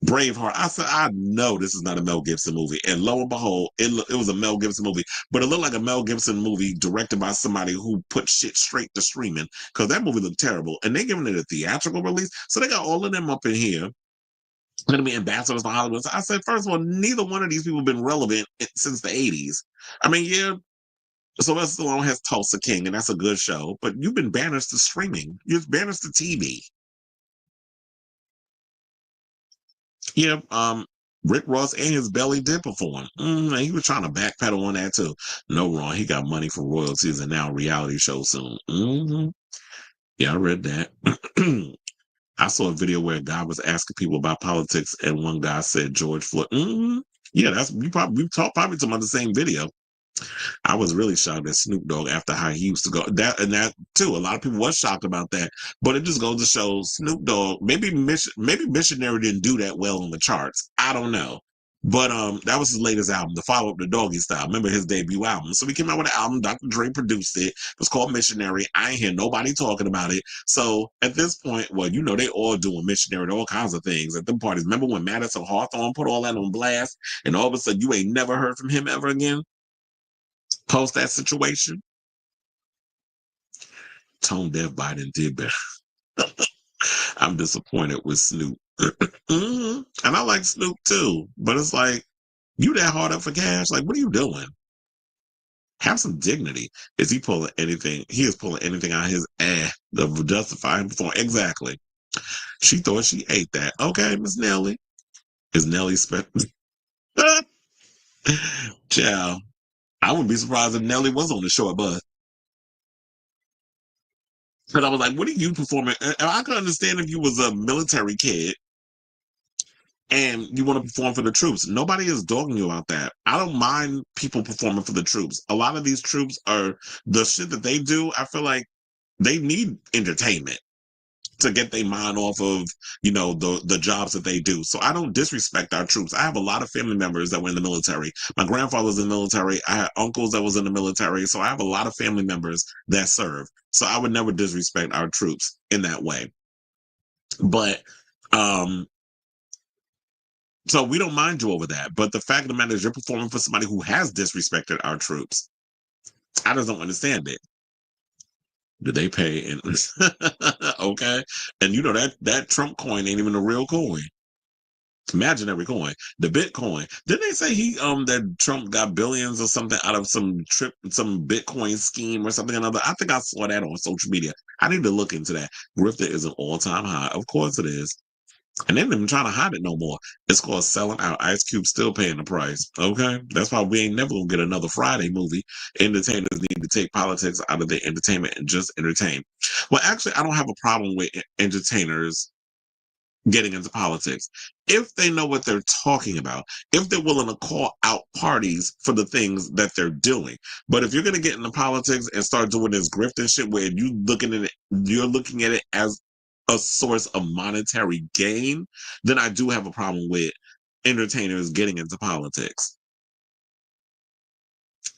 Braveheart. I said, I know this is not a Mel Gibson movie. And lo and behold, it was a Mel Gibson movie. But it looked like a Mel Gibson movie directed by somebody who put shit straight to streaming because that movie looked terrible. And they giving it a theatrical release. So they got all of them up in here. Going to be ambassadors for Hollywood. So I said, first of all, neither one of these people have been relevant since the 80s. I mean, yeah, Sylvester Stallone has Tulsa King, and that's a good show, but you've been banished to streaming. You've banished to TV. Yeah, Rick Ross and his belly did perform. And he was trying to backpedal on that too. No wrong. He got money from royalties and now a reality show soon. Yeah, I read that. I saw a video where a guy was asking people about politics, and one guy said George Floyd. Yeah, that's you probably probably talking about the same video. I was really shocked at Snoop Dogg after how he used to go. That too. A lot of people was shocked about that, but it just goes to show Snoop Dogg. Maybe Missionary didn't do that well on the charts. I don't know. But that was his latest album, the follow-up to Doggy Style. Remember his debut album. So he came out with an album. Dr. Dre produced it. It was called Missionary. I ain't hear nobody talking about it. So at this point, well, you know, they all doing Missionary, all kinds of things at them parties. Remember when Madison Hawthorne put all that on blast, and all of a sudden you ain't never heard from him ever again? Post that situation. Tone Deaf Biden did better. I'm disappointed with Snoop. And I like Snoop too, but it's like, you that hard up for cash? Like, what are you doing? Have some dignity. Is he pulling anything? He is pulling anything out of his ass to justify him performing. Exactly. She thought she ate that. Okay, Miss Nelly. Is Nelly special? Child. I wouldn't be surprised if Nelly was on the short bus. Because I was like, what are you performing? And I could understand if you was a military kid and you want to perform for the troops. Nobody is dogging you about that. I don't mind people performing for the troops. A lot of these troops are the shit that they do. I feel like they need entertainment to get their mind off of, you know, the jobs that they do. So I don't disrespect our troops. I have a lot of family members that were in the military. My grandfather was in the military. I had uncles that was in the military. So I have a lot of family members that serve. So I would never disrespect our troops in that way. But so we don't mind you over that. But the fact of the matter is you're performing for somebody who has disrespected our troops. I just don't understand it. Do they pay in okay? And you know that Trump coin ain't even a real coin. Imaginary coin. The Bitcoin. Didn't they say that Trump got billions or something out of some Bitcoin scheme or something or another? I think I saw that on social media. I need to look into that. Grifter is an all-time high. Of course it is. And they're not even trying to hide it no more. It's called selling out. Ice Cube still paying the price. Okay? That's why we ain't never gonna get another Friday movie. Entertainers need to take politics out of their entertainment and just entertain. Well, actually, I don't have a problem with entertainers getting into politics. If they know what they're talking about, if they're willing to call out parties for the things that they're doing. But if you're gonna get into politics and start doing this grifting shit where you're looking at it as a source of monetary gain, then I do have a problem with entertainers getting into politics.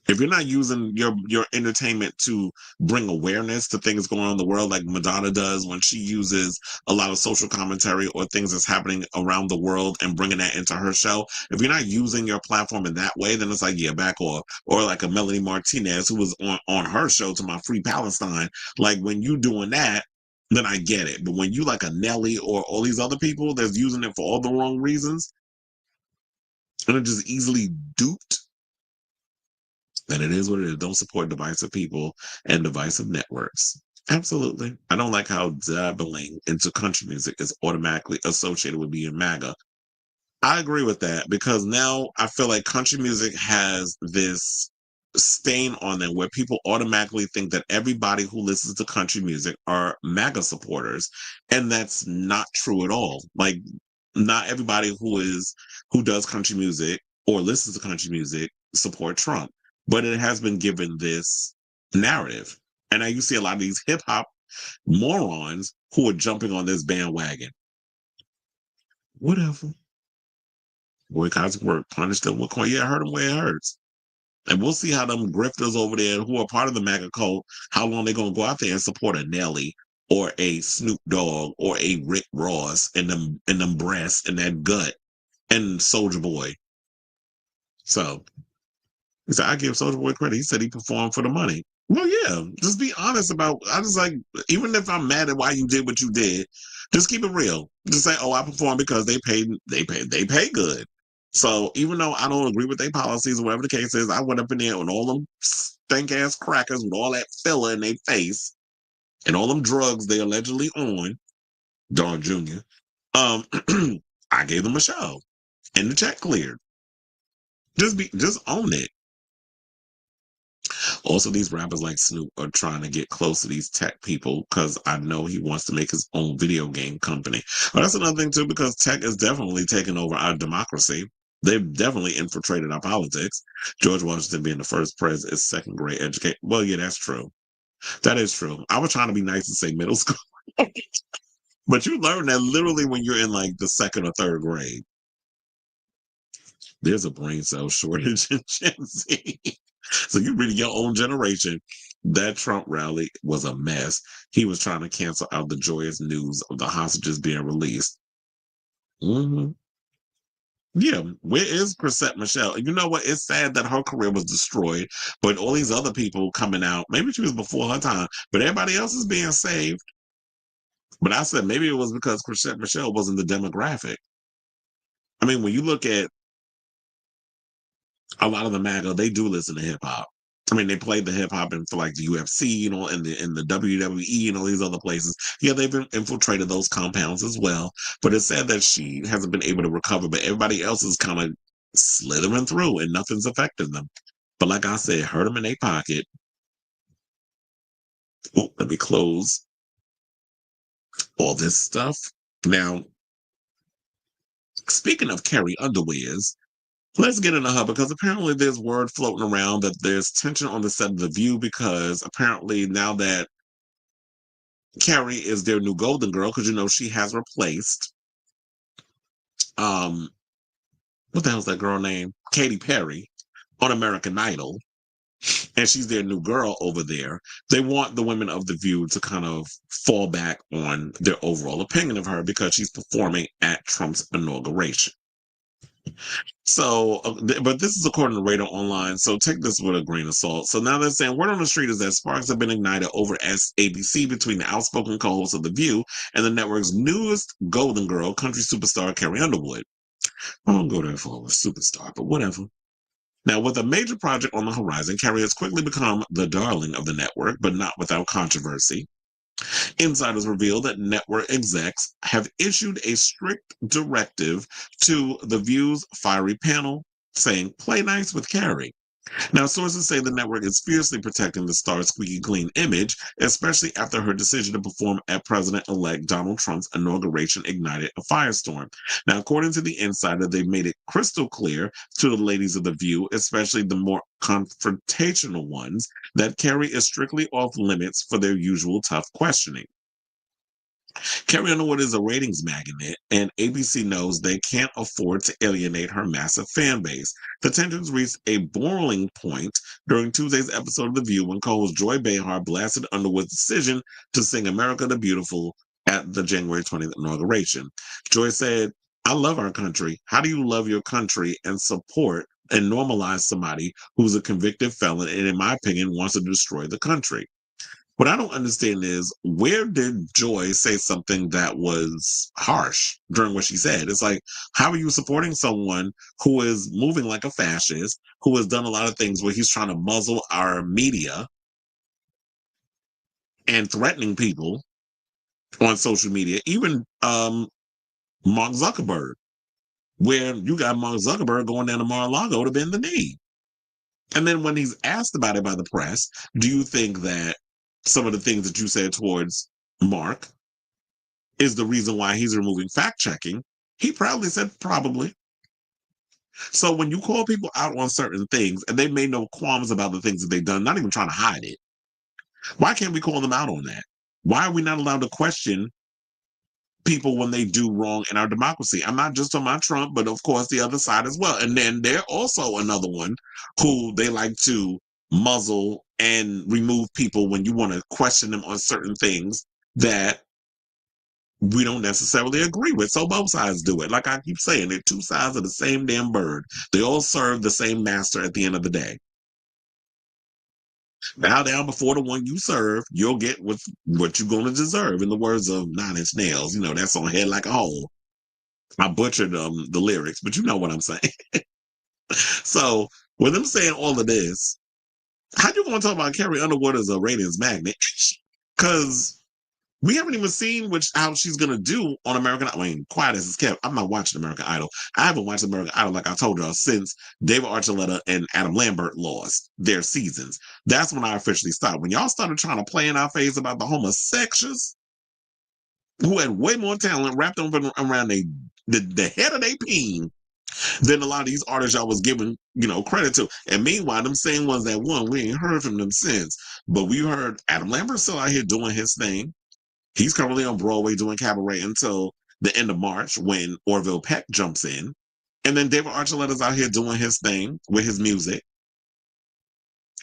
If you're not using your entertainment to bring awareness to things going on in the world, like Madonna does when she uses a lot of social commentary or things that's happening around the world and bringing that into her show, if you're not using your platform in that way, then it's like, yeah, back off. Or like a Melanie Martinez who was on her show to my Free Palestine. Like when you doing that, then I get it. But when you like a Nelly or all these other people that's using it for all the wrong reasons and are just easily duped, then it is what it is. Don't support divisive people and divisive networks. Absolutely. I don't like how dabbling into country music is automatically associated with being MAGA. I agree with that because now I feel like country music has this stain on them where people automatically think that everybody who listens to country music are MAGA supporters. And that's not true at all. Like, not everybody who does country music or listens to country music support Trump. But it has been given this narrative. And now you see a lot of these hip hop morons who are jumping on this bandwagon. Whatever. Boycotts work. Punish them with coin. Yeah, hurt them where it hurts. And we'll see how them grifters over there who are part of the MAGA cult, how long they're going to go out there and support a Nelly or a Snoop Dogg or a Rick Ross and them breasts and that gut and Soulja Boy. So he said, I give Soulja Boy credit. He said he performed for the money. Well, yeah, just be honest about. I just like, even if I'm mad at why you did what you did, just keep it real. Just say, oh, I performed because they pay good. So even though I don't agree with their policies or whatever the case is, I went up in there with all them stank ass crackers with all that filler in their face and all them drugs they allegedly on, Don Jr. I gave them a show and the check cleared. Just own it. Also, these rappers like Snoop are trying to get close to these tech people because I know he wants to make his own video game company. But that's another thing too, because tech is definitely taking over our democracy. They've definitely infiltrated our politics. George Washington being the first president is second grade education. Well, yeah, that's true. That is true. I was trying to be nice and say middle school. But you learn that literally when you're in like the second or third grade. There's a brain cell shortage in Gen Z. So you really your own generation. That Trump rally was a mess. He was trying to cancel out the joyous news of the hostages being released. Mm-hmm. Yeah, where is Chrisette Michelle? You know what? It's sad that her career was destroyed, but all these other people coming out, maybe she was before her time, but everybody else is being saved. But I said maybe it was because Chrisette Michelle wasn't the demographic. I mean, when you look at a lot of the MAGA, they do listen to hip hop. I mean, they played the hip hop for like the UFC, you know, and the WWE and all these other places. Yeah, they've been infiltrated those compounds as well. But it's sad that she hasn't been able to recover. But everybody else is kind of slithering through, and nothing's affecting them. But like I said, hurt them in their pocket. Oh, let me close all this stuff. Now, speaking of Carrie underwears, let's get into her because apparently there's word floating around that there's tension on the set of The View because apparently now that Carrie is their new golden girl, because you know she has replaced um what the hell's that girl name? Katy Perry on American Idol. And she's their new girl over there. They want the women of The View to kind of fall back on their overall opinion of her because she's performing at Trump's inauguration. So, but this is according to Radar Online, so take this with a grain of salt. So now they're saying word on the street is that sparks have been ignited over at ABC between the outspoken co-host of The View and the network's newest golden girl, country superstar Carrie Underwood. I don't go that far with superstar, but whatever. Now, with a major project on the horizon, Carrie has quickly become the darling of the network, but not without controversy. Insiders reveal that network execs have issued a strict directive to The View's fiery panel saying, play nice with Carrie. Now, sources say the network is fiercely protecting the star's squeaky clean image, especially after her decision to perform at President-elect Donald Trump's inauguration ignited a firestorm. Now, according to the insider, they've made it crystal clear to the ladies of The View, especially the more confrontational ones, that Carrie is strictly off limits for their usual tough questioning. Carrie Underwood is a ratings magnet, and ABC knows they can't afford to alienate her massive fan base. The tensions reached a boiling point during Tuesday's episode of The View when co-host Joy Behar blasted Underwood's decision to sing America the Beautiful at the January 20th inauguration. Joy said, I love our country. How do you love your country and support and normalize somebody who's a convicted felon and, in my opinion, wants to destroy the country? What I don't understand is, where did Joy say something that was harsh during what she said? It's like, how are you supporting someone who is moving like a fascist, who has done a lot of things where he's trying to muzzle our media and threatening people on social media, even Mark Zuckerberg, where you got Mark Zuckerberg going down to Mar-a-Lago to bend the knee. And then when he's asked about it by the press, do you think that some of the things that you said towards Mark is the reason why he's removing fact checking? He proudly said probably. So when you call people out on certain things and they made no qualms about the things that they've done, not even trying to hide it, why can't we call them out on that? Why are we not allowed to question people when they do wrong in our democracy? I'm not just talking about Trump, but of course the other side as well. And then they're also another one who they like to muzzle and remove people when you want to question them on certain things that we don't necessarily agree with. So both sides do it. Like I keep saying, they're two sides of the same damn bird. They all serve the same master at the end of the day. Bow down before the one you serve, you'll get what you're going to deserve. In the words of Nine Inch Nails, that's on Head Like a Hole. I butchered the lyrics, but you know what I'm saying. So with them saying all of this, how you going to talk about Carrie Underwood as a ratings magnet? Because we haven't even seen how she's gonna do on American Idol. I mean, quiet as it's kept, I'm not watching American Idol. I haven't watched American Idol, like I told y'all, since David Archuleta and Adam Lambert lost their seasons. That's when I officially stopped. When y'all started trying to play in our face about the homosexuals who had way more talent wrapped up around the head of their peen than a lot of these artists y'all was giving, credit to. And meanwhile, them same ones that won, we ain't heard from them since. But we heard Adam Lambert still out here doing his thing. He's currently on Broadway doing cabaret until the end of March when Orville Peck jumps in. And then David Archuleta's out here doing his thing with his music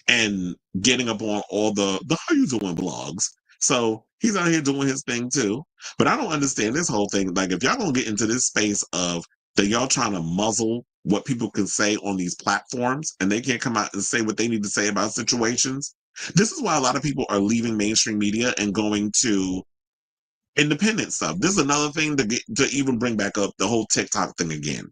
and getting up on all the How You Doing blogs. So he's out here doing his thing too. But I don't understand this whole thing. Like, if y'all gonna get into this space of that y'all trying to muzzle what people can say on these platforms and they can't come out and say what they need to say about situations. This is why a lot of people are leaving mainstream media and going to independent stuff. This is another thing to even bring back up the whole TikTok thing again.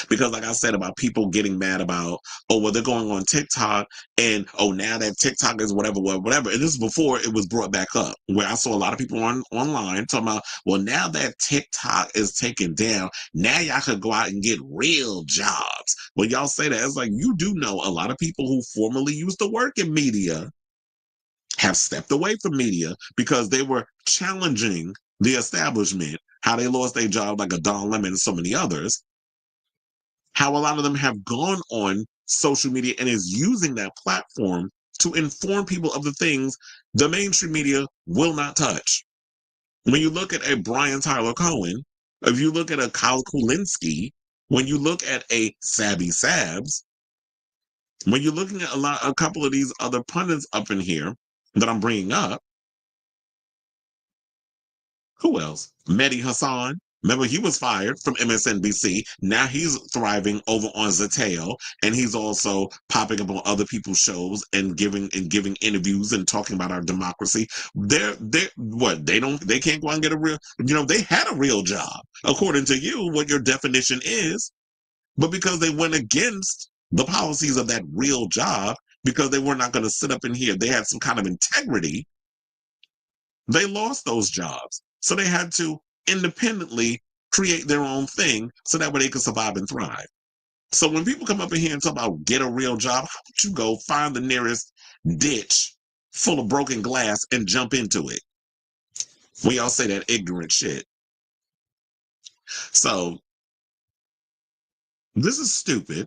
Because like I said about people getting mad about, they're going on TikTok and, now that TikTok is whatever. And this is before it was brought back up, where I saw a lot of people online talking about, now that TikTok is taken down, now y'all could go out and get real jobs. When y'all say that, it's like, you do know a lot of people who formerly used to work in media have stepped away from media because they were challenging the establishment, how they lost their job like a Don Lemon and so many others, how a lot of them have gone on social media and is using that platform to inform people of the things the mainstream media will not touch. When you look at a Brian Tyler Cohen, if you look at a Kyle Kulinski, when you look at a Sabby Sabs, when you're looking at a couple of these other pundits up in here that I'm bringing up, who else? Mehdi Hassan. Remember, he was fired from MSNBC. Now he's thriving over on Zateo, and he's also popping up on other people's shows and giving interviews and talking about our democracy. They can't go out and get a real, they had a real job according to you, what your definition is, but because they went against the policies of that real job, because they were not going to sit up in here, they had some kind of integrity. They lost those jobs. So they had to independently create their own thing so that way they could survive and thrive. So when people come up in here and talk about get a real job, how about you go find the nearest ditch full of broken glass and jump into it? We all say that ignorant shit. So this is stupid.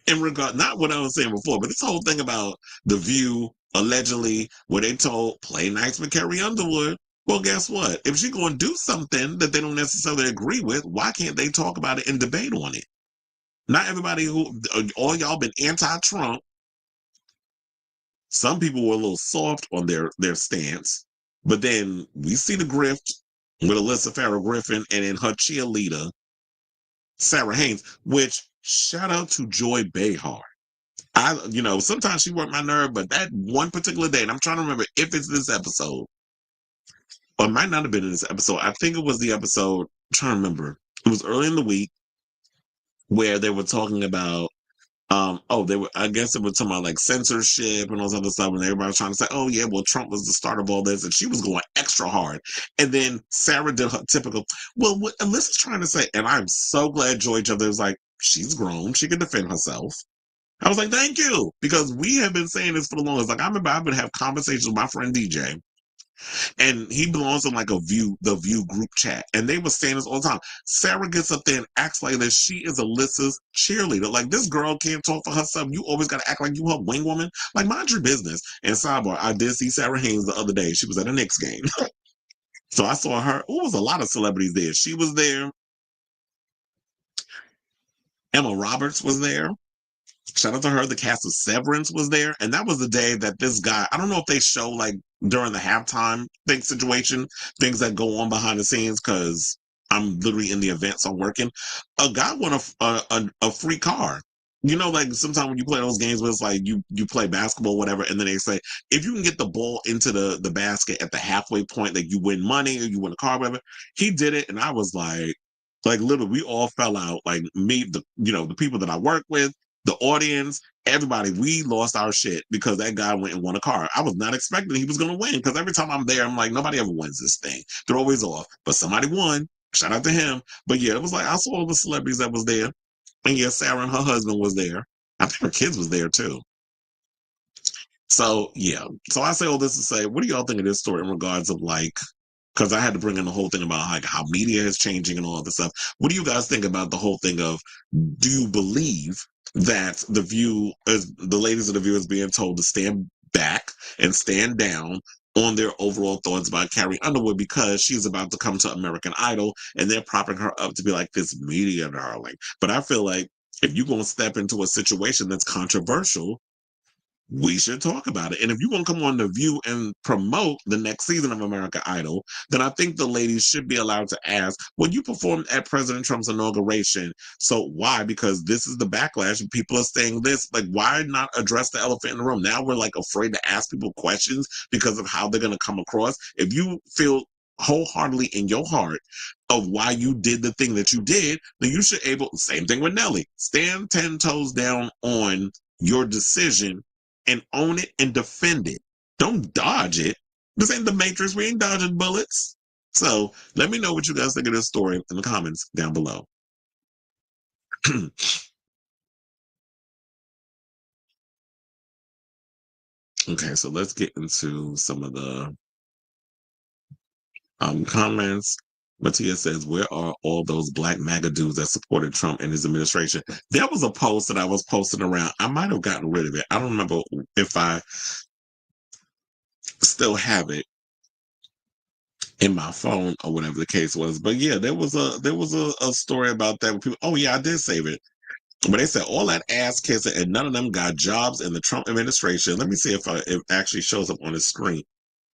in regard, not what I was saying before, but this whole thing about The View, allegedly, where they told play nice with Carrie Underwood. Well, guess what? If she's going to do something that they don't necessarily agree with, why can't they talk about it and debate on it? Not everybody all y'all been anti-Trump. Some people were a little soft on their stance, but then we see the grift with Alyssa Farrell Griffin and then her cheerleader, Sarah Haynes, which shout out to Joy Behar. Sometimes she worked my nerve, but that one particular day, and I'm trying to remember if it's this episode, or it might not have been in this episode. I think it was the episode, I'm trying to remember. It was early in the week where they were talking about I guess it was talking about like censorship and all this other stuff, and everybody was trying to say, oh yeah, well, Trump was the start of all this, and she was going extra hard. And then Sarah did her typical, well, what Alyssa's trying to say, and I'm so glad Joy Other was like, she's grown, she can defend herself. I was like, thank you, because we have been saying this for the longest. Like, I remember I've been having conversations with my friend DJ, and he belongs in like the View group chat, and they were saying this all the time. Sarah gets up there and acts like that she is Alyssa's cheerleader. Like, this girl can't talk for herself. You always got to act like you her wing woman. Like, mind your business. And sidebar, I did see Sarah Haynes the other day. She was at a Knicks game. So I saw her. Oh, it was a lot of celebrities there. She was there. Emma Roberts was there. Shout out to her. The cast of Severance was there. And that was the day that this guy, I don't know if they show like during the halftime thing situation, things that go on behind the scenes, because I'm literally in the event, so I'm working. A guy won a free car. You know, like sometimes when you play those games where it's like you play basketball, whatever, and then they say, if you can get the ball into the basket at the halfway point, like you win money or you win a car, whatever. He did it, and I was like literally, we all fell out. Like me, the people that I work with, the audience, everybody, we lost our shit because that guy went and won a car. I was not expecting he was going to win, because every time I'm there, I'm like, nobody ever wins this thing. They're always off. But somebody won. Shout out to him. But yeah, it was like, I saw all the celebrities that was there. And yeah, Sarah and her husband was there. I think her kids was there too. So yeah. So I say all this to say, what do y'all think of this story in regards of like, because I had to bring in the whole thing about like how media is changing and all this stuff. What do you guys think about the whole thing of, do you believe that the ladies of the View is being told to stand back and stand down on their overall thoughts about Carrie Underwood, because she's about to come to American Idol and they're propping her up to be like this media darling? But I feel like if you're going to step into a situation that's controversial, we should talk about it. And if you're going to come on The View and promote the next season of American Idol, then I think the ladies should be allowed to ask, well, you performed at President Trump's inauguration, so why? Because this is the backlash and people are saying this. Like, why not address the elephant in the room? Now we're like afraid to ask people questions because of how they're going to come across. If you feel wholeheartedly in your heart of why you did the thing that you did, then you should same thing with Nelly, stand 10 toes down on your decision and own it and defend it. Don't dodge it. This ain't the Matrix. We ain't dodging bullets. So let me know what you guys think of this story in the comments down below. Okay, so let's get into some of the comments. Mattia says, where are all those black MAGA dudes that supported Trump and his administration? There was a post that I was posting around. I might have gotten rid of it. I don't remember if I still have it in my phone or whatever the case was. But yeah, there was a story about that with people. Oh yeah, I did save it. But they said all that ass kissing and none of them got jobs in the Trump administration. Let me see if it actually shows up on the screen.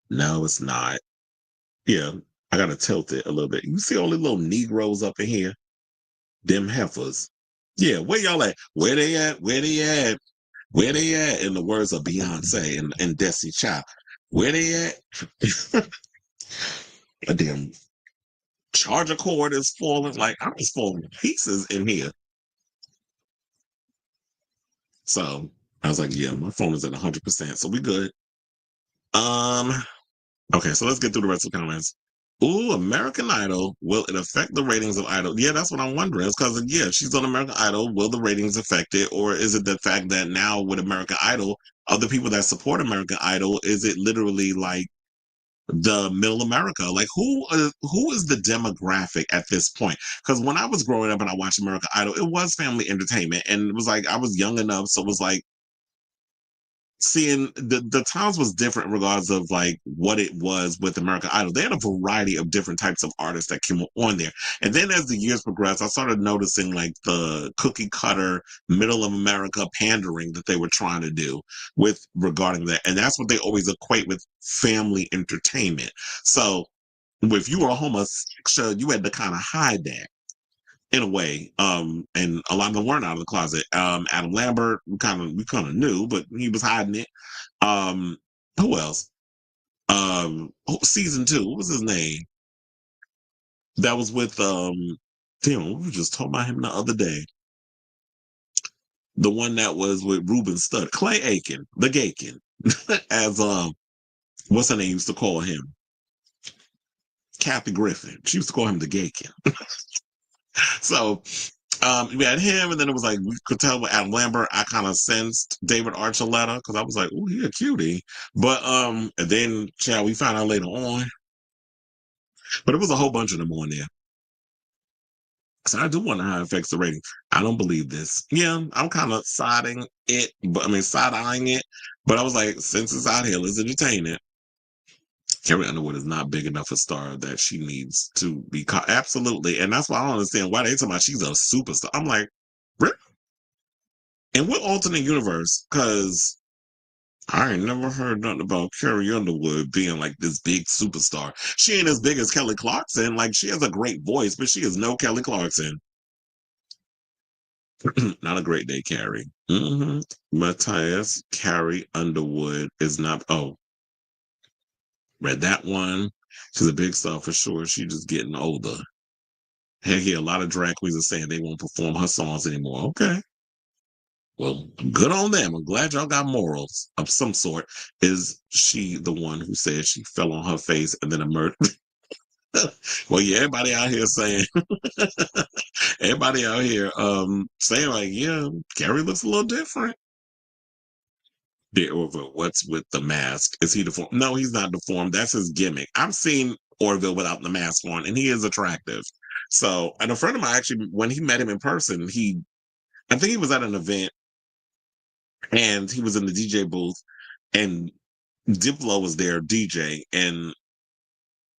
No, it's not. Yeah, I gotta tilt it a little bit. You see all the little Negroes up in here? Them heifers. Yeah, where y'all at? Where they at? Where they at? Where they at? In the words of Beyonce and Destiny Child. Where they at? A damn charger cord is falling. Like, I'm just falling to pieces in here. So I was like, yeah, my phone is at 100%. So we good. Okay, so let's get through the rest of the comments. Ooh, American Idol. Will it affect the ratings of Idol? Yeah, that's what I'm wondering. It's because, yeah, she's on American Idol. Will the ratings affect it? Or is it the fact that now with American Idol, other people that support American Idol, is it literally like the middle America. Like who is the demographic at this point? Because when I was growing up and I watched American Idol, it was family entertainment, and it was like I was young enough, so it was like seeing the times was different in regards of like what it was with American Idol. They had a variety of different types of artists that came on there. And then as the years progressed, I started noticing like the cookie cutter middle of America pandering that they were trying to do with regarding that. And that's what they always equate with family entertainment. So if you were a homosexual, you had to kind of hide that in a way. And a lot of them weren't out of the closet. Adam Lambert, we kind of knew, but he was hiding it. Who else? Season 2, what was his name? That was with damn, we were just talking about him the other day. The one that was with Ruben Studd, Clay Aiken, the Gaykin, as what's her name used to call him? Kathy Griffin. She used to call him the Gaykin. So we had him, and then it was like we could tell with Adam Lambert. I kind of sensed David Archuleta because I was like, "Oh, he a cutie," but and then we found out later on. But it was a whole bunch of them on there. So I do wonder how it affects the rating. I don't believe this. Yeah, I'm kind of side-eyeing it, but I was like, since it's out here, let's entertain it. Carrie Underwood is not big enough a star that she needs to be caught. Absolutely. And that's why I don't understand why they talking about she's a superstar. I'm like, really? And what alternate universe? Because I ain't never heard nothing about Carrie Underwood being like this big superstar. She ain't as big as Kelly Clarkson. Like, she has a great voice, but she is no Kelly Clarkson. Not a great day, Carrie. Matthias, Carrie Underwood is not. Oh, read that one. She's a big star for sure. She's just getting older. Heck yeah, a lot of drag queens are saying they won't perform her songs anymore. Okay. Well, good on them. I'm glad y'all got morals of some sort. Is she the one who said she fell on her face and then emerged? Well, yeah, everybody out here saying, saying like, yeah, Carrie looks a little different. The Orville, what's with the mask? Is he deformed? No, he's not deformed. That's his gimmick. I've seen Orville without the mask on, and he is attractive. So, and a friend of mine actually, when he met him in person, I think he was at an event, and he was in the DJ booth, and Diplo was there, DJ, and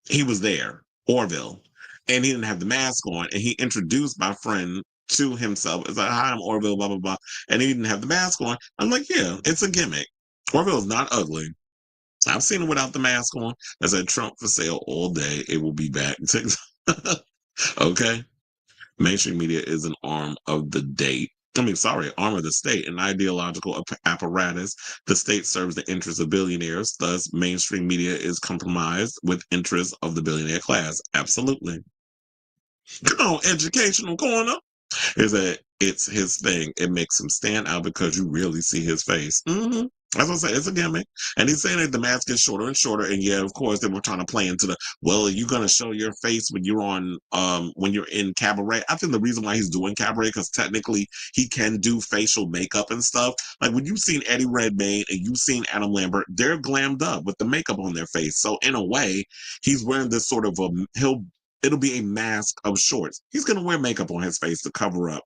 he was there, Orville, and he didn't have the mask on, and he introduced my friend to himself. It's like, hi, I'm Orville, blah, blah, blah. And he didn't have the mask on. I'm like, yeah, it's a gimmick. Orville's not ugly. I've seen him without the mask on. I said, Trump for sale all day. It will be back. Okay. Mainstream media is an arm of the arm of the state, an ideological apparatus. The state serves the interests of billionaires. Thus, mainstream media is compromised with interests of the billionaire class. Absolutely. Come on, educational corner. Is that it's his thing. It makes him stand out because you really see his face. As I say, it's a gimmick. And he's saying that the mask gets shorter and shorter. And yeah, of course, they were trying to play into are you going to show your face when you're when you're in cabaret? I think the reason why he's doing cabaret, because technically he can do facial makeup and stuff. Like when you've seen Eddie Redmayne and you've seen Adam Lambert, they're glammed up with the makeup on their face. So in a way, he's wearing this sort of it'll be a mask of shorts. He's going to wear makeup on his face to cover up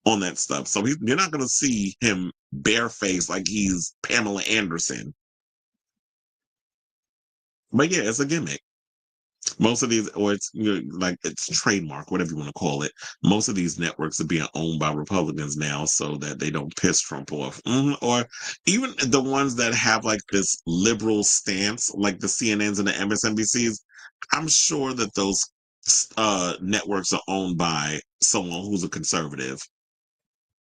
on that stuff. So you're not going to see him barefaced like he's Pamela Anderson. But yeah, it's a gimmick. Most of these, or it's like it's trademark, whatever you want to call it. Most of these networks are being owned by Republicans now, so that they don't piss Trump off. Or even the ones that have like this liberal stance, like the CNNs and the MSNBCs. I'm sure that those networks are owned by someone who's a conservative.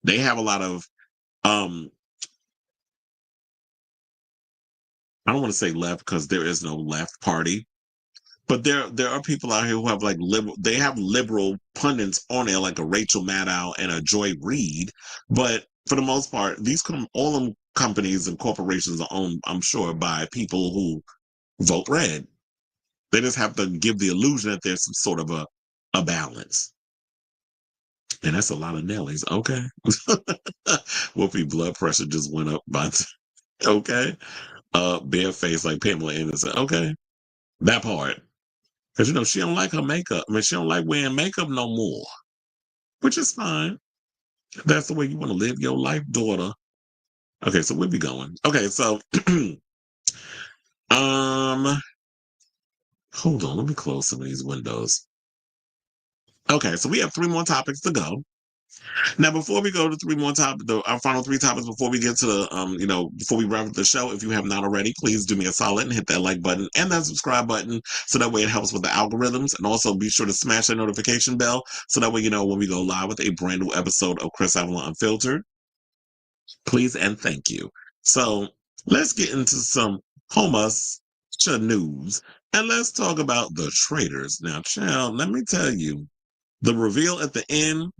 They have a lot of I don't want to say left because there is no left party, but there are people out here who have like liberal pundits on there, like a Rachel Maddow and a Joy Reid. But for the most part, all them companies and corporations are owned, I'm sure, by people who vote red. They just have to give the illusion that there's some sort of a balance. And that's a lot of Nellies. Okay. Whoopi blood pressure just went up by okay. Bare face like Pamela Anderson. Okay. That part. Because, you know, she don't like her makeup. I mean, she don't like wearing makeup no more, which is fine. That's the way you want to live your life, daughter. Okay, so where we going? Okay, so, um, hold on. Let me close some of these windows. Okay, so we have 3 more topics to go. Now, before we go to 3 more topics, our final 3 topics, before we get to the, before we wrap up the show, if you have not already, please do me a solid and hit that like button and that subscribe button, so that way it helps with the algorithms. And also be sure to smash that notification bell, so that way you know when we go live with a brand new episode of Kris Avalon Unfiltered. Please and thank you. So let's get into some Homas news, and let's talk about the Traitors. Now, child, let me tell you, the reveal at the end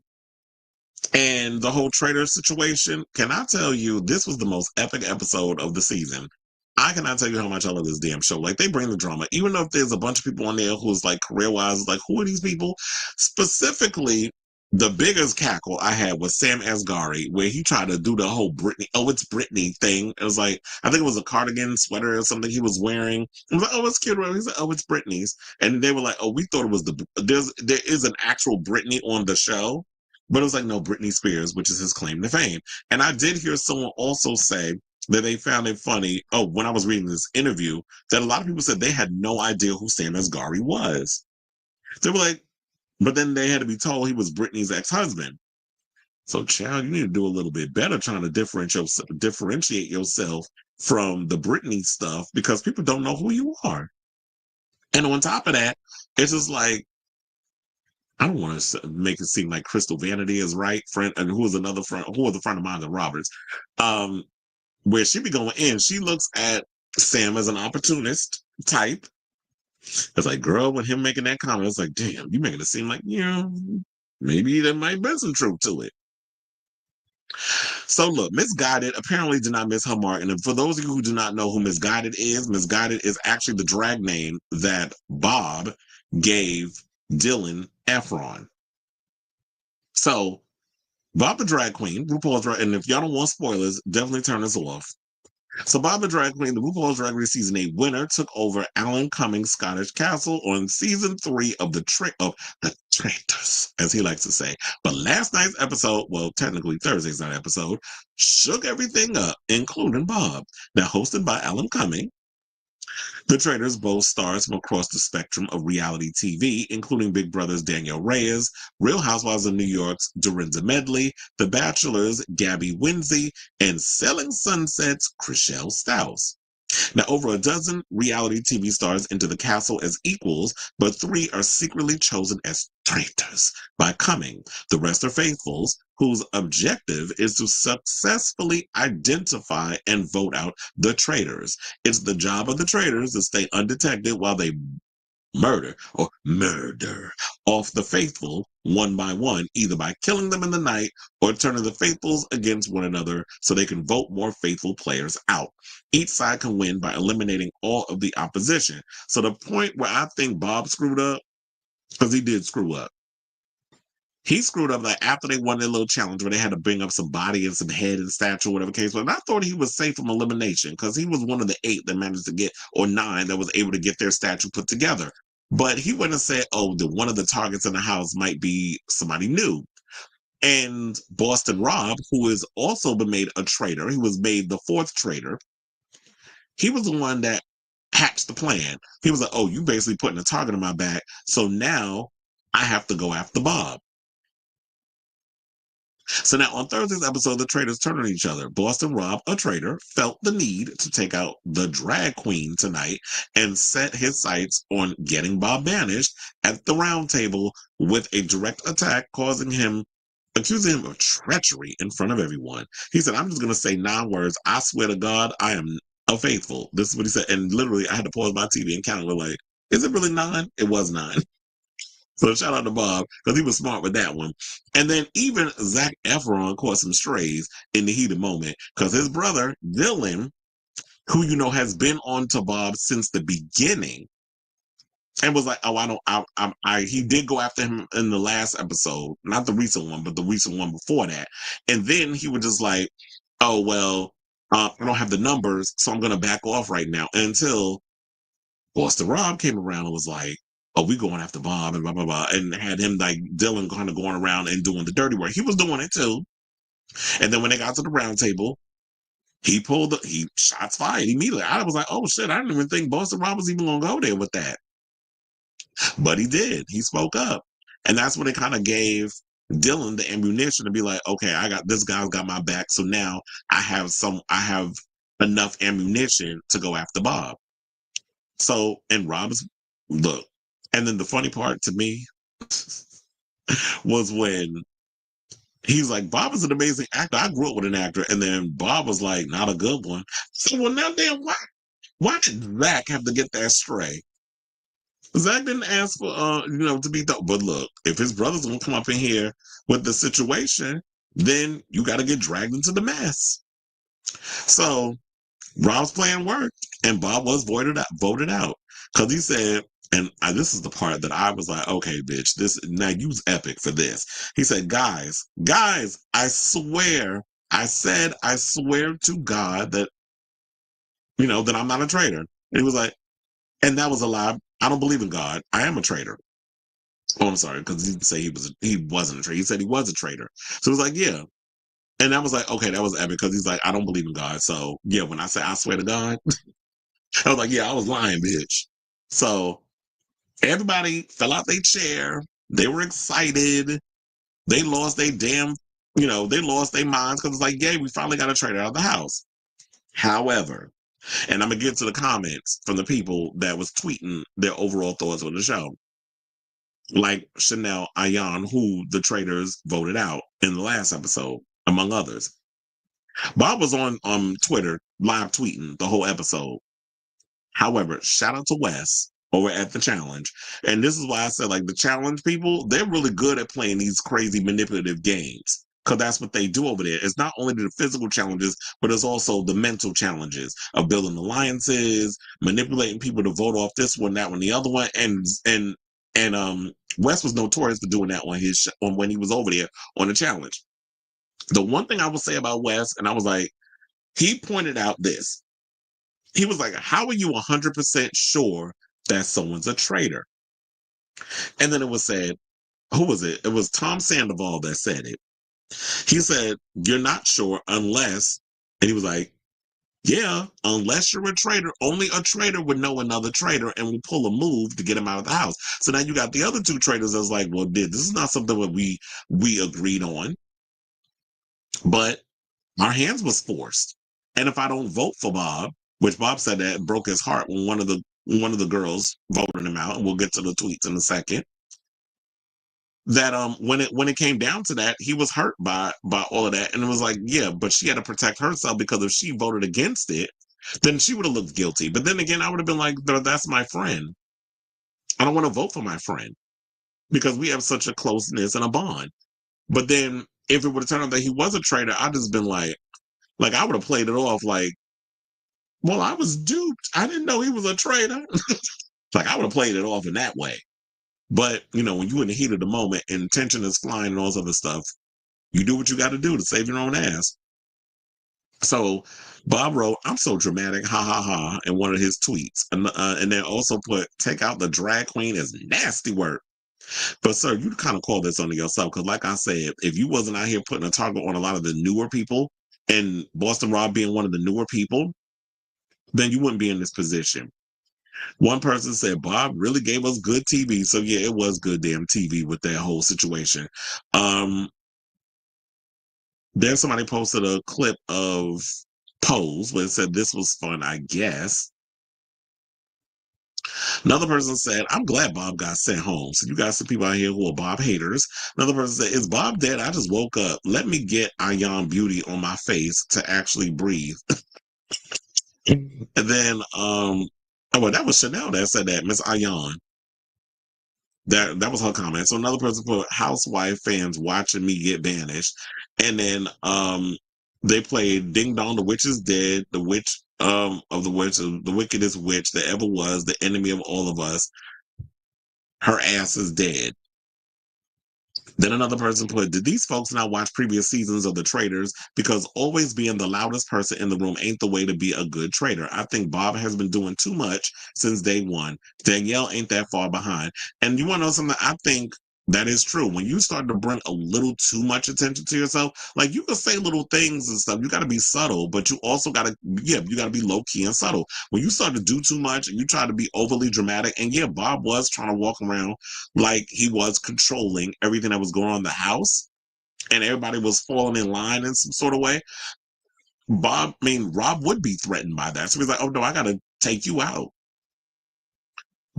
and the whole traitor situation, can I tell you, this was the most epic episode of the season. I cannot tell you how much I love this damn show. Like, they bring the drama, even though if there's a bunch of people on there who's like career-wise, like, who are these people? Specifically, the biggest cackle I had was Sam Asghari, where he tried to do the whole Britney, oh, it's Britney thing. It was like, I think it was a cardigan sweater or something he was wearing. I was like, oh, it's cute. He's like, oh, it's Britney's. And they were like, oh, we thought it was there is an actual Britney on the show. But it was like, no, Britney Spears, which is his claim to fame. And I did hear someone also say that they found it funny. Oh, when I was reading this interview, that a lot of people said they had no idea who Sam Asghari was. They were like, but then they had to be told he was Britney's ex-husband. So, child, you need to do a little bit better trying to differentiate yourself from the Britney stuff, because people don't know who you are. And on top of that, it's just like, I don't want to make it seem like Crystal Vanity is right, friend, and who was a friend of mine, the Roberts, where she be going in. She looks at Sam as an opportunist type. It's like, girl, with him making that comment, it's like, damn, you making it seem like, maybe there might be some truth to it. So look, Misguided apparently did not miss her mark. And for those of you who do not know who Misguided is actually the drag name that Bob gave Dylan Efron. So Bob the Drag Queen, RuPaul's Drag, and if y'all don't want spoilers, definitely turn this off. So Bob the Drag Queen, the RuPaul's Drag Race Season 8 winner, took over Alan Cummings' Scottish Castle on Season 3 of the Traitors, as he likes to say. But last night's episode, well, technically Thursday's night episode, shook everything up, including Bob. Now hosted by Alan Cummings, the Traitors boast stars from across the spectrum of reality TV, including Big Brother's Danielle Reyes, Real Housewives of New York's Dorinda Medley, The Bachelor's Gabby Winsey, and Selling Sunset's Chriselle Stous. Now, over a dozen reality TV stars enter the castle as equals, but 3 are secretly chosen as traitors by Cumming. The rest are faithfuls, whose objective is to successfully identify and vote out the traitors. It's the job of the traitors to stay undetected while they murder off the faithful one by one, either by killing them in the night or turning the faithfuls against one another so they can vote more faithful players out. Each side can win by eliminating all of the opposition. So the point where I think Bob screwed up, because he did screw up, he screwed up like after they won their little challenge where they had to bring up some body and some head and statue, whatever case. But I thought he was safe from elimination because he was one of the 8 that managed to get, or 9 that was able to get their statue put together. But he went and said, oh, one of the targets in the house might be somebody new. And Boston Rob, who has also been made a traitor, he was made the 4th traitor. He was the one that hatched the plan. He was like, oh, you basically putting a target on my back. So now I have to go after Bob. So now on Thursday's episode, the traitors turn on each other. Boston Rob, a traitor, felt the need to take out the drag queen tonight and set his sights on getting Bob banished at the round table with a direct attack, accusing him of treachery in front of everyone. He said, I'm just going to say 9 words. I swear to God, I am a faithful. This is what he said. And literally, I had to pause my TV and count. We're like, is it really 9? It was 9. So shout out to Bob, because he was smart with that one. And then even Zac Efron caught some strays in the heat of moment, because his brother, Dylan, who, has been on to Bob since the beginning, and was like, oh, he did go after him in the last episode, not the recent one, but the recent one before that. And then he was just like, oh, well, I don't have the numbers, so I'm going to back off right now until Boston Rob came around and was like, oh, we going after Bob and blah, blah, blah. And had him like Dylan kind of going around and doing the dirty work. He was doing it too. And then when they got to the round table, he shots fired immediately. I was like, oh shit, I didn't even think Boston Rob was even going to go there with that. But he did. He spoke up. And that's when it kind of gave Dylan the ammunition to be like, okay, this guy's got my back. So now I have enough ammunition to go after Bob. So, and look, and then the funny part to me was when he's like, Bob is an amazing actor. I grew up with an actor. And then Bob was like, not a good one. So, well, now damn, why did Zach have to get that stray? Zach didn't ask for, to be told. But look, if his brother's gonna come up in here with the situation, then you got to get dragged into the mess. So Rob's plan worked, and Bob was voted out because he said, and this is the part that I was like, okay, bitch, now use epic for this. He said, guys, I swear to God that that I'm not a traitor. And he was like, and that was a lie. I don't believe in God. I am a traitor. Oh, I'm sorry, because he didn't say he wasn't a traitor. He said he was a traitor. So it was like, yeah. And I was like, okay, that was epic because he's like, I don't believe in God. So yeah, when I say I swear to God, I was like, yeah, I was lying, bitch. So everybody fell out their chair. They were excited. They lost their they lost their minds because it's like, yeah, we finally got a traitor out of the house. However, and I'm going to get to the comments from the people that was tweeting their overall thoughts on the show. Like Chanel Ayan, who the Traitors voted out in the last episode, among others. Bob was on Twitter live tweeting the whole episode. However, shout out to Wes over at The Challenge. And this is why I said, like, the Challenge people, they're really good at playing these crazy manipulative games. Because that's what they do over there. It's not only the physical challenges, but it's also the mental challenges of building alliances, manipulating people to vote off this one, that one, the other one. And Wes was notorious for doing that on when he was over there on the challenge. The one thing I will say about Wes, and I was like, he pointed out this. He was like, how are you 100% sure that someone's a traitor? And then it was said, who was it? It was Tom Sandoval that said it. He said, you're not sure unless, and he was like, yeah, unless you're a traitor, only a traitor would know another traitor and will pull a move to get him out of the house. So now you got the other two traitors that's like, well, this is not something that we agreed on, but our hands was forced. And if I don't vote for Bob, which Bob said that broke his heart when one of the girls voted him out, and we'll get to the tweets in a second. That when it came down to that, he was hurt by all of that, and it was like, yeah, but she had to protect herself because if she voted against it, then she would have looked guilty. But then again, I would have been like, that's my friend. I don't want to vote for my friend because we have such a closeness and a bond. But then if it would have turned out that he was a traitor, I'd just been like I would have played it off like, well, I was duped. I didn't know he was a traitor. Like I would have played it off in that way. But, when you're in the heat of the moment and tension is flying and all this other stuff, you do what you got to do to save your own ass. So Bob wrote, I'm so dramatic, ha, ha, ha, in one of his tweets. And then also put, take out the drag queen as nasty work. But, sir, you kind of call this on yourself. Because like I said, if you wasn't out here putting a target on a lot of the newer people, and Boston Rob being one of the newer people, then you wouldn't be in this position. One person said, Bob really gave us good TV. So yeah, it was good damn TV with that whole situation. Then somebody posted a clip of Pose where it said this was fun, I guess. Another person said, I'm glad Bob got sent home. So you got some people out here who are Bob haters. Another person said, is Bob dead? I just woke up. Let me get Ayan Beauty on my face to actually breathe. And then well, that was Chanel that said that, Miss Ayan. That was her comment. So another person put housewife fans watching me get banished. And then they played Ding Dong, the witch is dead, the witch of the witch, the wickedest witch that ever was, the enemy of all of us. Her ass is dead. Then another person put, did these folks not watch previous seasons of The Traitors? Because always being the loudest person in the room ain't the way to be a good traitor. I think Bob has been doing too much since day one. Danielle ain't that far behind. And you want to know something? I think that is true. When you start to bring a little too much attention to yourself, like you can say little things and stuff. You got to be subtle, but you also got to, you got to be low key and subtle. When you start to do too much and you try to be overly dramatic, and Bob was trying to walk around like he was controlling everything that was going on in the house, and everybody was falling in line in some sort of way. Rob would be threatened by that. So he's like, oh no, I got to take you out.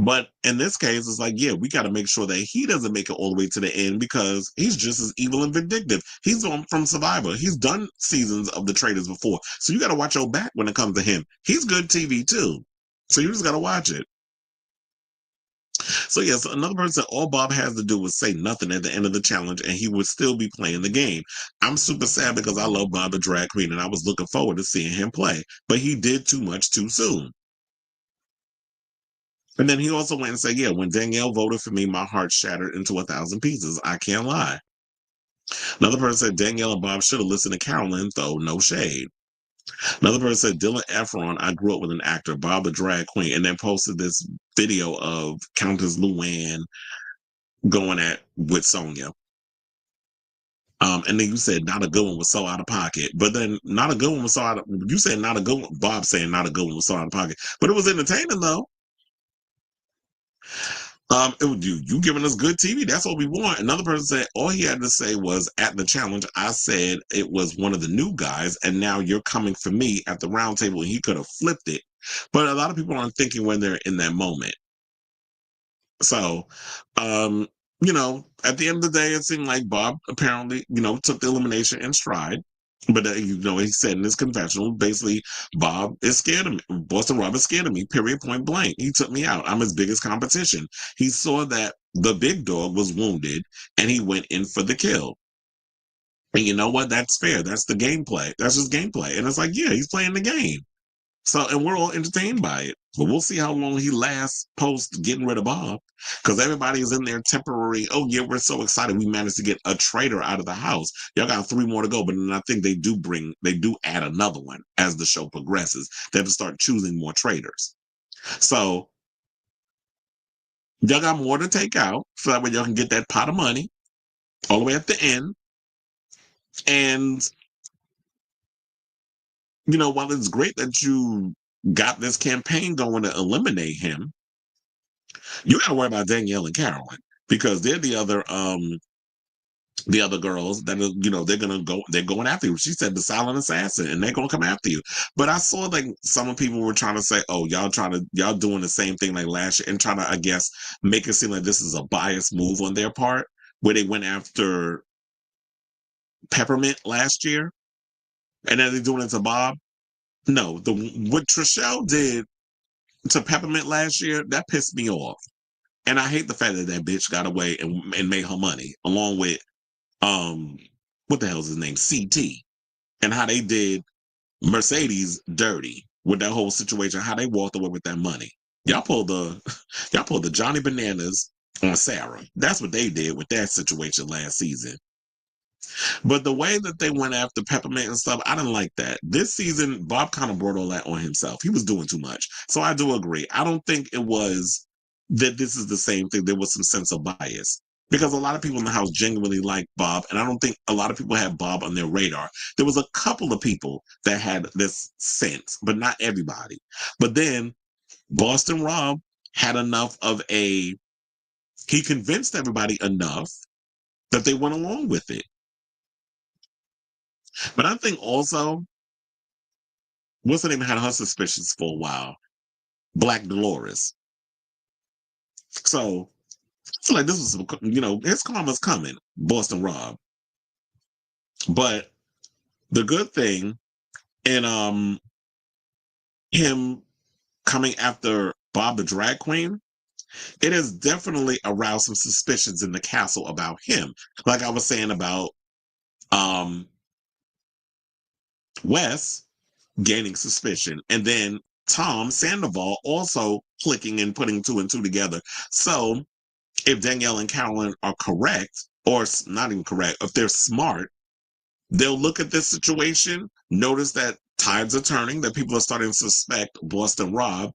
But in this case, it's like, we got to make sure that he doesn't make it all the way to the end, because he's just as evil and vindictive. He's on from Survivor. He's done seasons of The Traitors before. So you got to watch your back when it comes to him. He's good TV too. So you just got to watch it. So yes, another person said all Bob has to do is say nothing at the end of the challenge and he would still be playing the game. I'm super sad because I love Bob the drag queen and I was looking forward to seeing him play, but he did too much too soon. And then he also went and said, when Danielle voted for me, my heart shattered into 1,000 pieces. I can't lie. Another person said Danielle and Bob should have listened to Carolyn, though no shade. Another person said Dylan Efron, I grew up with an actor, Bob the drag queen, and then posted this video of Countess Luann going at with Sonia. And then you said not a good one was so out of pocket. But then not a good one was so out of, you said not a good one, Bob saying not a good one was so out of pocket. But it was entertaining though. You giving us good TV. That's what we want. Another person said all he had to say was at the challenge, I said it was one of the new guys, and now you're coming for me at the round table, and he could have flipped it. But a lot of people aren't thinking when they're in that moment. So, at the end of the day, it seemed like Bob apparently, took the elimination in stride. But, he said in his confessional, basically, Bob is scared of me. Boston Rob is scared of me, period, point blank. He took me out. I'm his biggest competition. He saw that the big dog was wounded, and he went in for the kill. And you know what? That's fair. That's the gameplay. That's just gameplay. And it's like, he's playing the game. So, and we're all entertained by it. But we'll see how long he lasts post getting rid of Bob. Because everybody is in there temporary. Oh, we're so excited. We managed to get a traitor out of the house. Y'all got 3 more to go. But then I think they do add another one as the show progresses. They have to start choosing more traitors. So, y'all got more to take out. So that way y'all can get that pot of money all the way at the end. And while it's great that you got this campaign going to eliminate him, you got to worry about Danielle and Carolyn, because they're the other girls that are, they're going after you. She said the silent assassin, and they're gonna come after you. But I saw like some people were trying to say, oh, y'all doing the same thing like last year, and trying to, I guess, make it seem like this is a biased move on their part, where they went after Peppermint last year, and then they're doing it to Bob. No, what Trishelle did to Peppermint last year, that pissed me off. And I hate the fact that that bitch got away and made her money, along with, what the hell's his name? CT. And how they did Mercedes dirty with that whole situation, how they walked away with that money. Y'all pulled the Johnny Bananas on Sarah. That's what they did with that situation last season. But the way that they went after Peppermint and stuff, I didn't like that. This season, Bob kind of brought all that on himself. He was doing too much. So I do agree. I don't think it was that this is the same thing. There was some sense of bias, because a lot of people in the house genuinely like Bob, and I don't think a lot of people had Bob on their radar. There was a couple of people that had this sense, but not everybody. But then Boston Rob had enough of he convinced everybody enough that they went along with it. But I think also, what's her name had her suspicions for a while? Black Dolores. So I feel like this was, his karma's coming, Boston Rob. But the good thing in him coming after Bob the drag queen, it has definitely aroused some suspicions in the castle about him. Like I was saying about Wes gaining suspicion, and then Tom Sandoval also clicking and putting 2 and 2 together. So if Danielle and Carolyn are correct, or not even correct, if they're smart, they'll look at this situation, notice that tides are turning, that people are starting to suspect Boston Rob,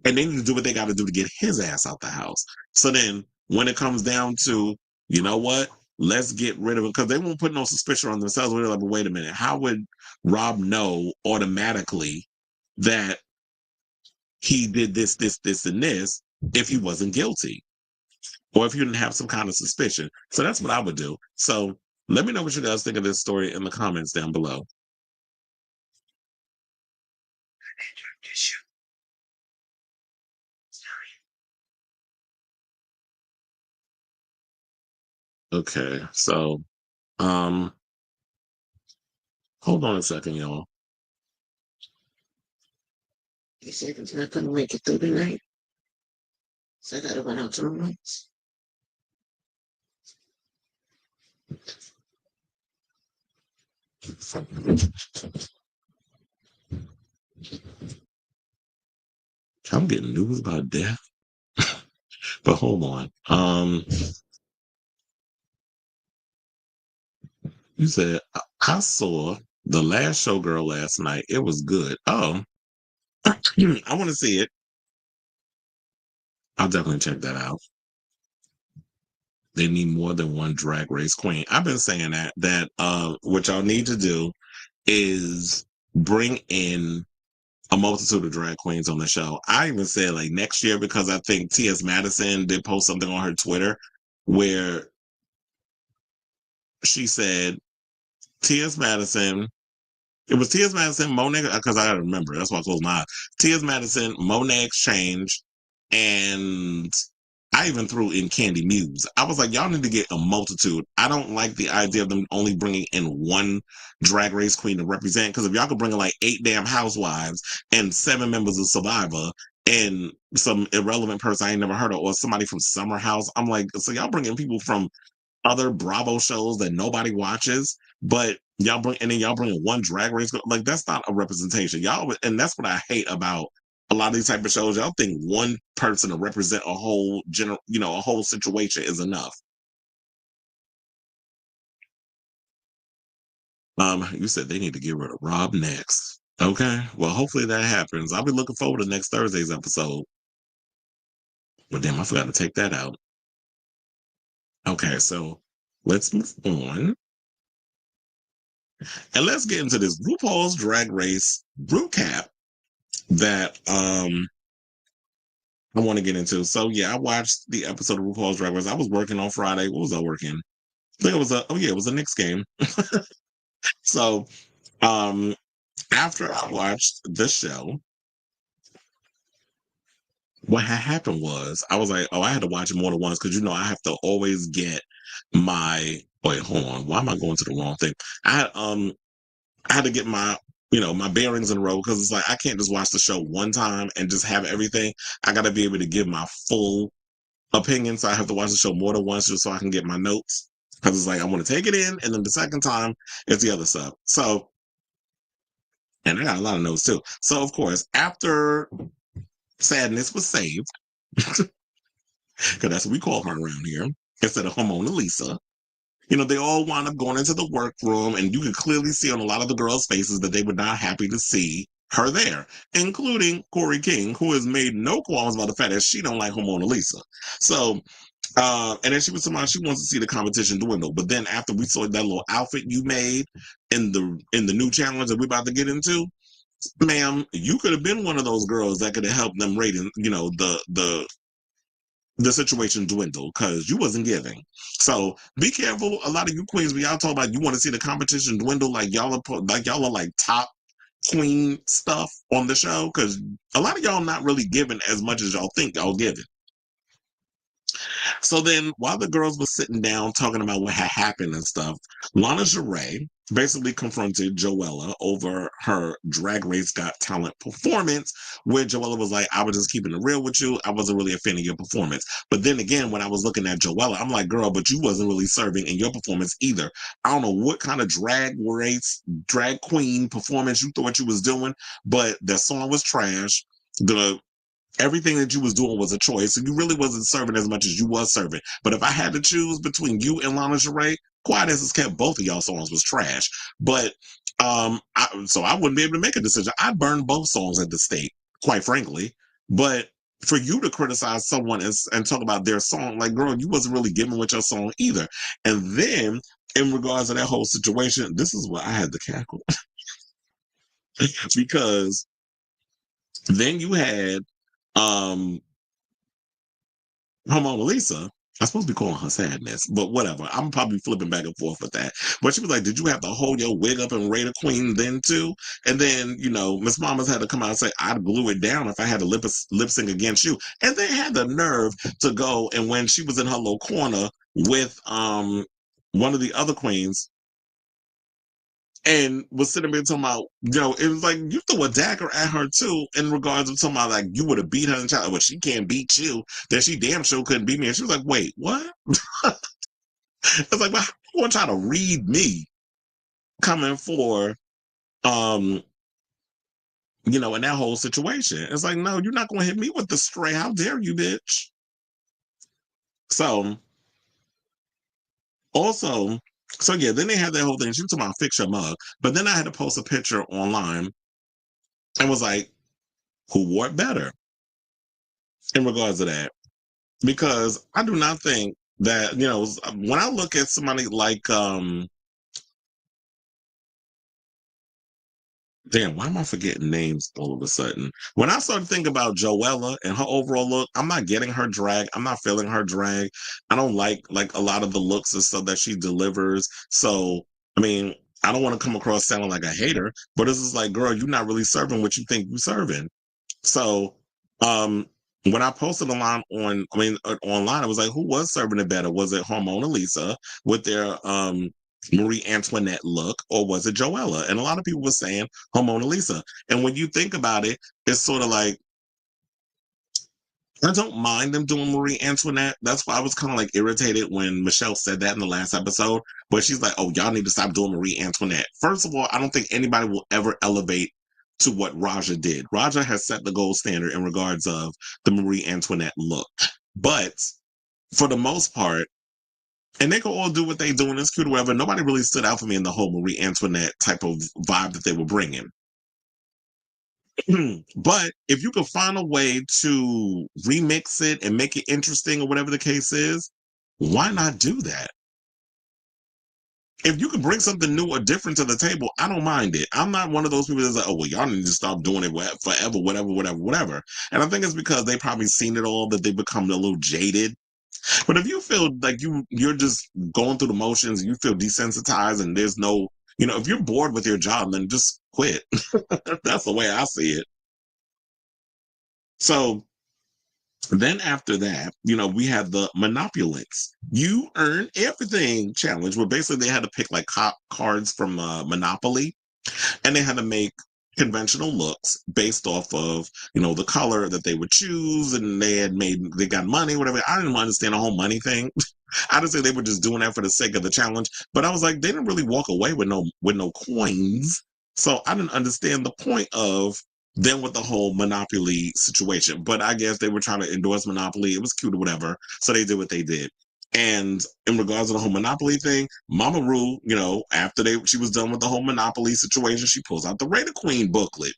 and they need to do what they got to do to get his ass out the house. So then when it comes down to, you know what, let's get rid of him, because they won't put no suspicion on themselves. We're like, wait a minute, how would Rob know automatically that he did this, and this if he wasn't guilty? Or if you didn't have some kind of suspicion. So that's what I would do. So let me know what you guys think of this story in the comments down below. Okay, so hold on a second, y'all. He said he's not gonna make it through the night. So I gotta run out to the rooms. I'm getting news about death. But hold on. You said I saw the last showgirl last night. It was good. Oh, I want to see it. I'll definitely check that out. They need more than one drag race queen. I've been saying that what y'all need to do is bring in a multitude of drag queens on the show. I even said like next year, because I think T.S. Madison did post something on her Twitter where she said T.S. Madison, it was T.S. Madison, Monet, because I gotta remember, that's why I closed my eyes. T.S. Madison, Monet Exchange, and I even threw in Candy Muse. I was like, y'all need to get a multitude. I don't like the idea of them only bringing in one drag race queen to represent, because if y'all could bring in like 8 damn housewives and 7 members of Survivor and some irrelevant person I ain't never heard of, or somebody from Summer House, I'm like, so y'all bring in people from other Bravo shows that nobody watches, but y'all bring, and then y'all bring in one drag race, like that's not a representation. Y'all, and that's what I hate about a lot of these type of shows. Y'all think one person to represent a whole a whole situation is enough. You said they need to get rid of Rob next. Okay, well, hopefully that happens. I'll be looking forward to next Thursday's episode. But damn, I forgot to take that out. Okay, so let's move on. And let's get into this RuPaul's Drag Race RuCap that I want to get into. So yeah, I watched the episode of RuPaul's Drag Race. I was working on Friday. What was I working? I think it was it was a Knicks game. So after I watched the show, what had happened was I was like, oh, I had to watch it more than once, because I have to always get my wait, hold on. Why am I going to the wrong thing? I had to get my my bearings in a row, because it's like I can't just watch the show one time and just have everything. I got to be able to give my full opinion, so I have to watch the show more than once just so I can get my notes, because it's like I want to take it in, and then the second time it's the other stuff. So, and I got a lot of notes too. So of course, after Sadness was saved, because that's what we call her around here instead of Mona Lisa. They all wound up going into the workroom, and you could clearly see on a lot of the girls' faces that they were not happy to see her there, including Corey King, who has made no qualms about the fact that she don't like Mona Lisa. So, and then she was somebody she wants to see the competition dwindle. But then after we saw that little outfit you made in the new challenge that we're about to get into, ma'am, you could have been one of those girls that could have helped them rating, the situation dwindle, because you wasn't giving. So be careful. A lot of you queens, when y'all talk about you want to see the competition dwindle, like y'all are like top queen stuff on the show, because a lot of y'all not really giving as much as y'all think y'all giving. So then, while the girls were sitting down talking about what had happened and stuff, Lana Jarrett basically confronted Joella over her Drag Race Got Talent performance, where Joella was like, I was just keeping it real with you. I wasn't really a fan of your performance. But then again, when I was looking at Joella, I'm like, girl, but you wasn't really serving in your performance either. I don't know what kind of drag queen performance you thought you was doing, but the song was trash. The everything that you was doing was a choice, and you really wasn't serving as much as you was serving. But if I had to choose between you and Lana Sheree, Quiet as it's kept, both of y'all songs was trash. But so I wouldn't be able to make a decision. I burned both songs at the stake, quite frankly. But for you to criticize someone and talk about their song, like, girl, you wasn't really giving with your song either. And then in regards to that whole situation, this is what I had to cackle. Because then you had Mona Lisa. I'm supposed to be calling her sadness, but whatever. I'm probably flipping back and forth with that. But she was like, did you have to hold your wig up and rate a queen then too? And then, Miss Mama's had to come out and say, I'd glue it down if I had to lip sync against you. And they had the nerve to go, and when she was in her little corner with one of the other queens, and was sitting there talking about, it was like you threw a dagger at her too, in regards to talking about like you would have beat her in child. Well, she can't beat you. That she damn sure couldn't beat me. And she was like, wait, what? It's like, well, how you gonna try to read me coming for, in that whole situation? It's like, no, you're not gonna hit me with the stray. How dare you, bitch? So, also, so yeah, then they had that whole thing. She was talking about fix your mug, but then I had to post a picture online and was like, who wore it better in regards to that? Because I do not think that, when I look at somebody like, damn, why am I forgetting names all of a sudden? When I started thinking about Joella and her overall look, I'm not getting her drag. I'm not feeling her drag. I don't like a lot of the looks and stuff that she delivers. So, I mean, I don't want to come across sounding like a hater, but this is like, girl, you're not really serving what you think you're serving. So, when I posted online, I was like, who was serving it better? Was it Mona Lisa with their Marie Antoinette look, or was it Joella? And a lot of people were saying Mona Lisa. And when you think about it, it's sort of like, I don't mind them doing Marie Antoinette. That's why I was kind of like irritated when Michelle said that in the last episode, but she's like, oh, y'all need to stop doing Marie Antoinette. First of all, I don't think anybody will ever elevate to what Raja did. Raja has set the gold standard in regards of the Marie Antoinette look. But for the most part, and they can all do what they do and it's cute or whatever, nobody really stood out for me in the whole Marie Antoinette type of vibe that they were bringing. But if you could find a way to remix it and make it interesting or whatever the case is, why not do that? If you can bring something new or different to the table, I don't mind it. I'm not one of those people that's like, oh, well, y'all need to stop doing it forever, whatever. And I think it's because they probably seen it all, that they become a little jaded. But if you feel like you're just going through the motions, you feel desensitized and there's no, if you're bored with your job, then just quit. That's the way I see it. So then after that, we had the Monopulance. You earn everything challenge, where basically they had to pick like cards from Monopoly, and they had to make conventional looks based off of the color that they would choose, and they got money, whatever. I didn't understand the whole money thing. I just say they were just doing that for the sake of the challenge, but I was like, they didn't really walk away with no coins, so I didn't understand the point of them with the whole Monopoly situation. But I guess they were trying to endorse Monopoly. It was cute or whatever, so they did what they did. And in regards to the whole Monopoly thing, Mama Ru, after she was done with the whole Monopoly situation, she pulls out the Raider Queen booklet,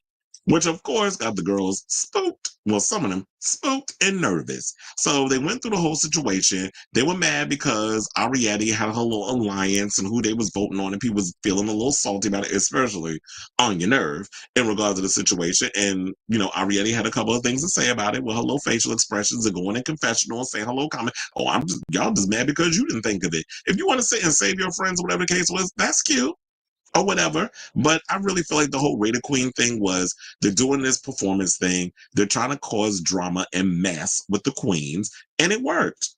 which of course got the girls spooked. Well, some of them spooked and nervous. So they went through the whole situation. They were mad because Ariette had her little alliance and who they was voting on, and people was feeling a little salty about it, especially on your nerve in regards to the situation. And, Ariette had a couple of things to say about it with her little facial expressions and going in confessional and saying hello, comment. Oh, y'all just mad because you didn't think of it. If you want to sit and save your friends, whatever the case was, that's cute. Or whatever. But I really feel like the whole Raider Queen thing was, they're doing this performance thing. They're trying to cause drama and mess with the queens, and it worked.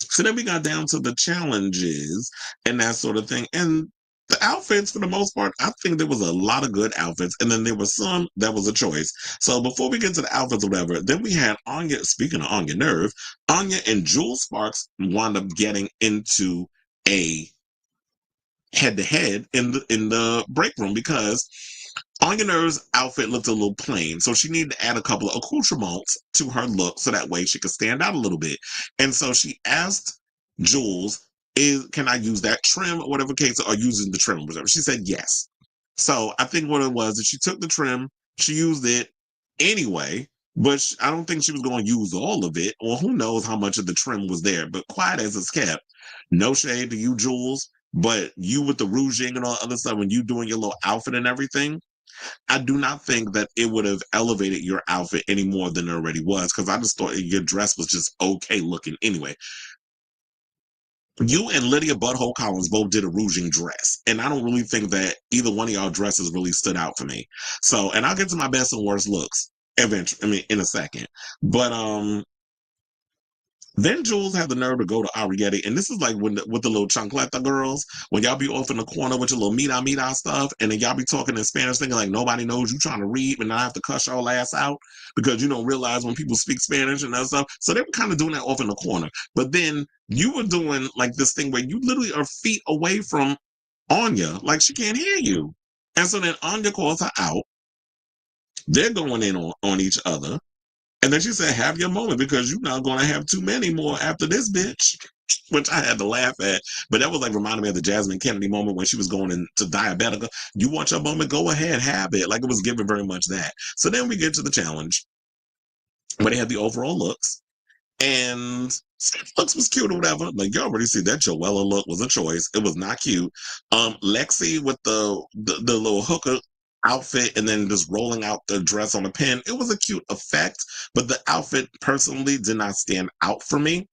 So then we got down to the challenges and that sort of thing. And the outfits, for the most part, I think there was a lot of good outfits. And then there was some that was a choice. So before we get to the outfits or whatever, then we had Anya, speaking of Anya Nerve, Anya and Jewel Sparks wound up getting into a head-to-head in the break room, because Anya Nerve's outfit looked a little plain, so she needed to add a couple of accoutrements to her look so that way she could stand out a little bit. And so she asked Jules, can I use that trim or whatever case, or using the trim or whatever? She said yes. So I think what it was is she took the trim, she used it anyway, but I don't think she was going to use all of it, or who knows how much of the trim was there. But quiet as it's kept, no shade to you, Jules, but you with the rouging and all other stuff, when you doing your little outfit and everything, I do not think that it would have elevated your outfit any more than it already was, because I just thought your dress was just okay looking anyway. You and Lydia Butthole Collins both did a rouging dress, and I don't really think that either one of y'all dresses really stood out for me. So, and I'll get to my best and worst looks eventually, I mean, in a second. But then Jules had the nerve to go to Ariete, and this is like when with the little chancleta girls, when y'all be off in the corner with your little mira stuff, and then y'all be talking in Spanish, thinking like nobody knows you trying to read, and I have to cuss y'all ass out because you don't realize when people speak Spanish and that stuff. So they were kind of doing that off in the corner. But then you were doing like this thing where you literally are feet away from Anya, like she can't hear you. And so then Anya calls her out. They're going in on each other. And then she said, have your moment because you're not going to have too many more after this bitch, which I had to laugh at. But that was like reminding me of the Jasmine Kennedy moment when she was going into Diabetica. You want your moment? Go ahead, have it. Like it was given very much that. So then we get to the challenge where they had the overall looks. And looks was cute or whatever. Like you already see that Joella look was a choice. It was not cute. Lexi with the little hooker outfit and then just rolling out the dress on a pin. It was a cute effect, but the outfit personally did not stand out for me.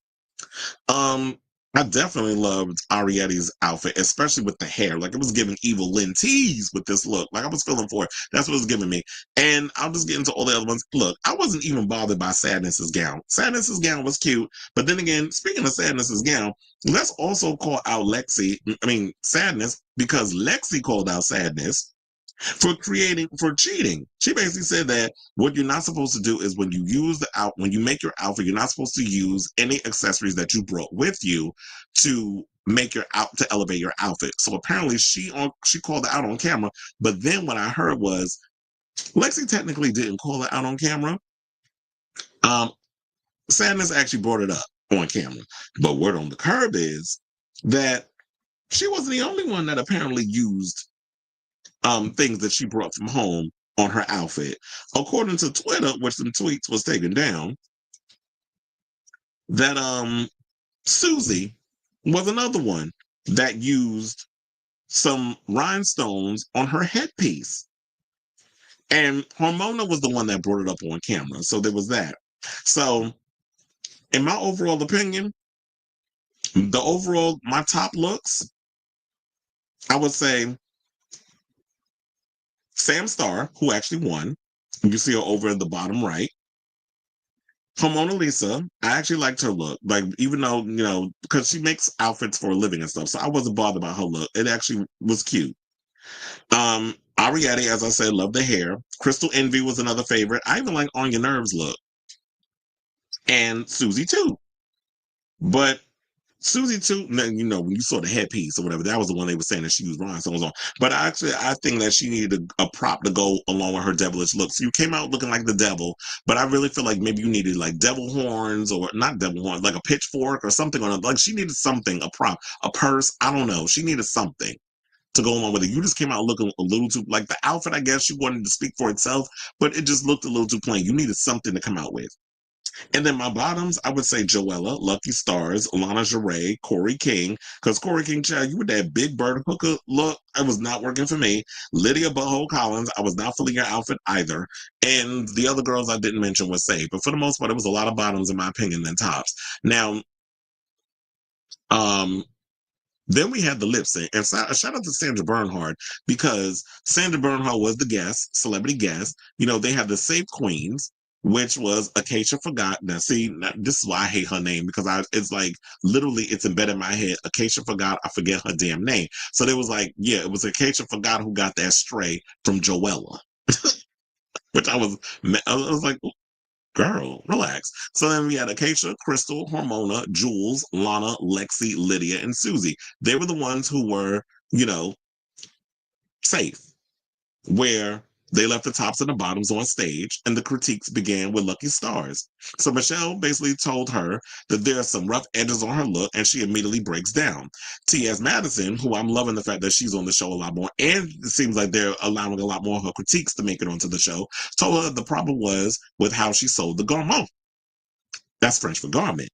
I definitely loved Ariete's outfit, especially with the hair. Like it was giving Evil Lynn tease with this look. Like I was feeling for it. That's what it was giving me. And I'll just get into all the other ones. Look, I wasn't even bothered by Sadness's gown. Sadness's gown was cute. But then again, speaking of Sadness's gown, let's also call out Sadness, because Lexi called out Sadness for cheating. She basically said that what you're not supposed to do is when you make your outfit, you're not supposed to use any accessories that you brought with you to elevate your outfit. So apparently she called it out on camera, but then what I heard was Lexi technically didn't call it out on camera. Sadness actually brought it up on camera, but word on the curb is that she wasn't the only one that apparently used things that she brought from home on her outfit. According to Twitter, which some tweets was taken down, that Susie was another one that used some rhinestones on her headpiece. And Hormona was the one that brought it up on camera. So there was that. So in my overall opinion, my top looks, I would say Sam Starr, who actually won. You see her over in the bottom right. Mona Lisa, I actually liked her look. Like, even though, because she makes outfits for a living and stuff. So I wasn't bothered by her look. It actually was cute. Ariete, as I said, loved the hair. Crystal Envy was another favorite. I even like On Your Nerves look. And Susie too. But Susie too, when you saw the headpiece or whatever, that was the one they were saying that she used rhinestones on. But I think that she needed a prop to go along with her devilish look. So you came out looking like the devil, but I really feel like maybe you needed like devil horns, or not devil horns, like a pitchfork or something on it. Like she needed something, a prop, a purse. I don't know. She needed something to go along with it. You just came out looking a little too, like the outfit, I guess you wanted to speak for itself, but it just looked a little too plain. You needed something to come out with. And then my bottoms, I would say Joella, Lucky Stars, Lana Jarre, Corey King, because Corey King, child, you with that big bird hooker look, it was not working for me. Lydia Butthole Collins, I was not feeling your outfit either. And the other girls I didn't mention were safe. But for the most part, it was a lot of bottoms, in my opinion, than tops. Now, then we had the lip sync. And shout out to Sandra Bernhard, because Sandra Bernhard was the guest, celebrity guest. They had the Safe Queens, which was Acacia Forgot. Now, see, this is why I hate her name, because it's like, literally, it's embedded in my head. Acacia Forgot, I forget her damn name. So they was like, yeah, it was Acacia Forgot who got that stray from Joella. Which I was like, girl, relax. So then we had Acacia, Crystal, Hormona, Jules, Lana, Lexi, Lydia, and Susie. They were the ones who were, safe. Where They left the tops and the bottoms on stage, and the critiques began with Lucky Stars. So Michelle basically told her that there are some rough edges on her look, and she immediately breaks down. T.S. Madison, who I'm loving the fact that she's on the show a lot more, and it seems like they're allowing a lot more of her critiques to make it onto the show, told her the problem was with how she sold the garment. That's French for garment.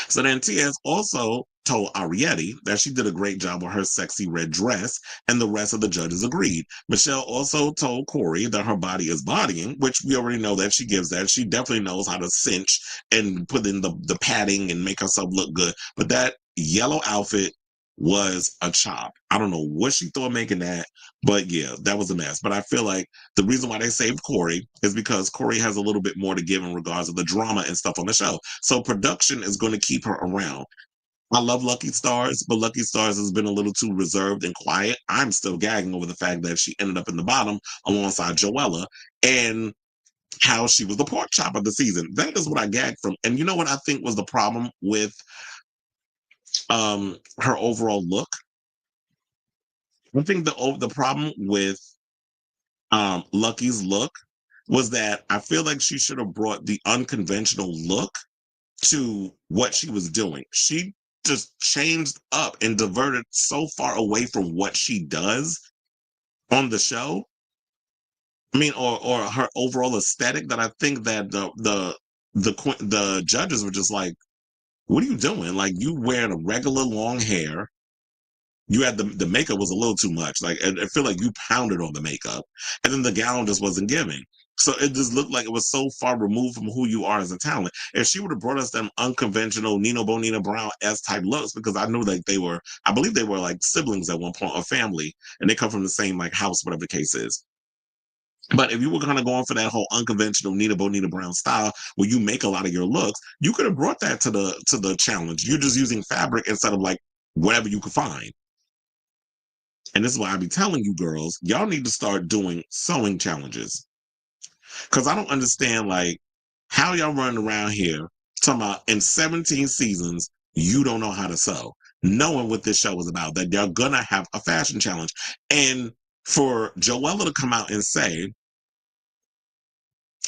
So then T.S. also told Ariete that she did a great job with her sexy red dress, and the rest of the judges agreed. Michelle also told Corey that her body is bodying, which we already know that she gives that. She definitely knows how to cinch and put in the padding and make herself look good. But that yellow outfit was a chop. I don't know what she thought making that, but yeah, that was a mess. But I feel like the reason why they saved Corey is because Corey has a little bit more to give in regards to the drama and stuff on the show. So production is going to keep her around. I love Lucky Stars, but Lucky Stars has been a little too reserved and quiet. I'm still gagging over the fact that she ended up in the bottom alongside Joella and how she was the pork chop of the season. That is what I gagged from. And you know what I think was the problem with her overall look? I think the problem with Lucky's look was that I feel like she should have brought the unconventional look to what she was doing. She just changed up and diverted so far away from what she does on the show. I mean, or her overall aesthetic, that I think that the judges were just like, "What are you doing? Like, you wearing a regular long hair. You had the makeup was a little too much. Like, I feel like you pounded on the makeup, and then the gown just wasn't giving." So it just looked like it was so far removed from who you are as a talent. If she would have brought us them unconventional Nina Bonina Brown S type looks, because I knew like I believe they were like siblings at one point or family, and they come from the same like house, whatever the case is. But if you were kind of going for that whole unconventional Nina Bonina Brown style, where you make a lot of your looks, you could have brought that to the challenge. You're just using fabric instead of like whatever you could find. And this is why I be telling you girls, y'all need to start doing sewing challenges. Because I don't understand, like, how y'all running around here talking about in 17 seasons, you don't know how to sew, knowing what this show is about, that they're going to have a fashion challenge. And for Joella to come out and say,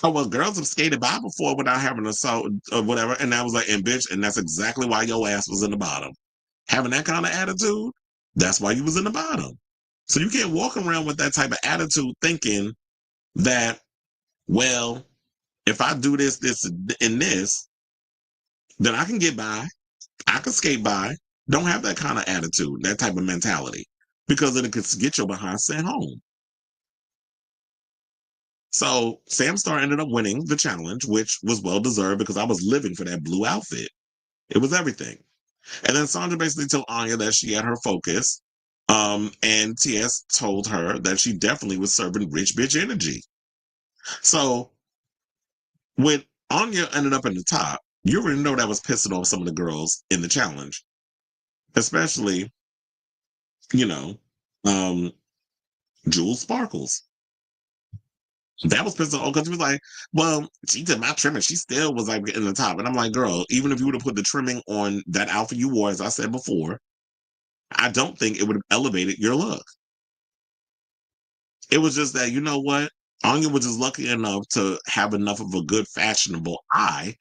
oh, well, girls have skated by before without having to sew or whatever. And I was like, and bitch, and that's exactly why your ass was in the bottom. Having that kind of attitude, that's why you was in the bottom. So you can't walk around with that type of attitude thinking that, well, if I do this, this, and this, then I can get by. I can skate by. Don't have that kind of attitude, that type of mentality, because then it could get your behind sent home. So Sam Star ended up winning the challenge, which was well deserved because I was living for that blue outfit. It was everything. And then Sandra basically told Anya that she had her focus. And TS told her that she definitely was serving rich bitch energy. So when Anya ended up in the top, you already know that was pissing off some of the girls in the challenge, especially, you know, Jules Sparkles. That was pissing off because he was like, well, she did my trimming. She still was like in the top. And I'm like, girl, even if you would have put the trimming on that outfit you wore, as I said before, I don't think it would have elevated your look. It was just that, you know what? Anya was just lucky enough to have enough of a good fashionable eye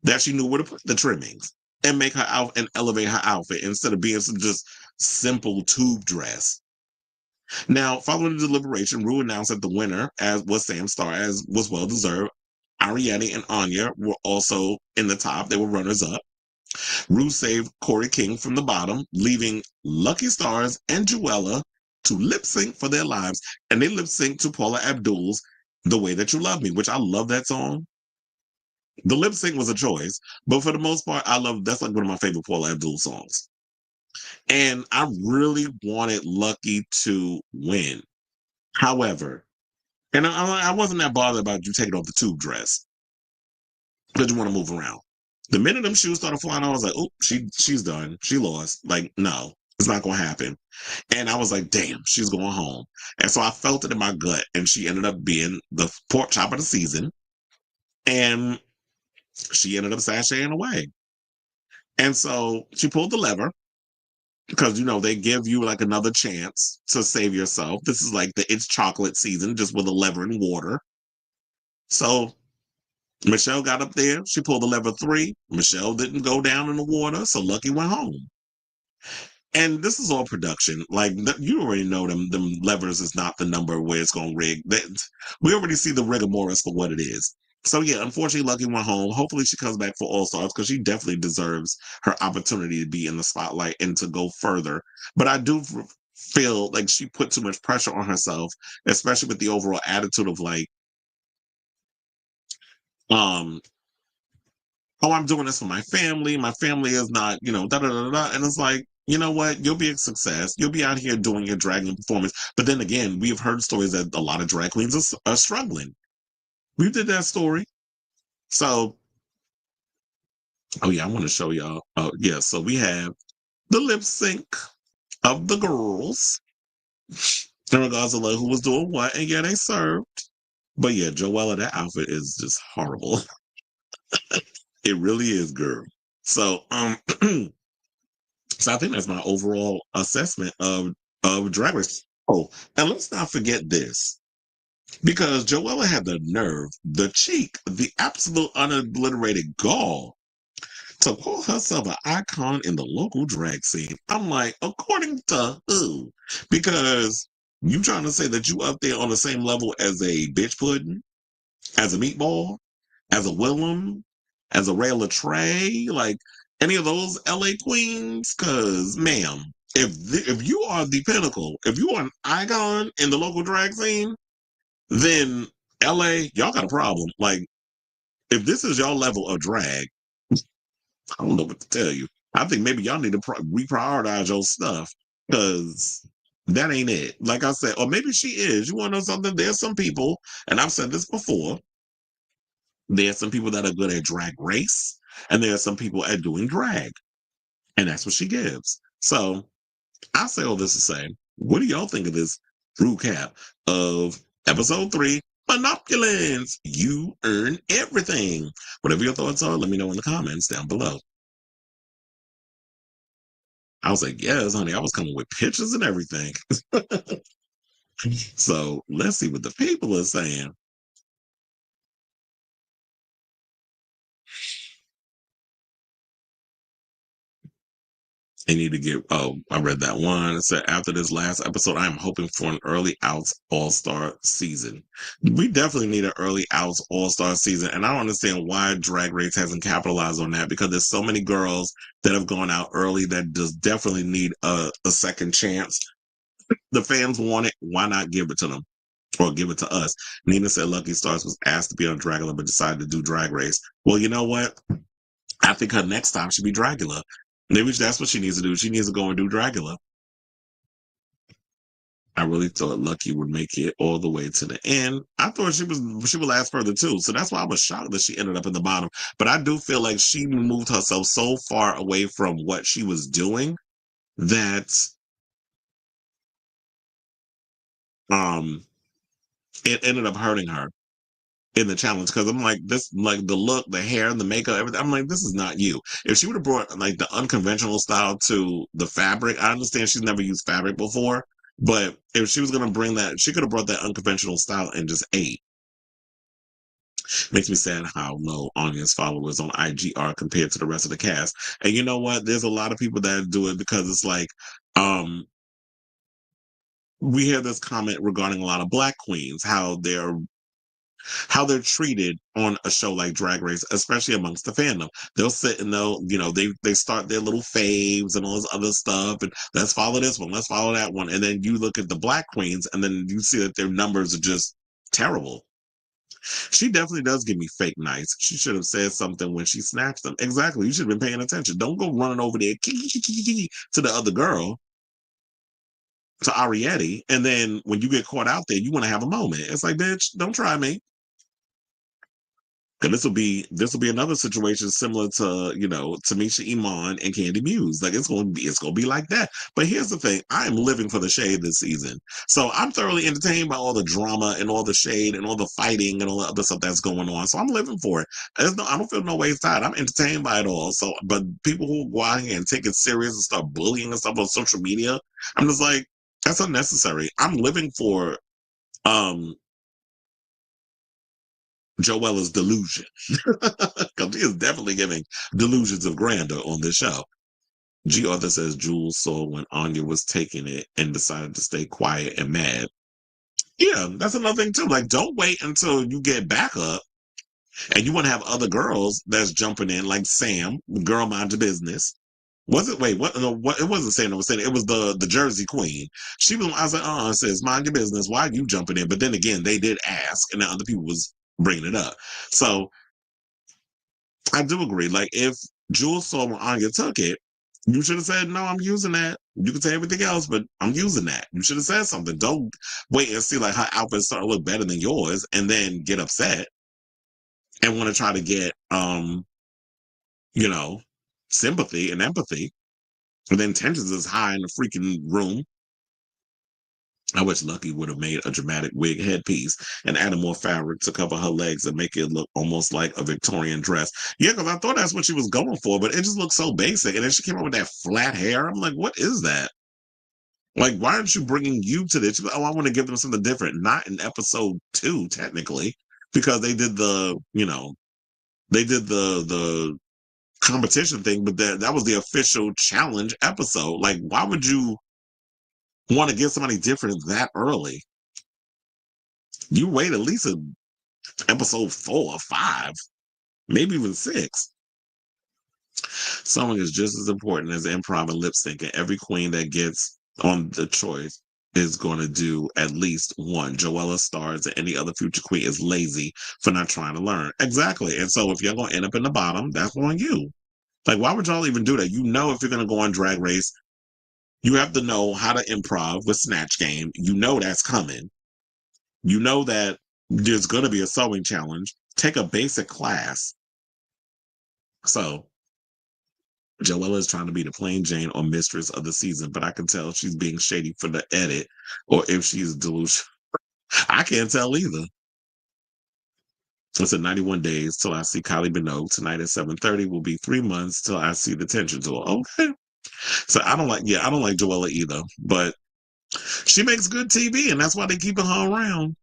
that she knew where to put the trimmings and make her out and elevate her outfit instead of being some just simple tube dress. Now, following the deliberation, Ru announced that the winner, as was Sam Star, as was well deserved. Ariete and Anya were also in the top. They were runners up. Ru saved Corey King from the bottom, leaving Lucky Stars and Joella to lip sync for their lives. And they lip synced to Paula Abdul's The Way That You Love Me, which I love that song. The lip sync was a choice, but for the most part, that's like one of my favorite Paula Abdul songs. And I really wanted Lucky to win. However, and I wasn't that bothered about you taking off the tube dress because you want to move around. The minute them shoes started flying, I was like, oh, she's done. She lost. Like, no, it's not going to happen. And I was like, damn, she's going home. And so I felt it in my gut. And she ended up being the pork chop of the season. And she ended up sashaying away. And so she pulled the lever. because they give you like another chance to save yourself. This is like the It's Chocolate season, just with a lever and water. So Michelle got up there. She pulled the lever 3. Michelle didn't go down in the water, so Lucky went home. And this is all production. Like, you already know them levers is not the number where it's going to rig. We already see the rigor for what it is. So, yeah, unfortunately, Lucky went home. Hopefully she comes back for All Stars because she definitely deserves her opportunity to be in the spotlight and to go further. But I do feel like she put too much pressure on herself, especially with the overall attitude of like, oh, I'm doing this for my family. My family is not, da da da da. And it's like, you know what? You'll be a success. You'll be out here doing your drag performance. But then again, we have heard stories that a lot of drag queens are struggling. We did that story. So, oh yeah, I want to show y'all. Oh yeah, so we have the lip sync of the girls in regards to like who was doing what. And yeah, they served. But yeah, Joella, that outfit is just horrible. It really is, girl. So, so I think that's my overall assessment of Drag Race. Oh, and let's not forget this, because Joella had the nerve, the cheek, the absolute unobliterated gall to call herself an icon in the local drag scene. I'm like, according to who? Because you trying to say that you up there on the same level as a bitch pudding, as a meatball, as a Willem, as a Ray Latre, like any of those LA queens? Because, ma'am, if you are the pinnacle, if you are an icon in the local drag scene, then LA, y'all got a problem. Like, if this is your level of drag, I don't know what to tell you. I think maybe y'all need to reprioritize your stuff because that ain't it. Like I said, or maybe she is. You want to know something? There's some people, and I've said this before, there's some people that are good at drag race, and there are some people at doing drag. And that's what she gives. So I say all this to say, what do y'all think of this RuCap of episode 3, Monopulance? You earn everything. Whatever your thoughts are, let me know in the comments down below. I was like, yes, honey, I was coming with pictures and everything. So let's see what the people are saying. They need to get, oh, I read that one. It said, after this last episode, I am hoping for an early outs all-star season. We definitely need an early outs all-star season. And I don't understand why Drag Race hasn't capitalized on that, because there's so many girls that have gone out early that just definitely need a second chance. The fans want it. Why not give it to them? Or give it to us? Nina said Lucky Stars was asked to be on Dragula, but decided to do Drag Race. Well, you know what? I think her next time should be Dragula. Maybe that's what she needs to do. She needs to go and do Dragula. I really thought Lucky would make it all the way to the end. I thought she would last further too. So that's why I was shocked that she ended up in the bottom. But I do feel like she moved herself so far away from what she was doing that it ended up hurting her in the challenge, because I'm like, this, like the look, the hair, the makeup, everything. I'm like, this is not you. If she would have brought like the unconventional style to the fabric, I understand she's never used fabric before, but if she was going to bring that, she could have brought that unconventional style and just ate. Makes me sad how low Anya's followers on IG are compared to the rest of the cast. And you know what? There's a lot of people that do it because it's like, we hear this comment regarding a lot of Black queens, how they're treated on a show like Drag Race, especially amongst the fandom. They'll sit and they start their little faves and all this other stuff, and let's follow this one, let's follow that one, and then you look at the Black queens, and then you see that their numbers are just terrible. She definitely does give me fake nice. She should have said something when she snatched them. Exactly. You should have been paying attention. Don't go running over there to the other girl, to Arietti, and then when you get caught out there, you want to have a moment. It's like, bitch, don't try me. And this will be another situation similar to, you know, Tamisha Iman and Candy Muse. Like it's gonna be like that. But here's the thing: I am living for the shade this season, so I'm thoroughly entertained by all the drama and all the shade and all the fighting and all the other stuff that's going on. So I'm living for it. I don't feel no ways tired. I'm entertained by it all. So, but people who go out here and take it serious and start bullying and stuff on social media, I'm just like, that's unnecessary. I'm living for um Joella's delusion. Because he is definitely giving delusions of grandeur on this show. G. Arthur says Jules saw when Anya was taking it and decided to stay quiet and mad. Yeah, that's another thing too. Like, don't wait until you get back up and you want to have other girls that's jumping in, like Sam, girl mind your business. Was it? Wait, what? No, what? It wasn't Sam. It was saying it was the Jersey Queen. She was. I was like, it says mind your business. Why are you jumping in? But then again, they did ask, and then other people was bringing it up. So I do agree. Like, if Jules saw when Anya took it, you should have said, no, I'm using that. You can say everything else, but I'm using that. You should have said something. Don't wait and see like her outfits start to look better than yours and then get upset and want to try to get you know, sympathy and empathy. And then tensions is high in the freaking room. I wish Lucky would have made a dramatic wig headpiece and added more fabric to cover her legs and make it look almost like a Victorian dress. Yeah, because I thought that's what she was going for, but it just looked so basic. And then she came up with that flat hair. I'm like, what is that? Like, why aren't you bringing you to this? Like, oh, I want to give them something different. Not in episode 2, technically, because they did the, you know, they did the competition thing, but that was the official challenge episode. Like, why would you want to give somebody different that early? You wait at least a episode 4 or 5, maybe even 6. Sewing is just as important as improv and lip sync, and every queen that gets on the choice is going to do at least one. Joella Stars and any other future queen is lazy for not trying to learn. Exactly. And so if you're going to end up in the bottom, that's on you. Like, why would y'all even do that? You know, if you're going to go on Drag Race, you have to know how to improv with Snatch Game. You know that's coming. You know that there's going to be a sewing challenge. Take a basic class. So Joella is trying to be the plain Jane or mistress of the season, but I can tell she's being shady for the edit or if she's delusional. I can't tell either. It's 91 days till I see Kylie Minogue. Tonight at 7:30 will be 3 months till I see the tension tool. Okay. So I don't like Joella either, but she makes good TV and that's why they keep her around.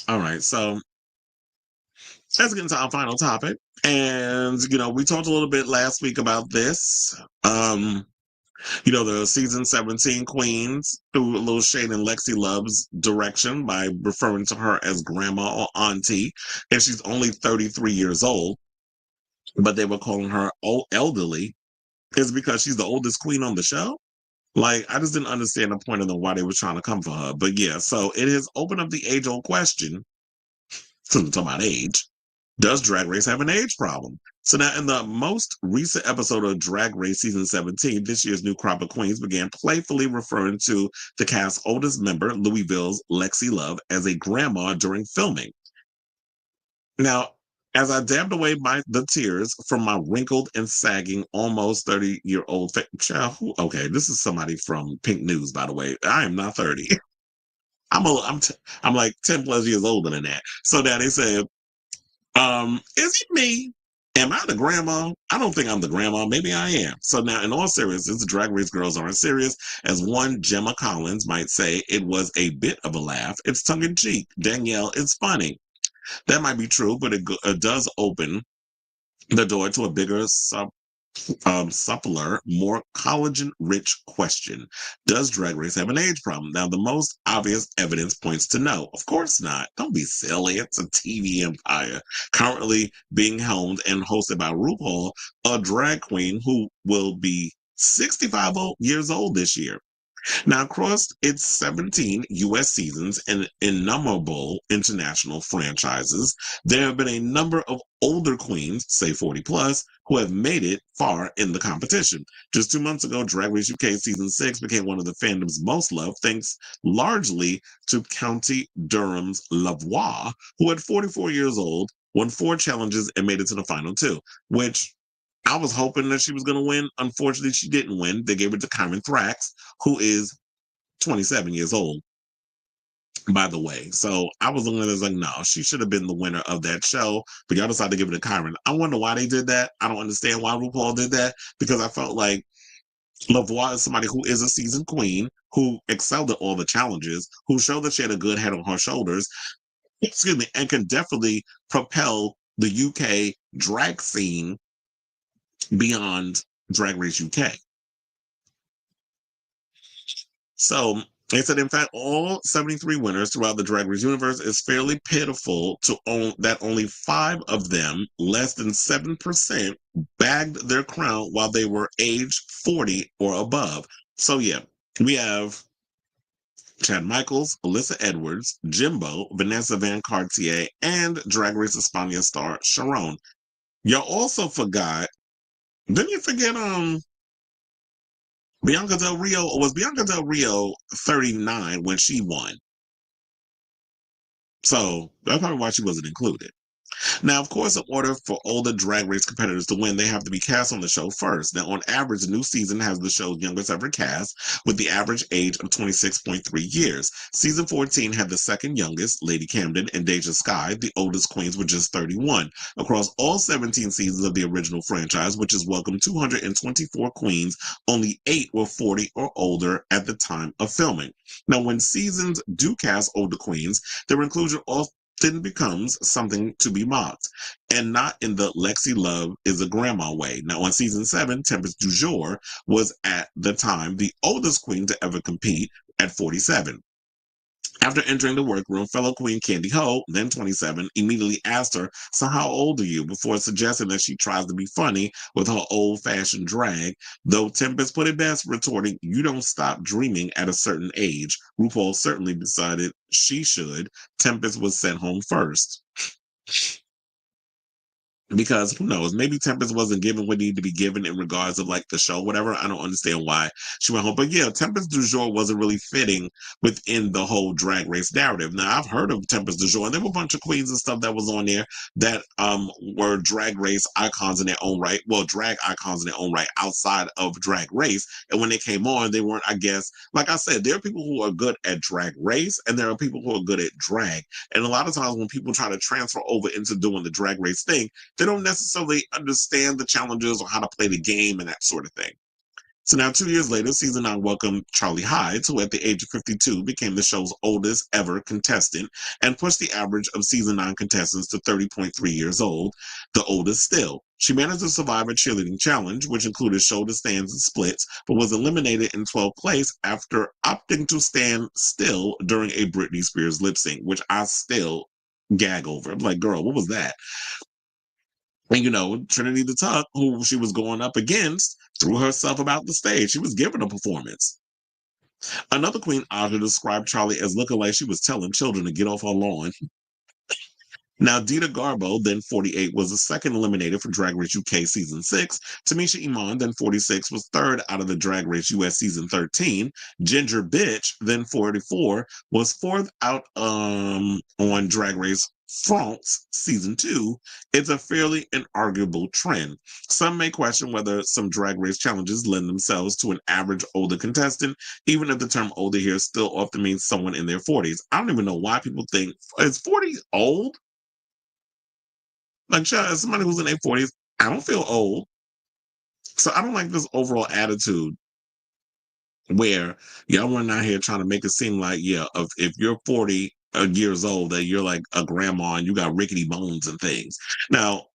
All right. So let's get into our final topic. And, you know, we talked a little bit last week about this. You know, the season 17 queens threw a little shade in Lexi Love's direction by referring to her as grandma or auntie. And she's only 33 years old, but they were calling her elderly. Is because she's the oldest queen on the show? Like, I just didn't understand the point of them why they were trying to come for her. But yeah, so it has opened up the age-old question, since we're talking about age, does Drag Race have an age problem? So now in the most recent episode of Drag Race Season 17, this year's new crop of queens began playfully referring to the cast's oldest member, Louisville's Lexi Love, as a grandma during filming. Now, as I dabbed away the tears from my wrinkled and sagging almost 30-year-old child, okay, this is somebody from Pink News, by the way. I am not 30. I'm like 10 plus years older than that. So now they said, is it me? Am I the grandma? I don't think I'm the grandma. Maybe I am. So now, in all seriousness, the Drag Race girls aren't serious. As one Gemma Collins might say, it was a bit of a laugh. It's tongue in cheek. Danielle, it's funny. That might be true, but it does open the door to a bigger, suppler, more collagen-rich question. Does Drag Race have an age problem? Now, the most obvious evidence points to no. Of course not. Don't be silly. It's a TV empire currently being helmed and hosted by RuPaul, a drag queen who will be 65 years old this year. Now, across its 17 U.S. seasons and innumerable international franchises, there have been a number of older queens, say 40 plus, who have made it far in the competition. Just 2 months ago, Drag Race UK Season 6 became one of the fandom's most loved, thanks largely to County Durham's Lavoie, who at 44 years old won 4 challenges, and made it to the final 2, which I was hoping that she was going to win. Unfortunately, she didn't win. They gave it to Carmen Thrax, who is 27 years old, by the way. So I was looking at it as like, no, she should have been the winner of that show, but y'all decided to give it to Carmen. I wonder why they did that. I don't understand why RuPaul did that, because I felt like Lavoie is somebody who is a seasoned queen, who excelled at all the challenges, who showed that she had a good head on her shoulders, excuse me, and can definitely propel the UK drag scene beyond Drag Race UK. So they said, in fact, all 73 winners throughout the Drag Race universe is fairly pitiful to own that only 5 of them, less than 7%, bagged their crown while they were age 40 or above. So yeah, we have Chad Michaels, Alyssa Edwards, Jimbo, Vanessa Van Cartier, and Drag Race España star Sharon. Y'all also forgot, didn't you forget Bianca Del Rio? Or was Bianca Del Rio 39 when she won? So that's probably why she wasn't included. Now, of course, in order for all the Drag Race competitors to win, they have to be cast on the show first. Now, on average, the new season has the show's youngest ever cast, with the average age of 26.3 years. Season 14 had the second youngest, Lady Camden and Deja Skye. The oldest queens were just 31. Across all 17 seasons of the original franchise, which has welcomed 224 queens, only 8 were 40 or older at the time of filming. Now, when seasons do cast older queens, their inclusion often becomes something to be mocked, and not in the Lexi Love is a grandma way. Now, on season 7, Tempest DuJour was at the time the oldest queen to ever compete at 47. After entering the workroom, fellow queen Candy Ho, then 27, immediately asked her, "So how old are you?" before suggesting that she tries to be funny with her old-fashioned drag, though Tempest put it best, retorting, "You don't stop dreaming at a certain age." RuPaul certainly decided she should. Tempest was sent home first. Because who knows, maybe Tempest wasn't given what needed to be given in regards of like the show, whatever. I don't understand why she went home. But yeah, Tempest DuJour wasn't really fitting within the whole Drag Race narrative. Now, I've heard of Tempest DuJour, and there were a bunch of queens and stuff that was on there that were Drag Race icons in their own right. Well, drag icons in their own right outside of Drag Race. And when they came on, they weren't, I guess, like I said, there are people who are good at Drag Race, and there are people who are good at drag. And a lot of times when people try to transfer over into doing the Drag Race thing, they don't necessarily understand the challenges or how to play the game and that sort of thing. So now 2 years later, season 9 welcomed Charlie Hides, who at the age of 52 became the show's oldest ever contestant and pushed the average of season 9 contestants to 30.3 years old, the oldest still. She managed to survive a cheerleading challenge, which included shoulder stands and splits, but was eliminated in 12th place after opting to stand still during a Britney Spears lip sync, which I still gag over. I'm like, girl, what was that? And, Trinity the Tuck, who she was going up against, threw herself about the stage. She was giving a performance. Another queen author described Charlie as looking like she was telling children to get off her lawn. Now, Dita Garbo, then 48, was the second eliminated for Drag Race UK Season 6. Tamisha Iman, then 46, was third out of the Drag Race US Season 13. Ginger Bitch, then 44, was fourth out on Drag Race France Season 2. It's a fairly inarguable trend. Some may question whether some Drag Race challenges lend themselves to an average older contestant, even if the term older here still often means someone in their 40s. I don't even know why people think, is 40 old? Like, as somebody who's in their 40s, I don't feel old. So I don't like this overall attitude where y'all run out here trying to make it seem like, if you're 40 years old, that you're like a grandma and you got rickety bones and things. Now,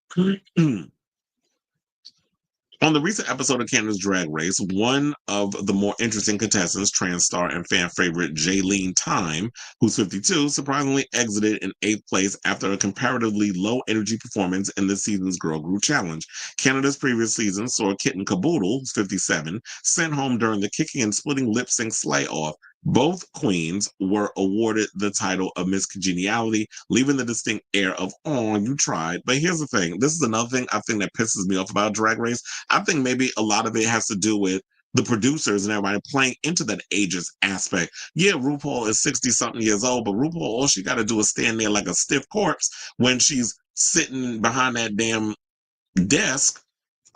on the recent episode of Canada's Drag Race, one of the more interesting contestants, trans star and fan favorite Jaylene Time, who's 52, surprisingly exited in 8th place after a comparatively low-energy performance in this season's Girl Group Challenge. Canada's previous season saw Kitten Caboodle, who's 57, sent home during the kicking and splitting lip-sync slay-off. Both queens were awarded the title of Miss Congeniality, leaving the distinct air of, "Oh, you tried." But here's the thing. This is another thing I think that pisses me off about Drag Race. I think maybe a lot of it has to do with the producers and everybody playing into that ageist aspect. Yeah, RuPaul is 60-something years old, but RuPaul, all she got to do is stand there like a stiff corpse when she's sitting behind that damn desk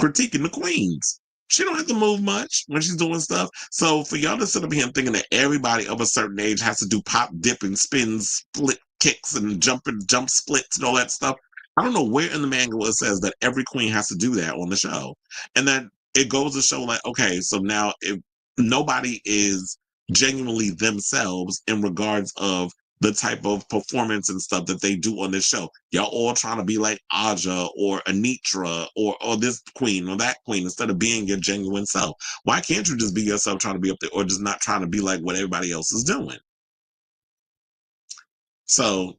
critiquing the queens. She don't have to move much when she's doing stuff. So for y'all to sit up here and thinking that everybody of a certain age has to do pop, dipping, spins, split kicks, and jump splits and all that stuff, I don't know where in the manual it says that every queen has to do that on the show. And then it goes to show like, okay, so now if nobody is genuinely themselves in regards of the type of performance and stuff that they do on this show. Y'all all trying to be like Aja or Anitra or this queen or that queen instead of being your genuine self. Why can't you just be yourself trying to be up there or just not trying to be like what everybody else is doing? So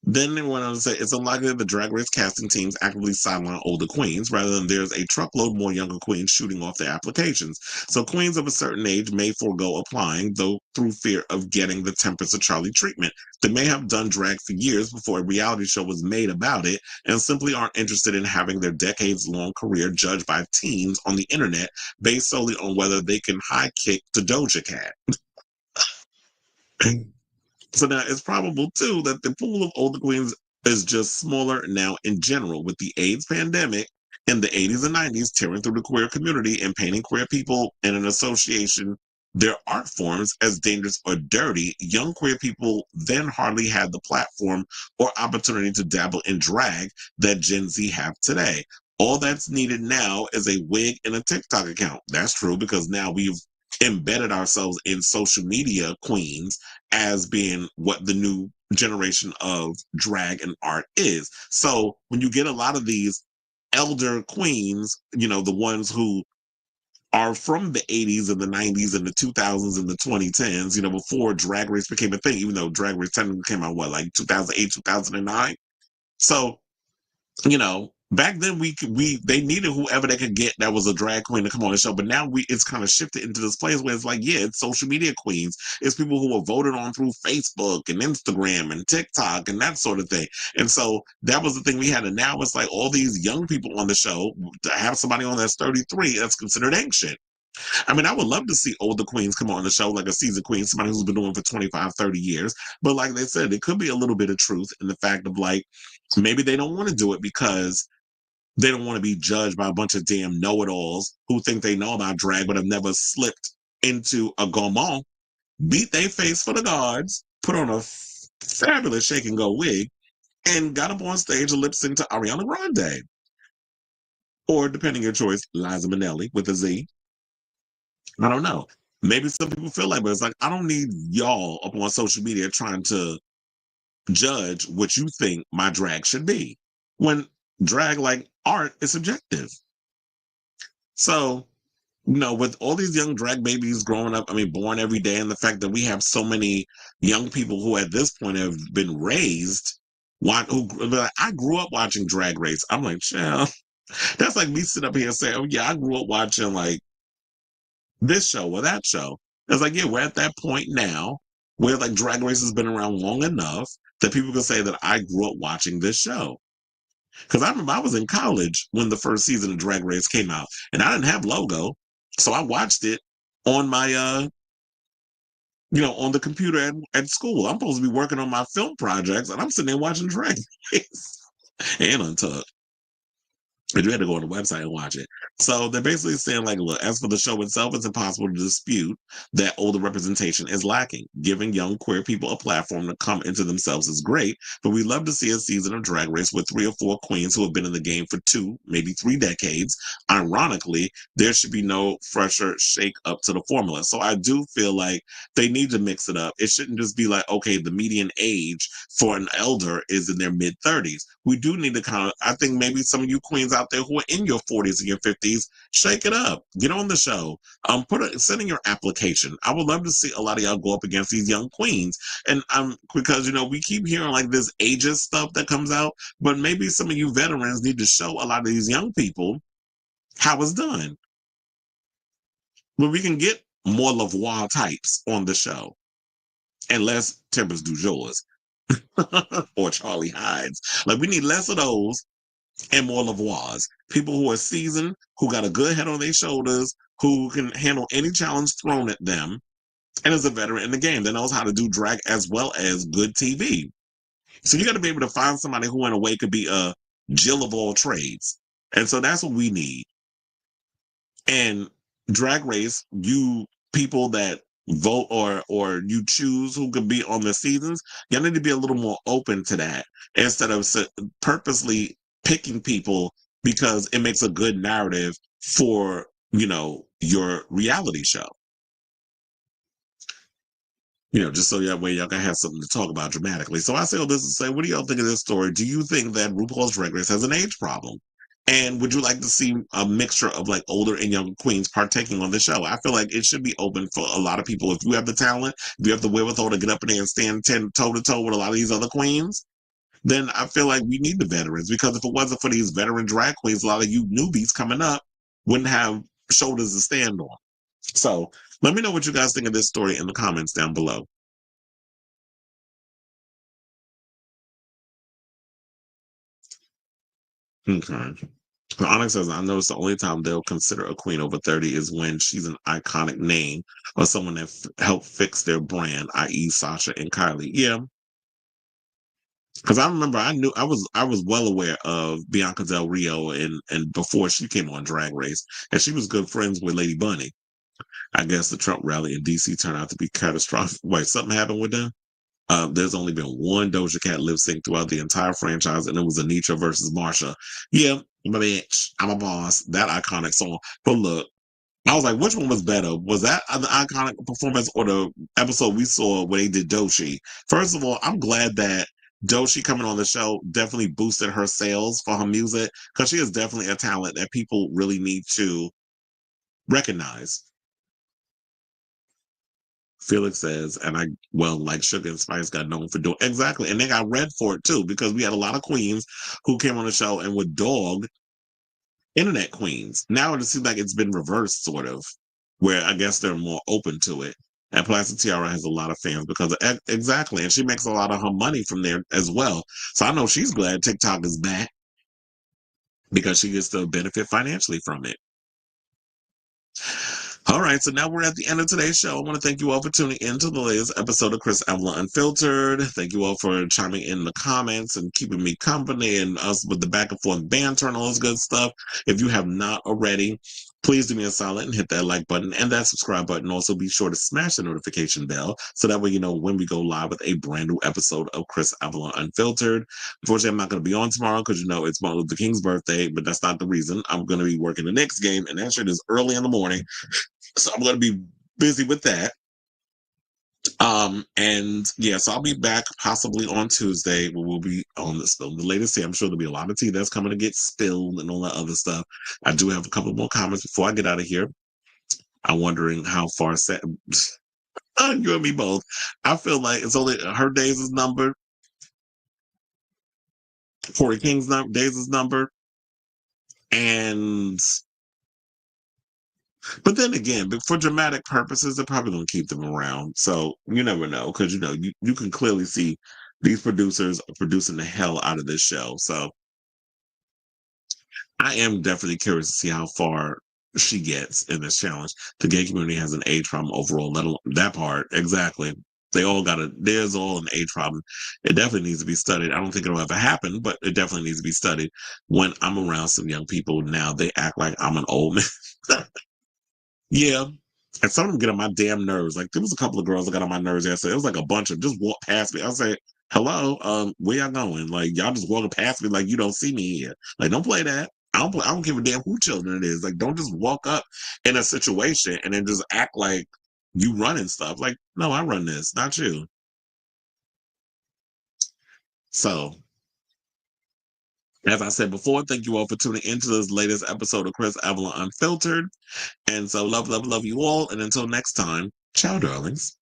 then they went on to say it's unlikely that the Drag Race casting teams actively sideline older queens rather than there's a truckload more younger queens shooting off their applications. So queens of a certain age may forego applying, though through fear of getting the Tempest of Charlie treatment. They may have done drag for years before a reality show was made about it and simply aren't interested in having their decades-long career judged by teens on the internet based solely on whether they can high kick to Doja Cat. So now it's probable too that the pool of older queens is just smaller now in general with the AIDS pandemic in the 80s and 90s tearing through the queer community and painting queer people in an association their art forms as dangerous or dirty. Young queer people then hardly had the platform or opportunity to dabble in drag that Gen Z have today. All that's needed now is a wig and a TikTok account. That's true because now we've embedded ourselves in social media queens as being what the new generation of drag and art is. So when you get a lot of these elder queens, you know, the ones who are from the 80s and the 90s and the 2000s and the 2010s, you know, before Drag Race became a thing, even though Drag Race technically came out, what, like 2008, 2009? So, you know, back then they needed whoever they could get that was a drag queen to come on the show. But now it's kind of shifted into this place where it's like, yeah, it's social media queens. It's people who are voted on through Facebook and Instagram and TikTok and that sort of thing. And so that was the thing we had. And now it's like all these young people on the show, to have somebody on that's 33, that's considered ancient. I mean, I would love to see older queens come on the show, like a seasoned queen, somebody who's been doing it for 25, 30 years. But like they said, it could be a little bit of truth in the fact of like, maybe they don't want to do it because they don't want to be judged by a bunch of damn know-it-alls who think they know about drag but have never slipped into a gourmand, beat their face for the guards, put on a fabulous shake and go wig, and got up on stage and lip sync to Ariana Grande. Or, depending on your choice, Liza Minnelli with a Z. I don't know. Maybe some people feel like, but it's like, I don't need y'all up on social media trying to judge what you think my drag should be. When drag, like art, is subjective. So, you know, with all these young drag babies growing up, I mean, born every day, and the fact that we have so many young people who at this point have been raised, I grew up watching Drag Race. I'm like, child, that's like me sitting up here saying, oh yeah, I grew up watching like this show or that show. It's like, yeah, we're at that point now where like Drag Race has been around long enough that people can say that I grew up watching this show. Because I remember I was in college when the first season of Drag Race came out, and I didn't have Logo, so I watched it on my, on the computer at school. I'm supposed to be working on my film projects, and I'm sitting there watching Drag Race and Untucked. But you had to go on the website and watch it. So they're basically saying, like, look, as for the show itself, it's impossible to dispute that older representation is lacking. Giving young queer people a platform to come into themselves is great, but we'd love to see a season of Drag Race with 3 or 4 queens who have been in the game for 2, maybe 3 decades. Ironically, there should be no fresher shake up to the formula. So I do feel like they need to mix it up. It shouldn't just be like, okay, the median age for an elder is in their mid-30s. We do need to kind of, I think maybe some of you queens out there who are in your 40s and your 50s, shake it up. Get on the show. Send in your application. I would love to see a lot of y'all go up against these young queens. And because we keep hearing like this ageist stuff that comes out, but maybe some of you veterans need to show a lot of these young people how it's done. But we can get more Lavoie types on the show. And less Tempest du Jours or Charlie Hides. Like, we need less of those and more Lavoies. People who are seasoned, who got a good head on their shoulders, who can handle any challenge thrown at them, and is a veteran in the game that knows how to do drag as well as good TV. So you got to be able to find somebody who in a way could be a Jill of all trades. And so that's what we need. And Drag Race, you people that vote or you choose who could be on the seasons, y'all need to be a little more open to that instead of purposely picking people because it makes a good narrative for, your reality show. Just so that way y'all can have something to talk about dramatically. So I say all this to say, what do y'all think of this story? Do you think that RuPaul's Drag Race has an age problem? And would you like to see a mixture of like older and younger queens partaking on the show? I feel like it should be open for a lot of people. If you have the talent, if you have the wherewithal to get up in there and stand toe to toe with a lot of these other queens, then I feel like we need the veterans, because if it wasn't for these veteran drag queens, a lot of you newbies coming up wouldn't have shoulders to stand on. So let me know what you guys think of this story in the comments down below. Okay. So Onyx says, I noticed the only time they'll consider a queen over 30 is when she's an iconic name or someone that helped fix their brand, i.e. Sasha and Kylie. Yeah. Because I remember I was well aware of Bianca Del Rio and before she came on Drag Race, and she was good friends with Lady Bunny. I guess the Trump rally in DC turned out to be catastrophic. Wait, something happened with them? There's only been one Doja Cat lip sync throughout the entire franchise, and it was Anitra versus Marsha. Yeah, I'm a bitch. I'm a boss. That iconic song. But look, I was like, which one was better? Was that the iconic performance or the episode we saw where they did Doshi? First of all, I'm glad that Doshi coming on the show definitely boosted her sales for her music, because she is definitely a talent that people really need to recognize. Felix says, and like Sugar and Spice got known for doing exactly, and they got red for it too, because we had a lot of queens who came on the show and would dog internet queens. Now it seems like it's been reversed, sort of, where I guess they're more open to it. And Plastic Tiara has a lot of fans because of exactly, and she makes a lot of her money from there as well. So I know she's glad TikTok is back because she gets to benefit financially from it. All right, so now we're at the end of today's show. I want to thank you all for tuning in to the latest episode of Kris Avalon Unfiltered. Thank you all for chiming in the comments and keeping me company and us with the back and forth banter and all this good stuff. If you have not already, please do me a solid and hit that like button and that subscribe button. Also, be sure to smash the notification bell so that way you know when we go live with a brand new episode of Kris Avalon Unfiltered. Unfortunately, I'm not going to be on tomorrow because, it's Martin Luther King's birthday, but that's not the reason. I'm going to be working the next game, and that shit is early in the morning. So I'm going to be busy with that. And yeah, so I'll be back possibly on Tuesday where we'll be on the latest tea. I'm sure there'll be a lot of tea that's coming to get spilled and all that other stuff. I do have a couple more comments before I get out of here. I'm wondering how far set you and me both. I feel like it's only her days is numbered. Corey King's days is numbered. But then again, but for dramatic purposes, they're probably going to keep them around. So you never know, because you can clearly see these producers are producing the hell out of this show. So I am definitely curious to see how far she gets in this challenge. The gay community has an age problem overall. Let alone that part exactly. There's all an age problem. It definitely needs to be studied. I don't think it'll ever happen, but it definitely needs to be studied. When I'm around some young people now, they act like I'm an old man. Yeah. And some of them get on my damn nerves. Like there was a couple of girls that got on my nerves yesterday. It was like a bunch of just walk past me. I say, hello, where y'all going? Like y'all just walking past me like you don't see me here. Like don't play that. I don't give a damn who children it is. Like don't just walk up in a situation and then just act like you running stuff. Like, no, I run this, not you. So as I said before, thank you all for tuning into this latest episode of Kris Avalon Unfiltered. And so love you all. And until next time, ciao, darlings.